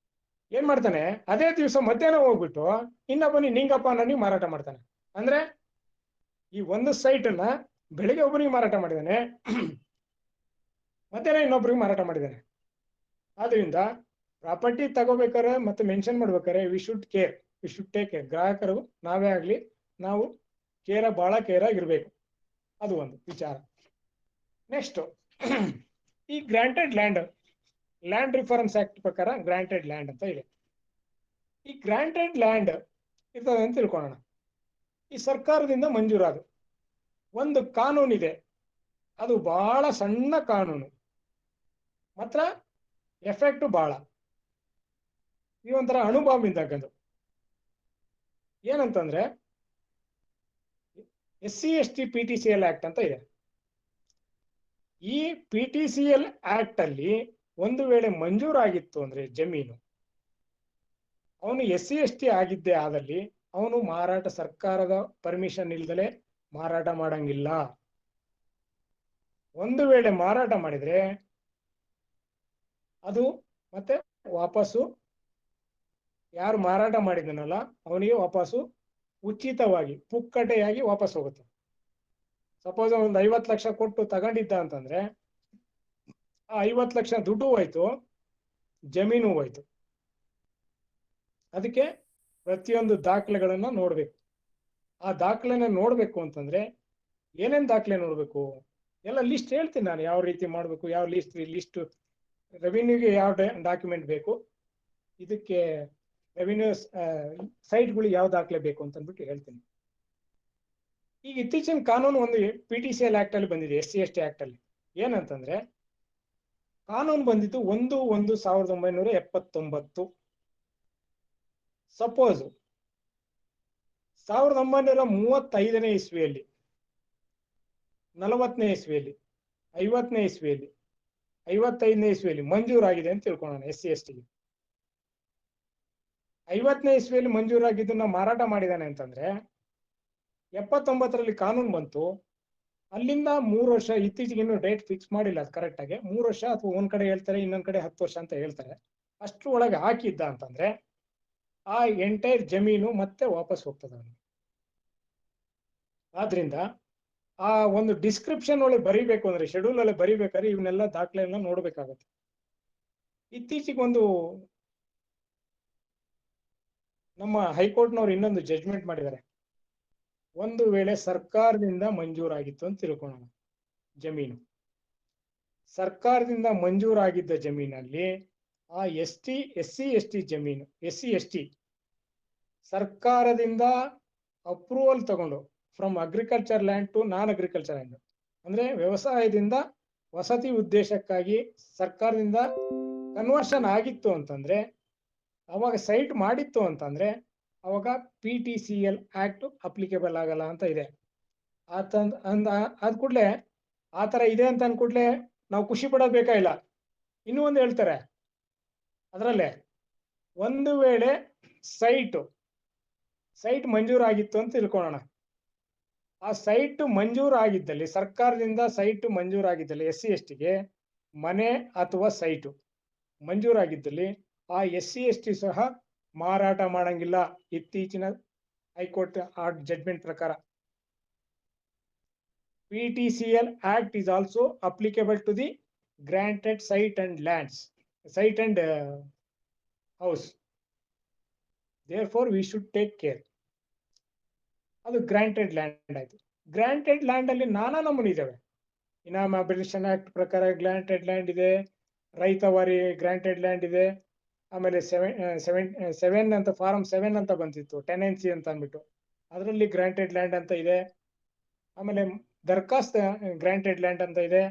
ಏನ್ ಮಾಡ್ತಾನೆ, ಅದೇ ದಿವಸ ಮಧ್ಯಾಹ್ನ ಹೋಗ್ಬಿಟ್ಟು ಇನ್ನೊಬ್ಬನಿ ನಿಂಗಪ್ಪ ಅನ್ನೋನಿಗೆ ಮಾರಾಟ ಮಾಡ್ತಾನೆ. ಅಂದ್ರೆ ಈ ಒಂದು ಸೈಟ್ ಅನ್ನ ಬೆಳಿಗ್ಗೆ ಒಬ್ಬನಿಗೆ ಮಾರಾಟ ಮಾಡಿದಾನೆ, ಮಧ್ಯಾಹ್ನ ಇನ್ನೊಬ್ಬರಿಗೆ ಮಾರಾಟ ಮಾಡಿದ್ದಾನೆ. ಆದ್ರಿಂದ ಪ್ರಾಪರ್ಟಿ ತಗೋಬೇಕಾದ್ರೆ ಮತ್ತೆ ಮೆನ್ಷನ್ ಮಾಡ್ಬೇಕಾದ್ರೆ ವಿ ಶುಡ್ ಟೇಕ್ ಕೇರ್. ಗ್ರಾಹಕರು ನಾವೇ ಆಗ್ಲಿ ನಾವು ಬಹಳ ಕೇರ್ ಆಗಿರ್ಬೇಕು. ಅದು ಒಂದು ವಿಚಾರ. ನೆಕ್ಸ್ಟ್, ಈ ಗ್ರಾಂಟೆಡ್ ಲ್ಯಾಂಡ್ ರಿಫಾರ್ಮ್ಸ್ ಆಕ್ಟ್ ಪ್ರಕಾರ ಗ್ರಾಂಟೆಡ್ ಲ್ಯಾಂಡ್ ಅಂತ ಇದೆ. ಈ ಗ್ರಾಂಟೆಡ್ ಲ್ಯಾಂಡ್ ಇರ್ತದೆ ಅಂತ ತಿಳ್ಕೊಳ್ಳೋಣ. ಈ ಸರ್ಕಾರದಿಂದ ಮಂಜೂರಾದ ಒಂದು ಕಾನೂನಿದೆ, ಅದು ಬಹಳ ಸಣ್ಣ ಕಾನೂನು, ಮಾತ್ರ ಎಫೆಕ್ಟ್ ಬಹಳ. ಈ ಒಂಥರ ಅಣುಬಾಂಬ್ ಇದ್ದಂಗದು. ಏನಂತಂದ್ರೆ SC/ST PTCL ಆಕ್ಟ್ ಅಂತ ಇದೆ. ಈ PTCL ಆಕ್ಟ್ ಅಲ್ಲಿ ಒಂದು ವೇಳೆ ಮಂಜೂರಾಗಿತ್ತು ಅಂದ್ರೆ ಜಮೀನು, ಅವನು SC/ST ಆಗಿದ್ದೇ ಆದಲ್ಲಿ ಅವನು ಮಾರಾಟ, ಸರ್ಕಾರದ ಪರ್ಮಿಷನ್ ಇಲ್ದಲೆ ಮಾರಾಟ ಮಾಡಂಗಿಲ್ಲ. ಒಂದು ವೇಳೆ ಮಾರಾಟ ಮಾಡಿದ್ರೆ ಅದು ಮತ್ತೆ ವಾಪಸ್ಸು ಯಾರು ಮಾರಾಟ ಮಾಡಿದನಲ್ಲ ಅವನಿಗೆ ವಾಪಸ್ಸು ಉಚಿತವಾಗಿ ಪುಕ್ಕಟೆಯಾಗಿ ವಾಪಸ್ ಹೋಗುತ್ತೆ. ಸಪೋಸ್ ಒಂದು 50 ಲಕ್ಷ ಕೊಟ್ಟು ತಗೊಂಡಿದ್ದ ಅಂತಂದ್ರೆ ಆ 50 ಲಕ್ಷ ದುಡ್ಡು ಹೋಯ್ತು, ಜಮೀನು ಹೋಯ್ತು. ಅದಕ್ಕೆ ಪ್ರತಿಯೊಂದು ದಾಖಲೆಗಳನ್ನ ನೋಡ್ಬೇಕು. ಆ ದಾಖಲೆನ ನೋಡ್ಬೇಕು ಅಂತಂದ್ರೆ ಏನೇನ್ ದಾಖಲೆ ನೋಡ್ಬೇಕು ಎಲ್ಲ ಲಿಸ್ಟ್ ಹೇಳ್ತೀನಿ ನಾನು, ಯಾವ ರೀತಿ ಮಾಡ್ಬೇಕು, ಯಾವ ಲಿಸ್ಟ್ ರೆವಿನ್ಯೂಗೆ ಯಾವ ಡಾಕ್ಯುಮೆಂಟ್ ಬೇಕು, ಇದಕ್ಕೆ ರೆವಿನ್ಯೂ ಸೈಟ್ಗಳು ಯಾವ ದಾಖಲೆ ಬೇಕು ಅಂತ ಅಂದ್ಬಿಟ್ಟು ಹೇಳ್ತೀನಿ. ಈಗ ಇತ್ತೀಚಿನ ಕಾನೂನು ಒಂದು PTCL ಆಕ್ಟ್ ಅಲ್ಲಿ ಬಂದಿದೆ, SC/ST ಆಕ್ಟ್ ಅಲ್ಲಿ. ಏನಂತಂದ್ರೆ ಕಾನೂನು ಬಂದಿದ್ದು 1/1/1979. ಸಪೋಸ್ 1935ನೇ ಇಸ್ವಿಯಲ್ಲಿ, 40ನೇ ಇಸ್ವಿಯಲ್ಲಿ, 50ನೇ ಇಸ್ವಿಯಲ್ಲಿ, 55ನೇ ಇಸ್ವಿಯಲ್ಲಿ ಮಂಜೂರಾಗಿದೆ ಅಂತ ತಿಳ್ಕೊಳ್ಳೋಣ. SC/STಗೆ 50ನೇ ಇಸ್ವಿಯಲ್ಲಿ ಮಂಜೂರಾಗಿದ್ದನ್ನ ಮಾರಾಟ ಮಾಡಿದಾನೆ ಅಂತಂದ್ರೆ 79ರಲ್ಲಿ ಕಾನೂನು ಬಂತು. ಅಲ್ಲಿಂದ 3 ವರ್ಷ, ಇತ್ತೀಚೆಗೆ ಇನ್ನೂ ಡೇಟ್ ಫಿಕ್ಸ್ ಮಾಡಿಲ್ಲ ಅದು ಕರೆಕ್ಟ್ ಆಗಿ, 3 ವರ್ಷ ಅಥವಾ ಒಂದ್ ಕಡೆ ಹೇಳ್ತಾರೆ, ಇನ್ನೊಂದ್ ಕಡೆ 10 ವರ್ಷ ಅಂತ ಹೇಳ್ತಾರೆ. ಅಷ್ಟ್ರ ಒಳಗೆ ಹಾಕಿದ್ದ ಅಂತಂದ್ರೆ ಆ ಎಂಟೈರ್ ಜಮೀನು ಮತ್ತೆ ವಾಪಸ್ ಹೋಗ್ತದೆ ಅವನಿಗೆ. ಆದ್ರಿಂದ ಆ ಒಂದು ಡಿಸ್ಕ್ರಿಪ್ಷನ್ ಒಳಗೆ ಬರಿಬೇಕು ಅಂದ್ರೆ, ಶೆಡ್ಯೂಲ್ ಅಲ್ಲಿ ಬರಿಬೇಕಾದ್ರೆ ಇವನ್ನೆಲ್ಲ ದಾಖಲೆಯನ್ನ ನೋಡ್ಬೇಕಾಗತ್ತೆ. ಇತ್ತೀಚೆಗೆ ಒಂದು ನಮ್ಮ ಹೈಕೋರ್ಟ್ನವ್ರು ಇನ್ನೊಂದು ಜಡ್ಜ್ಮೆಂಟ್ ಮಾಡಿದ್ದಾರೆ. ಒಂದು ವೇಳೆ ಸರ್ಕಾರದಿಂದ ಮಂಜೂರಾಗಿತ್ತು ಅಂತ ತಿಳ್ಕೊಳ್ಳೋಣ, ಜಮೀನು ಸರ್ಕಾರದಿಂದ ಮಂಜೂರಾಗಿದ್ದ ಜಮೀನಲ್ಲಿ ಆ SC/ST ಜಮೀನು, SC/ST ಸರ್ಕಾರದಿಂದ ಅಪ್ರೂವಲ್ ತಗೊಂಡು from agriculture land to non agriculture land, ಅಂದ್ರೆ ವ್ಯವಸಾಯದಿಂದ ವಸತಿ ಉದ್ದೇಶಕ್ಕಾಗಿ ಸರ್ಕಾರದಿಂದ ಕನ್ವರ್ಷನ್ ಆಗಿತ್ತು ಅಂತಂದ್ರೆ, ಅವಾಗ ಸೈಟ್ ಮಾಡಿತ್ತು ಅಂತಂದ್ರೆ ಅವಾಗ PTCL ಆಕ್ಟ್ ಅಪ್ಲಿಕೇಬಲ್ ಆಗಲ್ಲ ಅಂತ ಇದೆ. ಅದ್ ಕೂಡ್ಲೆ ಆ ತರ ಇದೆ ಅಂತ ಅನ್ಕೂಡ್ಲೆ ನಾವು ಖುಷಿ ಪಡೋದ್ ಬೇಕಾಗಿಲ್ಲ. ಇನ್ನೂ ಒಂದು ಹೇಳ್ತಾರೆ ಅದರಲ್ಲೇ, ಒಂದು ವೇಳೆ ಸೈಟ್ ಮಂಜೂರಾಗಿತ್ತು ಅಂತ ತಿಳ್ಕೊಳ್ಳೋಣ. ಆ ಸೈಟ್ ಮಂಜೂರಾಗಿದ್ದಲ್ಲಿ, ಸರ್ಕಾರದಿಂದ ಸೈಟ್ ಮಂಜೂರಾಗಿದ್ದಲ್ಲಿ, SC/STಗೆ ಮನೆ ಅಥವಾ ಸೈಟು ಮಂಜೂರಾಗಿದ್ದಲ್ಲಿ ಆ SC/ST ಸಹ ಮಾರಾಟ ಮಾಡಂಗಿಲ್ಲ. ಇತ್ತೀಚಿನ ಹೈಕೋರ್ಟ್ ಆ ಜಡ್ಜ್ಮೆಂಟ್ ಪ್ರಕಾರ PTCL act is also applicable to the granted site and house. Therefore we should take care. ಅದು ಗ್ರಾಂಟೆಡ್ ಲ್ಯಾಂಡ್ ಆಯ್ತು. ಗ್ರಾಂಟೆಡ್ ಲ್ಯಾಂಡ್ ಅಲ್ಲಿ ನಾನಾ ನಮೂನಿ ಇದಾವೆ. ಇನಾಮ್ ಅಬಿಲಿಷನ್ ಆಕ್ಟ್ ಪ್ರಕಾರ ಗ್ರಾಂಟೆಡ್ ಲ್ಯಾಂಡ್ ಇದೆ, ರೈತವಾರಿ ಗ್ರಾಂಟೆಡ್ ಲ್ಯಾಂಡ್ ಇದೆ, ಆಮೇಲೆ 7 ಅಂತ ಫಾರಂ 7 ಅಂತ ಬಂದಿತ್ತು, ಟೆನೆನ್ಸಿ ಅಂತ ಅಂದ್ಬಿಟ್ಟು, ಅದರಲ್ಲಿ ಗ್ರಾಂಟೆಡ್ ಲ್ಯಾಂಡ್ ಅಂತ ಇದೆ. ಆಮೇಲೆ ದರ್ಖಾಸ್ತ್ ಗ್ರಾಂಟೆಡ್ ಲ್ಯಾಂಡ್ ಅಂತ ಇದೆ.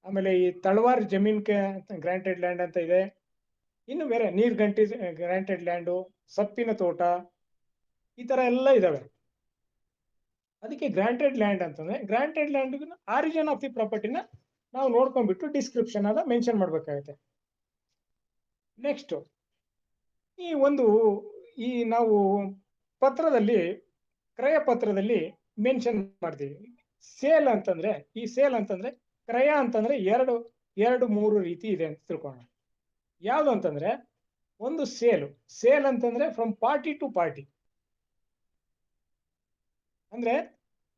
ಆಮೇಲೆ ಈ ತಳವಾರ್ ಜಮೀನ್ಗೆ ಗ್ರಾಂಟೆಡ್ ಲ್ಯಾಂಡ್ ಅಂತ ಇದೆ. ಇನ್ನು ಬೇರೆ ನೀರ್ಗಂಟಿ ಗ್ರಾಂಟೆಡ್ ಲ್ಯಾಂಡು, ಸಪ್ಪಿನ ತೋಟ, ಈ ತರ ಎಲ್ಲ ಇದಾವೆ. ಅದಕ್ಕೆ ಗ್ರಾಂಟೆಡ್ ಲ್ಯಾಂಡ್ ಅಂತಂದ್ರೆ granted land origin of the ಪ್ರಾಪರ್ಟಿನ ನಾವು ನೋಡ್ಕೊಂಡ್ಬಿಟ್ಟು ಡಿಸ್ಕ್ರಿಪ್ಷನ್ ಅದ ಮೆನ್ಷನ್ ಮಾಡ್ಬೇಕಾಗತ್ತೆ. ನೆಕ್ಸ್ಟ್, ಈ ನಾವು ಪತ್ರದಲ್ಲಿ, ಕ್ರಯ ಪತ್ರದಲ್ಲಿ ಮೆನ್ಷನ್ ಮಾಡ್ತೀವಿ ಸೇಲ್ ಅಂತಂದ್ರೆ. ಈ ಸೇಲ್ ಅಂತಂದ್ರೆ, ಕ್ರಯ ಅಂತಂದ್ರೆ ಎರಡು ಮೂರು ರೀತಿ ಇದೆ ಅಂತ ತಿಳ್ಕೊಳ್ಳೋಣ. ಯಾವುದು ಅಂತಂದ್ರೆ, ಒಂದು ಸೇಲ್ ಅಂತಂದ್ರೆ ಫ್ರಮ್ ಪಾರ್ಟಿ ಟು ಪಾರ್ಟಿ, ಅಂದ್ರೆ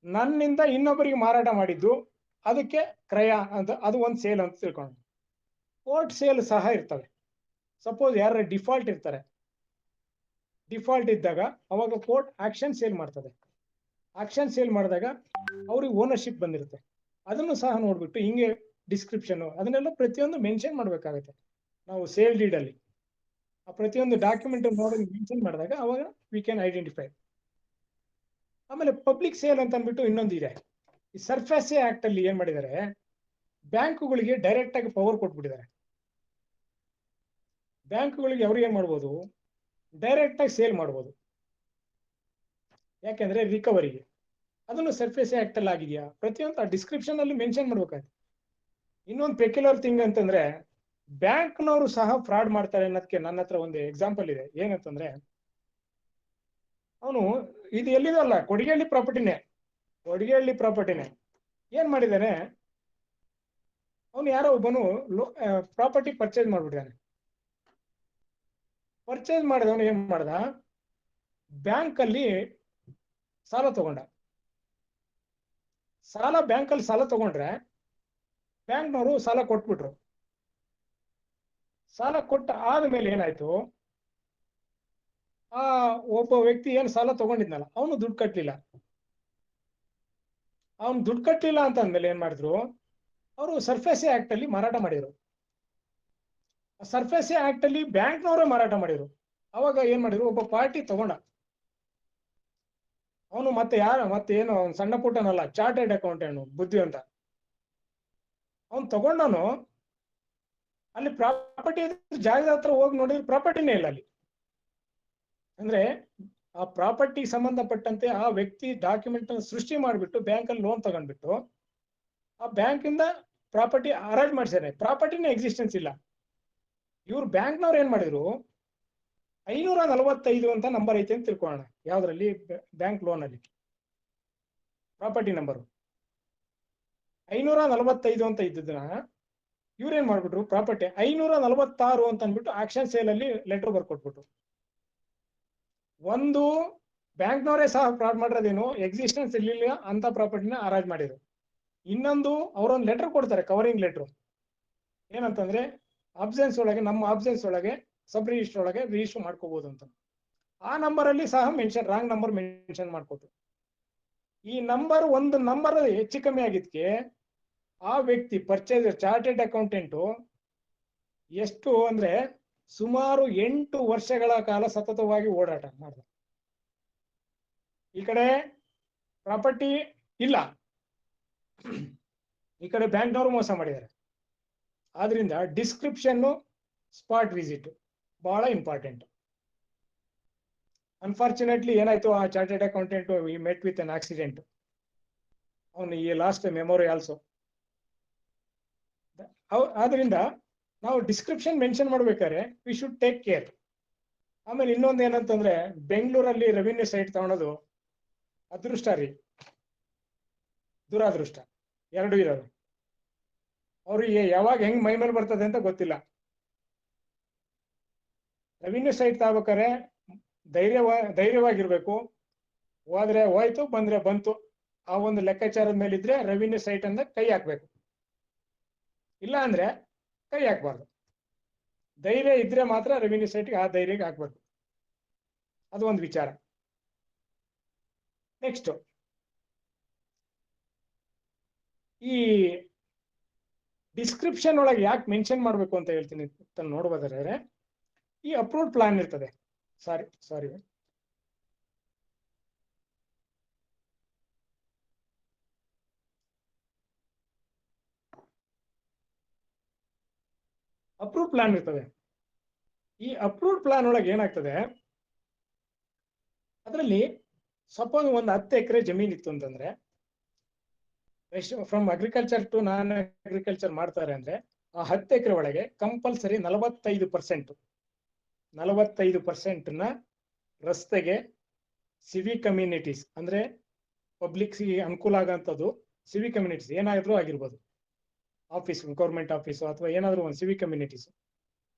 ನನ್ನಿಂದ ಇನ್ನೊಬ್ಬರಿಗೆ ಮಾರಾಟ ಮಾಡಿದ್ದು ಅದಕ್ಕೆ ಕ್ರಯ ಅಂತ, ಅದು ಒಂದು ಸೇಲ್ ಅಂತ ತಿಳ್ಕೊಳ್ಳೋಣ. ಕೋರ್ಟ್ ಸೇಲ್ ಸಹ ಇರ್ತವೆ. ಸಪೋಸ್ ಯಾರ ಡಿಫಾಲ್ಟ್ ಇರ್ತಾರೆ, ಡಿಫಾಲ್ಟ್ ಇದ್ದಾಗ ಅವಾಗ ಕೋರ್ಟ್ ಆಕ್ಷನ್ ಸೇಲ್ ಮಾಡ್ತದೆ. ಆಕ್ಷನ್ ಸೇಲ್ ಮಾಡಿದಾಗ ಅವ್ರಿಗೆ ಓನರ್ಶಿಪ್ ಬಂದಿರುತ್ತೆ. ಅದನ್ನು ಸಹ ನೋಡ್ಬಿಟ್ಟು ಹಿಂಗೆ ಡಿಸ್ಕ್ರಿಪ್ಷನ್ ಅದನ್ನೆಲ್ಲ ಪ್ರತಿಯೊಂದು ಮೆನ್ಷನ್ ಮಾಡ್ಬೇಕಾಗುತ್ತೆ ನಾವು ಸೇಲ್ ಡೀಡ್ ಅಲ್ಲಿ. ಆ ಪ್ರತಿಯೊಂದು ಡಾಕ್ಯುಮೆಂಟ್ ನೋಡಿ ಮೆನ್ಷನ್ ಮಾಡಿದಾಗ ಅವಾಗ ವಿ ಕ್ಯಾನ್ ಐಡೆಂಟಿಫೈ. ಆಮೇಲೆ ಪಬ್ಲಿಕ್ ಸೇಲ್ ಅಂತ ಅಂದ್ಬಿಟ್ಟು ಇನ್ನೊಂದು ಇದೆ. ಈ ಸರ್ಫೇಸಿ ಆಕ್ಟ್ ಅಲ್ಲಿ ಏನ್ ಮಾಡಿದ್ದಾರೆ, ಬ್ಯಾಂಕುಗಳಿಗೆ ಡೈರೆಕ್ಟ್ ಆಗಿ ಪವರ್ ಕೊಟ್ಬಿಟ್ಟಿದ್ದಾರೆ. ಬ್ಯಾಂಕುಗಳಿಗೆ ಅವ್ರು ಏನ್ ಮಾಡ್ಬೋದು, ಡೈರೆಕ್ಟ್ ಆಗಿ ಸೇಲ್ ಮಾಡ್ಬೋದು. ಯಾಕೆಂದ್ರೆ ರಿಕವರಿಗೆ ಅದನ್ನು ಸರ್ಫೇಸಿ ಆಕ್ಟ್ ಅಲ್ಲಿ ಆಗಿದೆಯಾ ಪ್ರತಿಯೊಂದು ಡಿಸ್ಕ್ರಿಪ್ಷನ್ ಅಲ್ಲಿ ಮೆನ್ಷನ್ ಮಾಡ್ಬೇಕಾಯ್ತು. ಇನ್ನೊಂದು ಪೆಕ್ಯುಲರ್ ಥಿಂಗ್ ಅಂತಂದ್ರೆ ಬ್ಯಾಂಕ್ನವರು ಸಹ ಫ್ರಾಡ್ ಮಾಡ್ತಾರೆ ಅನ್ನೋದಕ್ಕೆ ನನ್ನ ಹತ್ರ ಒಂದು ಎಕ್ಸಾಂಪಲ್ ಇದೆ. ಏನಂತಂದ್ರೆ ಅವನು ಇದು ಎಲ್ಲಿದಲ್ಲ ಕೊಡಿಗೆಹಳ್ಳಿ ಪ್ರಾಪರ್ಟಿನೇ ಏನ್ ಮಾಡಿದಾನೆ, ಅವನು ಯಾರೋ ಒಬ್ಬನು ಪ್ರಾಪರ್ಟಿ ಪರ್ಚೇಸ್ ಮಾಡ್ಬಿಟ್ಟಿದ್ದಾನೆ. ಪರ್ಚೇಸ್ ಮಾಡಿದವನು ಏನ್ ಮಾಡ್ದ, ಬ್ಯಾಂಕ್ ಅಲ್ಲಿ ಸಾಲ ತಗೊಂಡ. ಬ್ಯಾಂಕಲ್ಲಿ ಸಾಲ ತಗೊಂಡ್ರೆ ಬ್ಯಾಂಕ್ನವರು ಸಾಲ ಕೊಟ್ಬಿಟ್ರು. ಸಾಲ ಕೊಟ್ಟ ಆದ್ಮೇಲೆ ಏನಾಯ್ತು, ಆ ಒಬ್ಬ ವ್ಯಕ್ತಿ ಏನು ಸಾಲ ತಗೊಂಡಿದ್ನಲ್ಲ ಅವನು ದುಡ್ಡು ಕಟ್ಟಲಿಲ್ಲ. ಅವನು ದುಡ್ಡು ಕಟ್ಟಲಿಲ್ಲ ಅಂತ ಅಂದ್ಮೇಲೆ ಏನ್ ಮಾಡಿದ್ರು, ಅವರು ಸರ್ಫೇಸಿ ಆಕ್ಟ್ ಅಲ್ಲಿ ಮಾರಾಟ ಮಾಡಿದ್ರು. ಸರ್ಫೇಸಿ ಆಕ್ಟ್ ಅಲ್ಲಿ ಬ್ಯಾಂಕ್ನವರೇ ಮಾರಾಟ ಮಾಡಿದ್ರು. ಅವಾಗ ಏನ್ ಮಾಡಿದ್ರು, ಒಬ್ಬ ಪಾರ್ಟಿ ತಗೊಂಡ. ಅವನು ಮತ್ತೆ ಏನು ಸಣ್ಣ ಪುಟ್ಟನಲ್ಲ, ಚಾರ್ಟೆಡ್ ಅಕೌಂಟೆಂಟ್ ಬುದ್ಧಿ ಅಂತ. ಅವನು ತಗೊಂಡನು, ಅಲ್ಲಿ ಪ್ರಾಪರ್ಟಿ ಜಾಗದ ಹತ್ರ ಹೋಗಿ ನೋಡಿದ್ರೆ ಪ್ರಾಪರ್ಟಿನೇ ಇಲ್ಲ ಅಲ್ಲಿ. ಅಂದ್ರೆ ಆ ಪ್ರಾಪರ್ಟಿ ಸಂಬಂಧಪಟ್ಟಂತೆ ಆ ವ್ಯಕ್ತಿ ಡಾಕ್ಯುಮೆಂಟ್ ಸೃಷ್ಟಿ ಮಾಡಿಬಿಟ್ಟು ಬ್ಯಾಂಕಲ್ಲಿ ಲೋನ್ ತಗೊಂಡ್ಬಿಟ್ಟು ಆ ಬ್ಯಾಂಕ್ ಇಂದ ಪ್ರಾಪರ್ಟಿ ಅರೇಂಜ್ ಮಾಡಿಸಿದ್ದಾರೆ. ಪ್ರಾಪರ್ಟಿನೇ ಎಕ್ಸಿಸ್ಟೆನ್ಸ್ ಇಲ್ಲ. ಇವ್ರು ಬ್ಯಾಂಕ್ನವ್ರು ಏನ್ ಮಾಡಿದ್ರು, 545 ಅಂತ ನಂಬರ್ ಐತೆ ಅಂತ ತಿಳ್ಕೊಳ್ಳೋಣ. ಯಾವ್ದ್ರಲ್ಲಿ, ಬ್ಯಾಂಕ್ ಲೋನ್ ಅಲ್ಲಿ ಪ್ರಾಪರ್ಟಿ ನಂಬರ್ 545 ಅಂತ ಇದ್ದದನ್ನ ಇವ್ರೇನ್ ಮಾಡ್ಬಿಟ್ರು, ಪ್ರಾಪರ್ಟಿ 546 ಅಂತ ಅಂದ್ಬಿಟ್ಟು ಆಕ್ಷನ್ ಸೇಲ್ ಅಲ್ಲಿ ಲೆಟರ್ ಬರ್ಕೊಟ್ಬಿಟ್ರು. ಒಂದು ಬ್ಯಾಂಕ್ನವರೇ ಸಹ ಫ್ರಾಡ್ ಮಾಡಿರೋದೇನು, ಎಕ್ಸಿಸ್ಟೆನ್ಸ್ ಇರ್ಲಿಲ್ಲ ಅಂತ ಪ್ರಾಪರ್ಟಿನ ಅರೇಂಜ್ ಮಾಡಿದ್ರು. ಇನ್ನೊಂದು ಅವರೊಂದು ಲೆಟರ್ ಕೊಡ್ತಾರೆ, ಕವರಿಂಗ್ ಲೆಟರ್. ಏನಂತಂದ್ರೆ ಅಬ್ಸೆನ್ಸ್ ಒಳಗೆ, ನಮ್ಮ ಅಬ್ಸೆನ್ಸ್ ಒಳಗೆ ಸಬ್ ರಿಜಿಸ್ಟರ್ ಒಳಗೆ ರಿಜಿಸ್ಟರ್ ಮಾಡ್ಕೋಬಹುದು ಅಂತ. ಆ ನಂಬರ್ ಅಲ್ಲಿ ಸಹ ರಾಂಗ್ ನಂಬರ್ ಮೆನ್ಷನ್ ಮಾಡ್ಕೊಟ್ರು. ಈ ಒಂದು ನಂಬರ್ ಹೆಚ್ಚು ಕಮ್ಮಿ ಆಗಿದ್ಕೆ ಆ ವ್ಯಕ್ತಿ ಪರ್ಚೇಸರ್ ಚಾರ್ಟೆಡ್ ಅಕೌಂಟೆಂಟು ಎಷ್ಟು ಅಂದ್ರೆ ಸುಮಾರು 8 ವರ್ಷಗಳ ಕಾಲ ಸತತವಾಗಿ ಓಡಾಟ ಮಾಡಿದ. ಈ ಕಡೆ ಪ್ರಾಪರ್ಟಿ ಇಲ್ಲ, ಈ ಕಡೆ ಬ್ಯಾಂಕ್ನವರು ಮೋಸ ಮಾಡಿದ್ದಾರೆ. ಆದ್ರಿಂದ ಡಿಸ್ಕ್ರಿಪ್ಷನ್, ಸ್ಪಾಟ್ ವಿಸಿಟ್ ಬಹಳ ಇಂಪಾರ್ಟೆಂಟ್. ಅನ್ಫಾರ್ಚುನೇಟ್ಲಿ ಏನಾಯ್ತು, ಆ ಚಾರ್ಟೆಡ್ ಅಕೌಂಟೆಂಟ್ ಈ ಮೆಟ್ ವಿತ್ ಅನ್ ಆಕ್ಸಿಡೆಂಟ್. ಅವನು ಈ ಲಾಸ್ಟ್ ಮೆಮೊರಿ ಆಲ್ಸೋ. ಆದ್ರಿಂದ ನಾವು ಡಿಸ್ಕ್ರಿಪ್ಷನ್ ಮೆನ್ಷನ್ ಮಾಡ್ಬೇಕಾದ್ರೆ ವಿ ಶುಡ್ ಟೇಕ್ ಕೇರ್. ಆಮೇಲೆ ಇನ್ನೊಂದು ಏನಂತಂದ್ರೆ, ಬೆಂಗಳೂರಲ್ಲಿ ರೆವಿನ್ಯೂ ಸೈಟ್ ತಗೊಳೋದು ಅದೃಷ್ಟ ರೀ, ದುರಾದೃಷ್ಟ ಎರಡು ಇರೋದು. ಅವ್ರಿಗೆ ಯಾವಾಗ ಹೆಂಗ್ ಮೈ ಮೇಲೆ ಬರ್ತದೆ ಅಂತ ಗೊತ್ತಿಲ್ಲ. ರೆವಿನ್ಯೂ ಸೈಟ್ ತಗೋಬೇಕಾದ್ರೆ ಧೈರ್ಯವಾಗಿರ್ಬೇಕು. ಹೋದ್ರೆ ಹೋಯ್ತು, ಬಂದ್ರೆ ಬಂತು, ಆ ಒಂದು ಲೆಕ್ಕಾಚಾರದ ಮೇಲಿದ್ರೆ ರೆವಿನ್ಯೂ ಸೈಟ್ ಅಂದ್ರೆ ಕೈ ಹಾಕ್ಬೇಕು. ಇಲ್ಲ ಅಂದ್ರೆ ಕೈ ಹಾಕ್ಬಾರ್ದು. ಧೈರ್ಯ ಇದ್ರೆ ಮಾತ್ರ ರೆವಿನ್ಯೂ ಸೈಟ್ಗೆ ಆ ಧೈರ್ಯಕ್ಕೆ ಹಾಕ್ಬೇಕು. ಅದು ಒಂದು ವಿಚಾರ. ನೆಕ್ಸ್ಟ್, ಈ ಡಿಸ್ಕ್ರಿಪ್ಷನ್ ಒಳಗೆ ಯಾಕೆ ಮೆನ್ಷನ್ ಮಾಡ್ಬೇಕು ಅಂತ ಹೇಳ್ತೀನಿ ನೋಡ್ಬೋದಾದ್ರೆ, ಈ ಅಪ್ರೂವ್ಡ್ ಪ್ಲಾನ್ ಇರ್ತದೆ. ಸಾರಿ ಅಪ್ರೂವ್ಡ್ ಪ್ಲಾನ್ ಇರ್ತದೆ. ಈ ಅಪ್ರೂವ್ಡ್ ಪ್ಲಾನ್ ಒಳಗೆ ಏನಾಗ್ತದೆ, ಅದರಲ್ಲಿ ಸಪೋಸ್ ಒಂದು 10 ಎಕರೆ ಜಮೀನ್ ಇತ್ತು ಅಂತಂದ್ರೆ, from agriculture to non agriculture ಮಾಡ್ತಾರೆ ಅಂದ್ರೆ ಆ 10 ಎಕರೆ ಒಳಗೆ ಕಂಪಲ್ಸರಿ 45% ರಸ್ತೆಗೆ, ಸಿವಿಕ್ ಕಮ್ಯುನಿಟೀಸ್ ಅಂದ್ರೆ ಪಬ್ಲಿಕ್ ಅನುಕೂಲ ಆಗಂತದ್ದು ಸಿವಿಕ್ ಕಮ್ಯುನಿಟೀಸ್ ಏನಾದ್ರೂ ಆಗಿರ್ಬೋದು, ಆಫೀಸ್, ಗೌರ್ಮೆಂಟ್ ಆಫೀಸು ಅಥವಾ ಏನಾದ್ರು ಒಂದು ಸಿವಿಕ್ ಕಮ್ಯುನಿಟೀಸ್.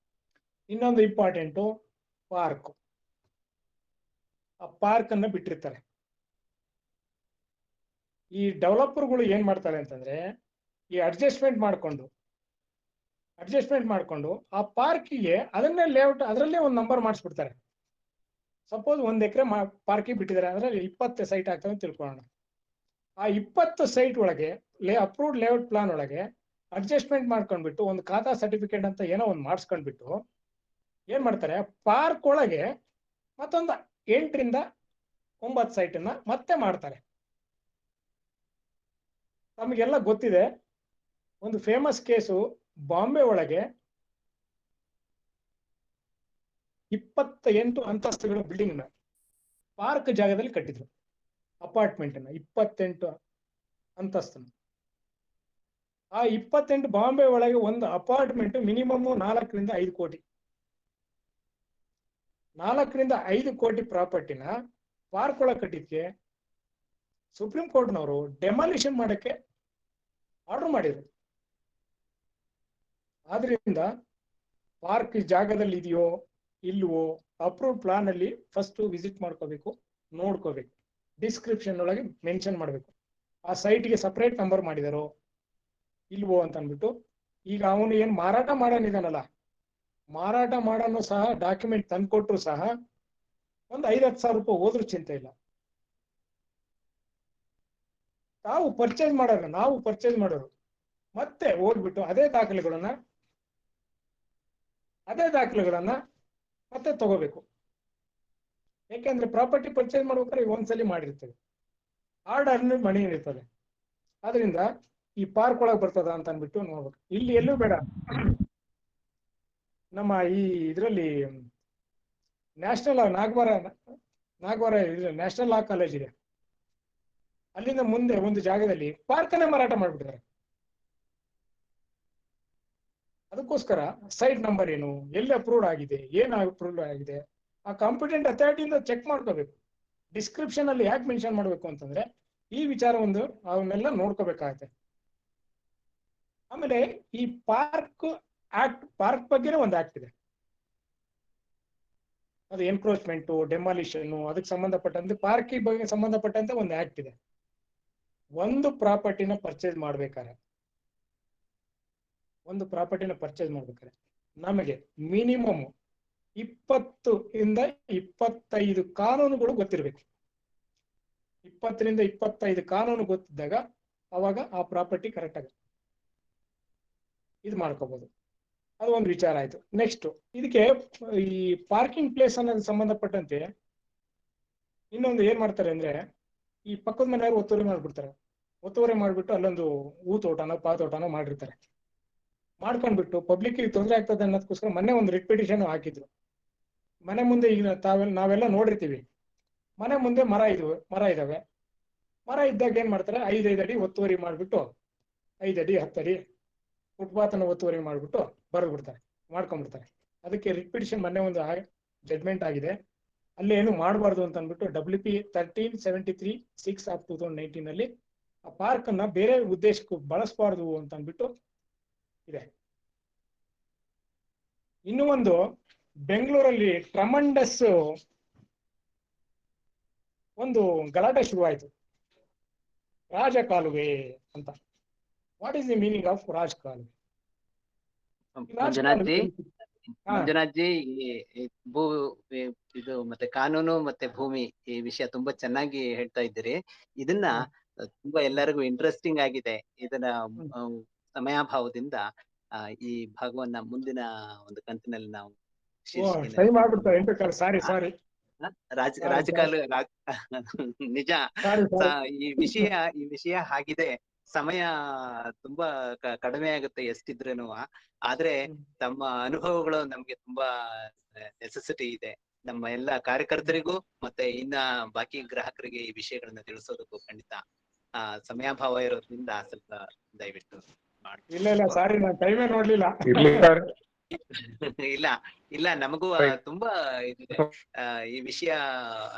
ಇನ್ನೊಂದು ಇಂಪಾರ್ಟೆಂಟು ಪಾರ್ಕ್. ಆ ಪಾರ್ಕ್ ಅನ್ನ ಬಿಟ್ಟಿರ್ತಾರೆ. ಈ ಡೆವಲಪರ್ಗಳು ಏನ್ ಮಾಡ್ತಾರೆ ಅಂತಂದ್ರೆ, ಈ ಅಡ್ಜಸ್ಟ್ಮೆಂಟ್ ಅಡ್ಜಸ್ಟ್ಮೆಂಟ್ ಮಾಡ್ಕೊಂಡು ಆ ಪಾರ್ಕಿಗೆ ಅದನ್ನೇ ಲೇಔಟ್ ಅದರಲ್ಲೇ ಒಂದು ನಂಬರ್ ಮಾಡಿಸ್ಬಿಡ್ತಾರೆ. ಸಪೋಸ್ 1 ಎಕರೆ ಪಾರ್ಕಿಗೆ ಬಿಟ್ಟಿದ್ದಾರೆ, ಅದರಲ್ಲಿ 20 ಸೈಟ್ ಆಗ್ತವೆ ಅಂತ ತಿಳ್ಕೊಳ್ಳೋಣ. ಆ 20 ಸೈಟ್ ಒಳಗೆ ಅಪ್ರೂವ್ಡ್ ಲೇಔಟ್ ಪ್ಲಾನ್ ಒಳಗೆ ಅಡ್ಜಸ್ಟ್ಮೆಂಟ್ ಮಾಡ್ಕೊಂಡ್ಬಿಟ್ಟು ಒಂದು ಖಾತಾ ಸರ್ಟಿಫಿಕೇಟ್ ಅಂತ ಏನೋ ಒಂದು ಮಾಡಿಸ್ಕೊಂಡ್ಬಿಟ್ಟು ಏನ್ ಮಾಡ್ತಾರೆ, ಪಾರ್ಕ್ ಒಳಗೆ ಮತ್ತೊಂದು 8 ರಿಂದ 9 ಸೈಟ್ ಅನ್ನ ಮತ್ತೆ ಮಾಡ್ತಾರೆ. ನಮಗೆಲ್ಲ ಗೊತ್ತಿದೆ, ಒಂದು ಫೇಮಸ್ ಕೇಸು ಬಾಂಬೆ ಒಳಗೆ 28 ಅಂತಸ್ತುಗಳ ಬಿಲ್ಡಿಂಗ್ ನ ಪಾರ್ಕ್ ಜಾಗದಲ್ಲಿ ಕಟ್ಟಿದ್ರು. ಅಪಾರ್ಟ್ಮೆಂಟ್ ಅನ್ನ 28 ಅಂತಸ್ತನ್ನು. ಆ 28 ಬಾಂಬೆ ಒಳಗೆ ಒಂದು ಅಪಾರ್ಟ್ಮೆಂಟ್ ಮಿನಿಮಮ್ 4 ರಿಂದ 5 ಕೋಟಿ. 4 ರಿಂದ 5 ಕೋಟಿ ಪ್ರಾಪರ್ಟಿನ ಪಾರ್ಕ್ ಒಳಗೆ ಕಟ್ಟಿದ್ಕೆ ಸುಪ್ರೀಂ ಕೋರ್ಟ್ನವರು ಡೆಮಾಲಿಷನ್ ಮಾಡಕ್ಕೆ ಆರ್ಡರ್ ಮಾಡಿದ್ರು. ಆದ್ರಿಂದ ಪಾರ್ಕ್ ಜಾಗದಲ್ಲಿ ಇದೆಯೋ ಇಲ್ವೋ ಅಪ್ರೂವ್ ಪ್ಲಾನ್ ಅಲ್ಲಿ ಫಸ್ಟ್ ವಿಸಿಟ್ ಮಾಡ್ಕೋಬೇಕು, ನೋಡ್ಕೋಬೇಕು. ಡಿಸ್ಕ್ರಿಪ್ಷನ್ ಒಳಗೆ ಮೆನ್ಷನ್ ಮಾಡಬೇಕು ಆ ಸೈಟ್ಗೆ ಸಪರೇಟ್ ನಂಬರ್ ಮಾಡಿದಾರೋ ಇಲ್ವೋ ಅಂತ ಅಂದ್ಬಿಟ್ಟು. ಈಗ ಅವನು ಏನ್ ಮಾರಾಟ ಮಾಡೋನಿದಾನಲ್ಲ, ಮಾರಾಟ ಮಾಡೋನು ಸಹ ಡಾಕ್ಯುಮೆಂಟ್ ತಂದ್ಕೊಟ್ರು ಸಹ ಒಂದು 5-10 ಸಾವಿರ ರೂಪಾಯಿ ಹೋದ್ರೂ ಚಿಂತೆ ಇಲ್ಲ. ನಾವು ಪರ್ಚೇಸ್ ಮಾಡೋರು ಮತ್ತೆ ಹೋಗ್ಬಿಟ್ಟು ಅದೇ ದಾಖಲೆಗಳನ್ನ ಮತ್ತೆ ತಗೋಬೇಕು. ಯಾಕೆಂದ್ರೆ ಪ್ರಾಪರ್ಟಿ ಪರ್ಚೇಸ್ ಮಾಡ್ಬೇಕಾದ್ರೆ ಒಂದ್ಸಲಿ ಮಾಡಿರ್ತೇವೆ, ಆರ್ಡರ್ ಮಣಿ ಇರ್ತದೆ. ಆದ್ರಿಂದ ಈ ಪಾರ್ಕ್ ಒಳಗೆ ಬರ್ತದ ಅಂತ ಅಂದ್ಬಿಟ್ಟು ನೋಡ್ಬೇಕು. ಇಲ್ಲಿ ಎಲ್ಲೂ ಬೇಡ, ನಮ್ಮ ಈ ಇದರಲ್ಲಿ ನಾಗವಾರ ನ್ಯಾಷನಲ್ ಲಾ ಕಾಲೇಜ್ ಇದೆ, ಅಲ್ಲಿಂದ ಮುಂದೆ ಒಂದು ಜಾಗದಲ್ಲಿ ಪಾರ್ಕನ್ನೇ ಮಾರಾಟ ಮಾಡ್ಬಿಟ್ಟಿದ್ದಾರೆ. ಅದಕ್ಕೋಸ್ಕರ ಸೈಟ್ ನಂಬರ್ ಏನು, ಎಲ್ಲಿ ಅಪ್ರೂವ್ಡ್ ಆಗಿದೆ, ಏನು ಅಪ್ರೂವ್ಡ್ ಆಗಿದೆ, ಆ ಕಾಂಪಿಟೆಂಟ್ ಅಥಾರಿಟಿಯಿಂದ ಚೆಕ್ ಮಾಡ್ಕೋಬೇಕು. ಡಿಸ್ಕ್ರಿಪ್ಷನ್ ಅಲ್ಲಿ ಯಾಕೆ ಮೆನ್ಷನ್ ಮಾಡ್ಬೇಕು ಅಂತಂದ್ರೆ ಈ ವಿಚಾರ ಒಂದು ಅವನ್ನೆಲ್ಲ ನೋಡ್ಕೋಬೇಕಾಗತ್ತೆ. ಆಮೇಲೆ ಈ ಪಾರ್ಕ್ ಬಗ್ಗೆನೇ ಒಂದು ಆಕ್ಟ್ ಇದೆ, ಅದು ಎನ್ಕ್ರೋಚ್ಮೆಂಟ್, ಡೆಮಾಲಿಷನ್, ಅದಕ್ಕೆ ಸಂಬಂಧಪಟ್ಟಂತೆ ಪಾರ್ಕಿಂಗ್ ಬಗ್ಗೆ ಸಂಬಂಧಪಟ್ಟಂತೆ ಒಂದು ಆಕ್ಟ್ ಇದೆ. ಒಂದು ಪ್ರಾಪರ್ಟಿನ ಪರ್ಚೇಸ್ ಮಾಡ್ಬೇಕಾದ್ರೆ ನಮಗೆ ಮಿನಿಮಮ್ 20 ರಿಂದ 25 ಕಾನೂನುಗಳು ಗೊತ್ತಿರಬೇಕು. 20 ರಿಂದ 25 ಕಾನೂನು ಗೊತ್ತಿದ್ದಾಗ ಅವಾಗ ಆ ಪ್ರಾಪರ್ಟಿ ಕರೆಕ್ಟ್ ಆಗುತ್ತೆ, ಇದು ಮಾಡ್ಕೋಬಹುದು. ಅದು ಒಂದು ವಿಚಾರ ಆಯ್ತು. ನೆಕ್ಸ್ಟ್ ಇದಕ್ಕೆ ಈ ಪಾರ್ಕಿಂಗ್ ಪ್ಲೇಸ್ ಅನ್ನೋದು ಸಂಬಂಧಪಟ್ಟಂತೆ ಇನ್ನೊಂದು ಏನ್ ಮಾಡ್ತಾರೆ ಅಂದ್ರೆ, ಈ ಪಕ್ಕದ ಮನೆಯವರು ಒತ್ತುವರಿ ಮಾಡ್ಬಿಟ್ಟು ಅಲ್ಲೊಂದು ಹೂ ತೋಟನೋ ತೋಟನೋ ಮಾಡಿರ್ತಾರೆ. ಮಾಡ್ಕೊಂಡ್ಬಿಟ್ಟು ಪಬ್ಲಿಕ್ ತೊಂದರೆ ಆಗ್ತದೆ ಅನ್ನೋದಕ್ಕೋಸ್ಕರ ಮೊನ್ನೆ ಒಂದು ರಿಟ್ ಪಿಟಿಷನ್ ಹಾಕಿದ್ರು. ಮನೆ ಮುಂದೆ ಈಗ ನಾವೆಲ್ಲ ನೋಡಿರ್ತೀವಿ, ಮನೆ ಮುಂದೆ ಮರ ಇದಾವೆ. ಮರ ಇದ್ದಾಗ ಏನ್ ಮಾಡ್ತಾರೆ, 5 ಅಡಿ ಒತ್ತುವರಿ ಮಾಡ್ಬಿಟ್ಟು 5 ಅಡಿ 10 ಅಡಿ ಫುಟ್ಪಾತ್ ಅನ್ನು ಒತ್ತುವರಿ ಮಾಡ್ಬಿಟ್ಟು ಮಾಡ್ಕೊಂಡ್ಬಿಡ್ತಾರೆ. ಅದಕ್ಕೆ ರಿಟ್ ಪಿಟಿಷನ್ ಮೊನ್ನೆ ಒಂದು ಜಡ್ಮೆಂಟ್ ಆಗಿದೆ. ಅಲ್ಲಿ ಏನು ಮಾಡಬಾರ್ದು ಅಂತ ಅಂದ್ಬಿಟ್ಟು WP 1373/6 ಆಫ್ 2019 ಅಲ್ಲಿ ಆ ಪಾರ್ಕ್ ಅನ್ನ ಬೇರೆ ಉದ್ದೇಶಕ್ಕೂ ಬಳಸಬಾರ್ದು ಅಂತ ಅಂದ್ಬಿಟ್ಟು ಇದೆ. ಇನ್ನು ಒಂದು ಬೆಂಗಳೂರಲ್ಲಿ ಟ್ರಮಂಡಸ್ ಒಂದು ಗಲಾಟೆ ಶುರುವಾಯಿತು, ರಾಜಕಾಲುವೆ ಅಂತ. What is the meaning of ರಾಜಕಾಲುವೆ? ಮಂಜುನಾಥ್ ಜಿ, ಭೂ ಇದು ಮತ್ತೆ ಕಾನೂನು ಮತ್ತೆ ಭೂಮಿ ಈ ವಿಷಯ ತುಂಬಾ ಚೆನ್ನಾಗಿ ಹೇಳ್ತಾ ಇದ್ದೀರಿ. ಇದನ್ನ ತುಂಬಾ ಎಲ್ಲರಿಗೂ ಇಂಟ್ರೆಸ್ಟಿಂಗ್ ಆಗಿದೆ. ಇದನ್ನ ಸಮಯಾಭಾವದಿಂದ ಈ ಭಾಗವನ್ನ ಮುಂದಿನ ಒಂದು ಕಂತಿನಲ್ಲಿ ನಾವು ರಾಜಕಾಲ ನಿಜ. ಈ ವಿಷಯ ಆಗಿದೆ, ಸಮಯ ತುಂಬಾ ಕಡಿಮೆ ಆಗುತ್ತೆ ಎಷ್ಟಿದ್ರೇನು. ಆದ್ರೆ ತಮ್ಮ ಅನುಭವಗಳು ನಮ್ಗೆ ತುಂಬಾ ನೆಸೆಸಿಟಿ ಇದೆ. ನಮ್ಮ ಎಲ್ಲ ಕಾರ್ಯಕರ್ತರಿಗೂ ಮತ್ತೆ ಇನ್ನ ಬಾಕಿ ಗ್ರಾಹಕರಿಗೆ ಈ ವಿಷಯಗಳನ್ನ ತಿಳಿಸೋದಕ್ಕೂ ಖಂಡಿತ ಸಮಯಾಭಾವ ಇರೋದ್ರಿಂದ ಸ್ವಲ್ಪ ದಯವಿಟ್ಟು ಇಲ್ಲ ನಮಗೂ ತುಂಬಾ ಈ ವಿಷಯ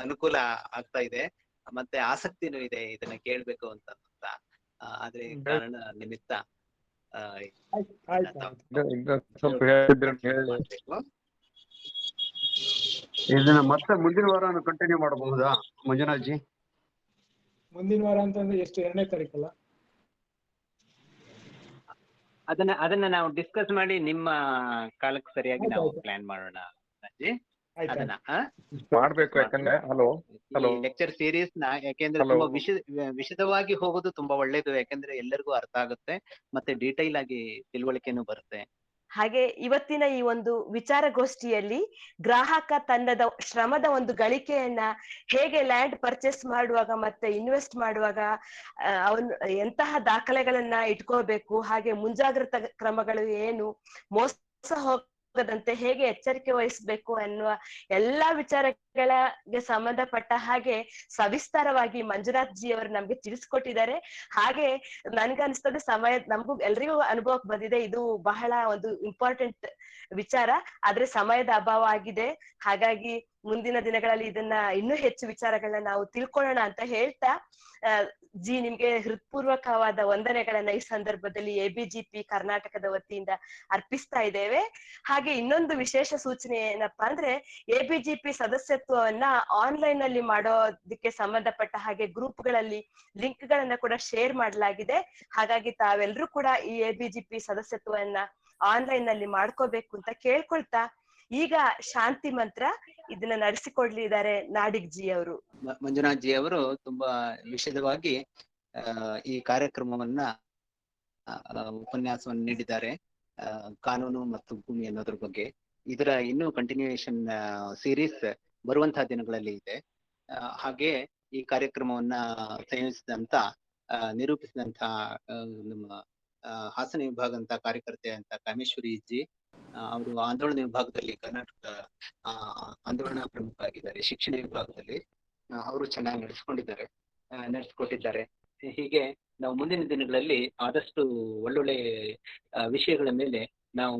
ಅನುಕೂಲ ಆಗ್ತಾ ಇದೆ, ಮತ್ತೆ ಆಸಕ್ತಿನೂ ಇದೆ ಇದನ್ನ ಕೇಳ್ಬೇಕು ಅಂತ. ಆದ್ರೆ ಕಾರಣ ನಿಮಿತ್ತ ಇದನ್ನ ಮತ್ತೆ ಮುಂದಿನ ವಾರ ಕಂಟಿನ್ಯೂ ಮಾಡಬಹುದಾ ಮಂಜುನಾಥ್ ಜಿ? ಮುಂದಿನ ವಾರ ಅಂತಂದ್ರೆ ಎಷ್ಟು, 2ನೇ ತಾರೀಕಲ್ಲ? ಅದನ್ನ ನಾವು ಡಿಸ್ಕಸ್ ಮಾಡಿ ನಿಮ್ಮ ಕಾಲಕ್ಕೆ ಸರಿಯಾಗಿ ನಾವು ಆಯ್ತು. ಪ್ಲಾನ್ ಮಾಡೋಣ ಅಜ್ಜಿ. ಆಯ್ತು ಅದನ್ನ ಮಾಡ್ಬೇಕು. ಯಾಕಂದ್ರೆ ಹಲೋ ಈ ಲೆಕ್ಚರ್ ಸೀರೀಸ್ ನ ಯಾಕೆಂದ್ರೆ Hello. ತುಂಬಾ ವಿಶದವಾಗಿ ಹೋಗೋದು ತುಂಬಾ ಒಳ್ಳೇದು, ಯಾಕಂದ್ರೆ ಎಲ್ಲರಿಗೂ ಅರ್ಥ ಆಗುತ್ತೆ ಮತ್ತೆ ಡೀಟೈಲ್ ಆಗಿ ತಿಳುವಳಿಕೆನೂ ಬರುತ್ತೆ. ಹಾಗೆ ಇವತ್ತಿನ ಈ ಒಂದು ವಿಚಾರಗೋಷ್ಠಿಯಲ್ಲಿ ಗ್ರಾಹಕ ತನ್ನದ ಶ್ರಮದ ಒಂದು ಗಳಿಕೆಯನ್ನ ಹೇಗೆ ಲ್ಯಾಂಡ್ ಪರ್ಚೇಸ್ ಮಾಡುವಾಗ ಮತ್ತೆ ಇನ್ವೆಸ್ಟ್ ಮಾಡುವಾಗ ಅವನು ಎಂತಹ ದಾಖಲೆಗಳನ್ನ ಇಟ್ಕೋಬೇಕು, ಹಾಗೆ ಮುಂಜಾಗ್ರತಾ ಕ್ರಮಗಳು ಏನು, ಮೋಸ ಹೋಗದಂತೆ ಹೇಗೆ ಎಚ್ಚರಿಕೆ ವಹಿಸ್ಬೇಕು ಅನ್ನುವ ಎಲ್ಲಾ ವಿಚಾರಗಳಿಗೆ ಸಂಬಂಧಪಟ್ಟ ಹಾಗೆ ಸವಿಸ್ತಾರವಾಗಿ ಮಂಜುನಾಥ್ ಜಿ ಅವರು ನಮ್ಗೆ ತಿಳಿಸ್ಕೊಟ್ಟಿದ್ದಾರೆ. ಹಾಗೆ ನನ್ಗನ್ಸ್ತದೆ ನಮಗೂ ಎಲ್ರಿಗೂ ಅನುಭವಕ್ಕೆ ಬಂದಿದೆ, ಇದು ಬಹಳ ಒಂದು ಇಂಪಾರ್ಟೆಂಟ್ ವಿಚಾರ, ಆದ್ರೆ ಸಮಯದ ಅಭಾವ ಆಗಿದೆ. ಹಾಗಾಗಿ ಮುಂದಿನ ದಿನಗಳಲ್ಲಿ ಇದನ್ನ ಇನ್ನೂ ಹೆಚ್ಚು ವಿಚಾರಗಳನ್ನ ನಾವು ತಿಳ್ಕೊಳ್ಳೋಣ ಅಂತ ಹೇಳ್ತಾ ಜಿ ನಿಮ್ಗೆ ಹೃತ್ಪೂರ್ವಕವಾದ ವಂದನೆಗಳನ್ನ ಈ ಸಂದರ್ಭದಲ್ಲಿ ABGP ಕರ್ನಾಟಕದ ವತಿಯಿಂದ ಅರ್ಪಿಸ್ತಾ ಇದ್ದೇವೆ. ಹಾಗೆ ಇನ್ನೊಂದು ವಿಶೇಷ ಸೂಚನೆ ಏನಪ್ಪಾ ಅಂದ್ರೆ ABGP ಸದಸ್ಯತ್ವವನ್ನ ಆನ್ಲೈನ್ ಅಲ್ಲಿ ಮಾಡೋದಕ್ಕೆ ಸಂಬಂಧಪಟ್ಟ ಹಾಗೆ ಗ್ರೂಪ್ಗಳಲ್ಲಿ ಲಿಂಕ್ ಗಳನ್ನ ಕೂಡ ಶೇರ್ ಮಾಡಲಾಗಿದೆ. ಹಾಗಾಗಿ ತಾವೆಲ್ಲರೂ ಕೂಡ ಈ ABGP ಸದಸ್ಯತ್ವವನ್ನ ಆನ್ಲೈನ್ ನಲ್ಲಿ ಮಾಡ್ಕೋಬೇಕು ಅಂತ ಕೇಳ್ಕೊಳ್ತಾ, ಈಗ ಶಾಂತಿ ಮಂತ್ರ ಇದನ್ನ ನಡೆಸಿಕೊಡ್ಲಿದ್ದಾರೆ ನಾಡಿಗ್ ಜಿ ಅವರು. ಮಂಜುನಾಥ್ ಜಿ ಅವರು ತುಂಬಾ ವಿಶದವಾಗಿ ಈ ಕಾರ್ಯಕ್ರಮವನ್ನ ಉಪನ್ಯಾಸವನ್ನು ನೀಡಿದ್ದಾರೆ. ಕಾನೂನು ಮತ್ತು ಭೂಮಿ ಅನ್ನೋದ್ರ ಬಗ್ಗೆ ಇದರ ಇನ್ನೂ ಕಂಟಿನ್ಯೂಯೇಷನ್ ಸೀರೀಸ್ ಬರುವಂತಹ ದಿನಗಳಲ್ಲಿ ಇದೆ. ಹಾಗೆ ಈ ಕಾರ್ಯಕ್ರಮವನ್ನ ಸಂಯೋಜಿಸಿದಂತ ನಿರೂಪಿಸಿದಂತ ನಮ್ಮ ಹಾಸನ ವಿಭಾಗದಂತ ಕಾರ್ಯಕರ್ತೆ ಅಂತ ಕಾಮೇಶ್ವರಿ ಜಿ ಅವರು ಆಂದೋಲನ ವಿಭಾಗದಲ್ಲಿ ಕರ್ನಾಟಕ ಆಂದೋಲನ ಪ್ರಮುಖ ಆಗಿದ್ದಾರೆ. ಶಿಕ್ಷಣ ವಿಭಾಗದಲ್ಲಿ ಅವರು ಚೆನ್ನಾಗಿ ನಡೆಸ್ಕೊಟ್ಟಿದ್ದಾರೆ. ಹೀಗೆ ನಾವು ಮುಂದಿನ ದಿನಗಳಲ್ಲಿ ಆದಷ್ಟು ಒಳ್ಳೊಳ್ಳೆ ವಿಷಯಗಳ ಮೇಲೆ ನಾವು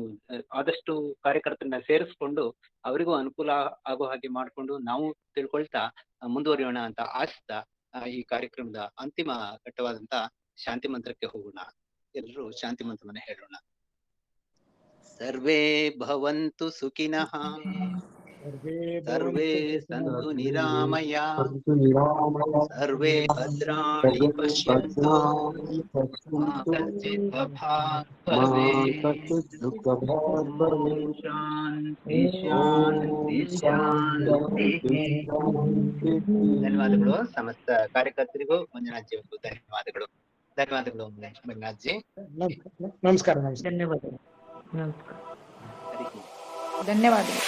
ಆದಷ್ಟು ಕಾರ್ಯಕರ್ತರನ್ನ ಸೇರಿಸ್ಕೊಂಡು ಅವರಿಗೂ ಅನುಕೂಲ ಆಗೋ ಹಾಗೆ ಮಾಡ್ಕೊಂಡು ನಾವು ತಿಳ್ಕೊಳ್ತಾ ಮುಂದುವರಿಯೋಣ ಅಂತ ಆಶಿಸ್ತಾ ಈ ಕಾರ್ಯಕ್ರಮದ ಅಂತಿಮ ಘಟ್ಟವಾದಂತ ಶಾಂತಿ ಮಂತ್ರಕ್ಕೆ ಹೋಗೋಣ. ಎಲ್ಲರೂ ಶಾಂತಿ ಮಂತ್ರವನ್ನ ಹೇಳೋಣ. ಸರ್ವೇ ಭವಂತು ಸುಖಿನಃ, ಸರ್ವೇ ಸಂತು ನಿರಾಮಯಾಃ, ಸರ್ವೇ ಭದ್ರಾಣಿ ಪಶ್ಯಂತು ಮಾ ಕಶ್ಚಿತ್ ದುಃಖಭಾಗ್ ಭವೇತ್. ಶಾಂತಿ ಶಾಂತಿ ಶಾಂತಿ. ಧನ್ಯವಾದಗಳು ಸಮಸ್ತ ಕಾರ್ಯಕರ್ತರಿಗೂ, ಮಂಜುನಾಥ್ ಜಿ ಅವರಿಗೂ ಧನ್ಯವಾದಗಳು. ಮಂಜುನಾಥ್ ಜಿ. ನಮಸ್ಕಾರ. ಧನ್ಯವಾದಗಳು. ಹರಿ ಓಂ. ಧನ್ಯವಾದಗಳು.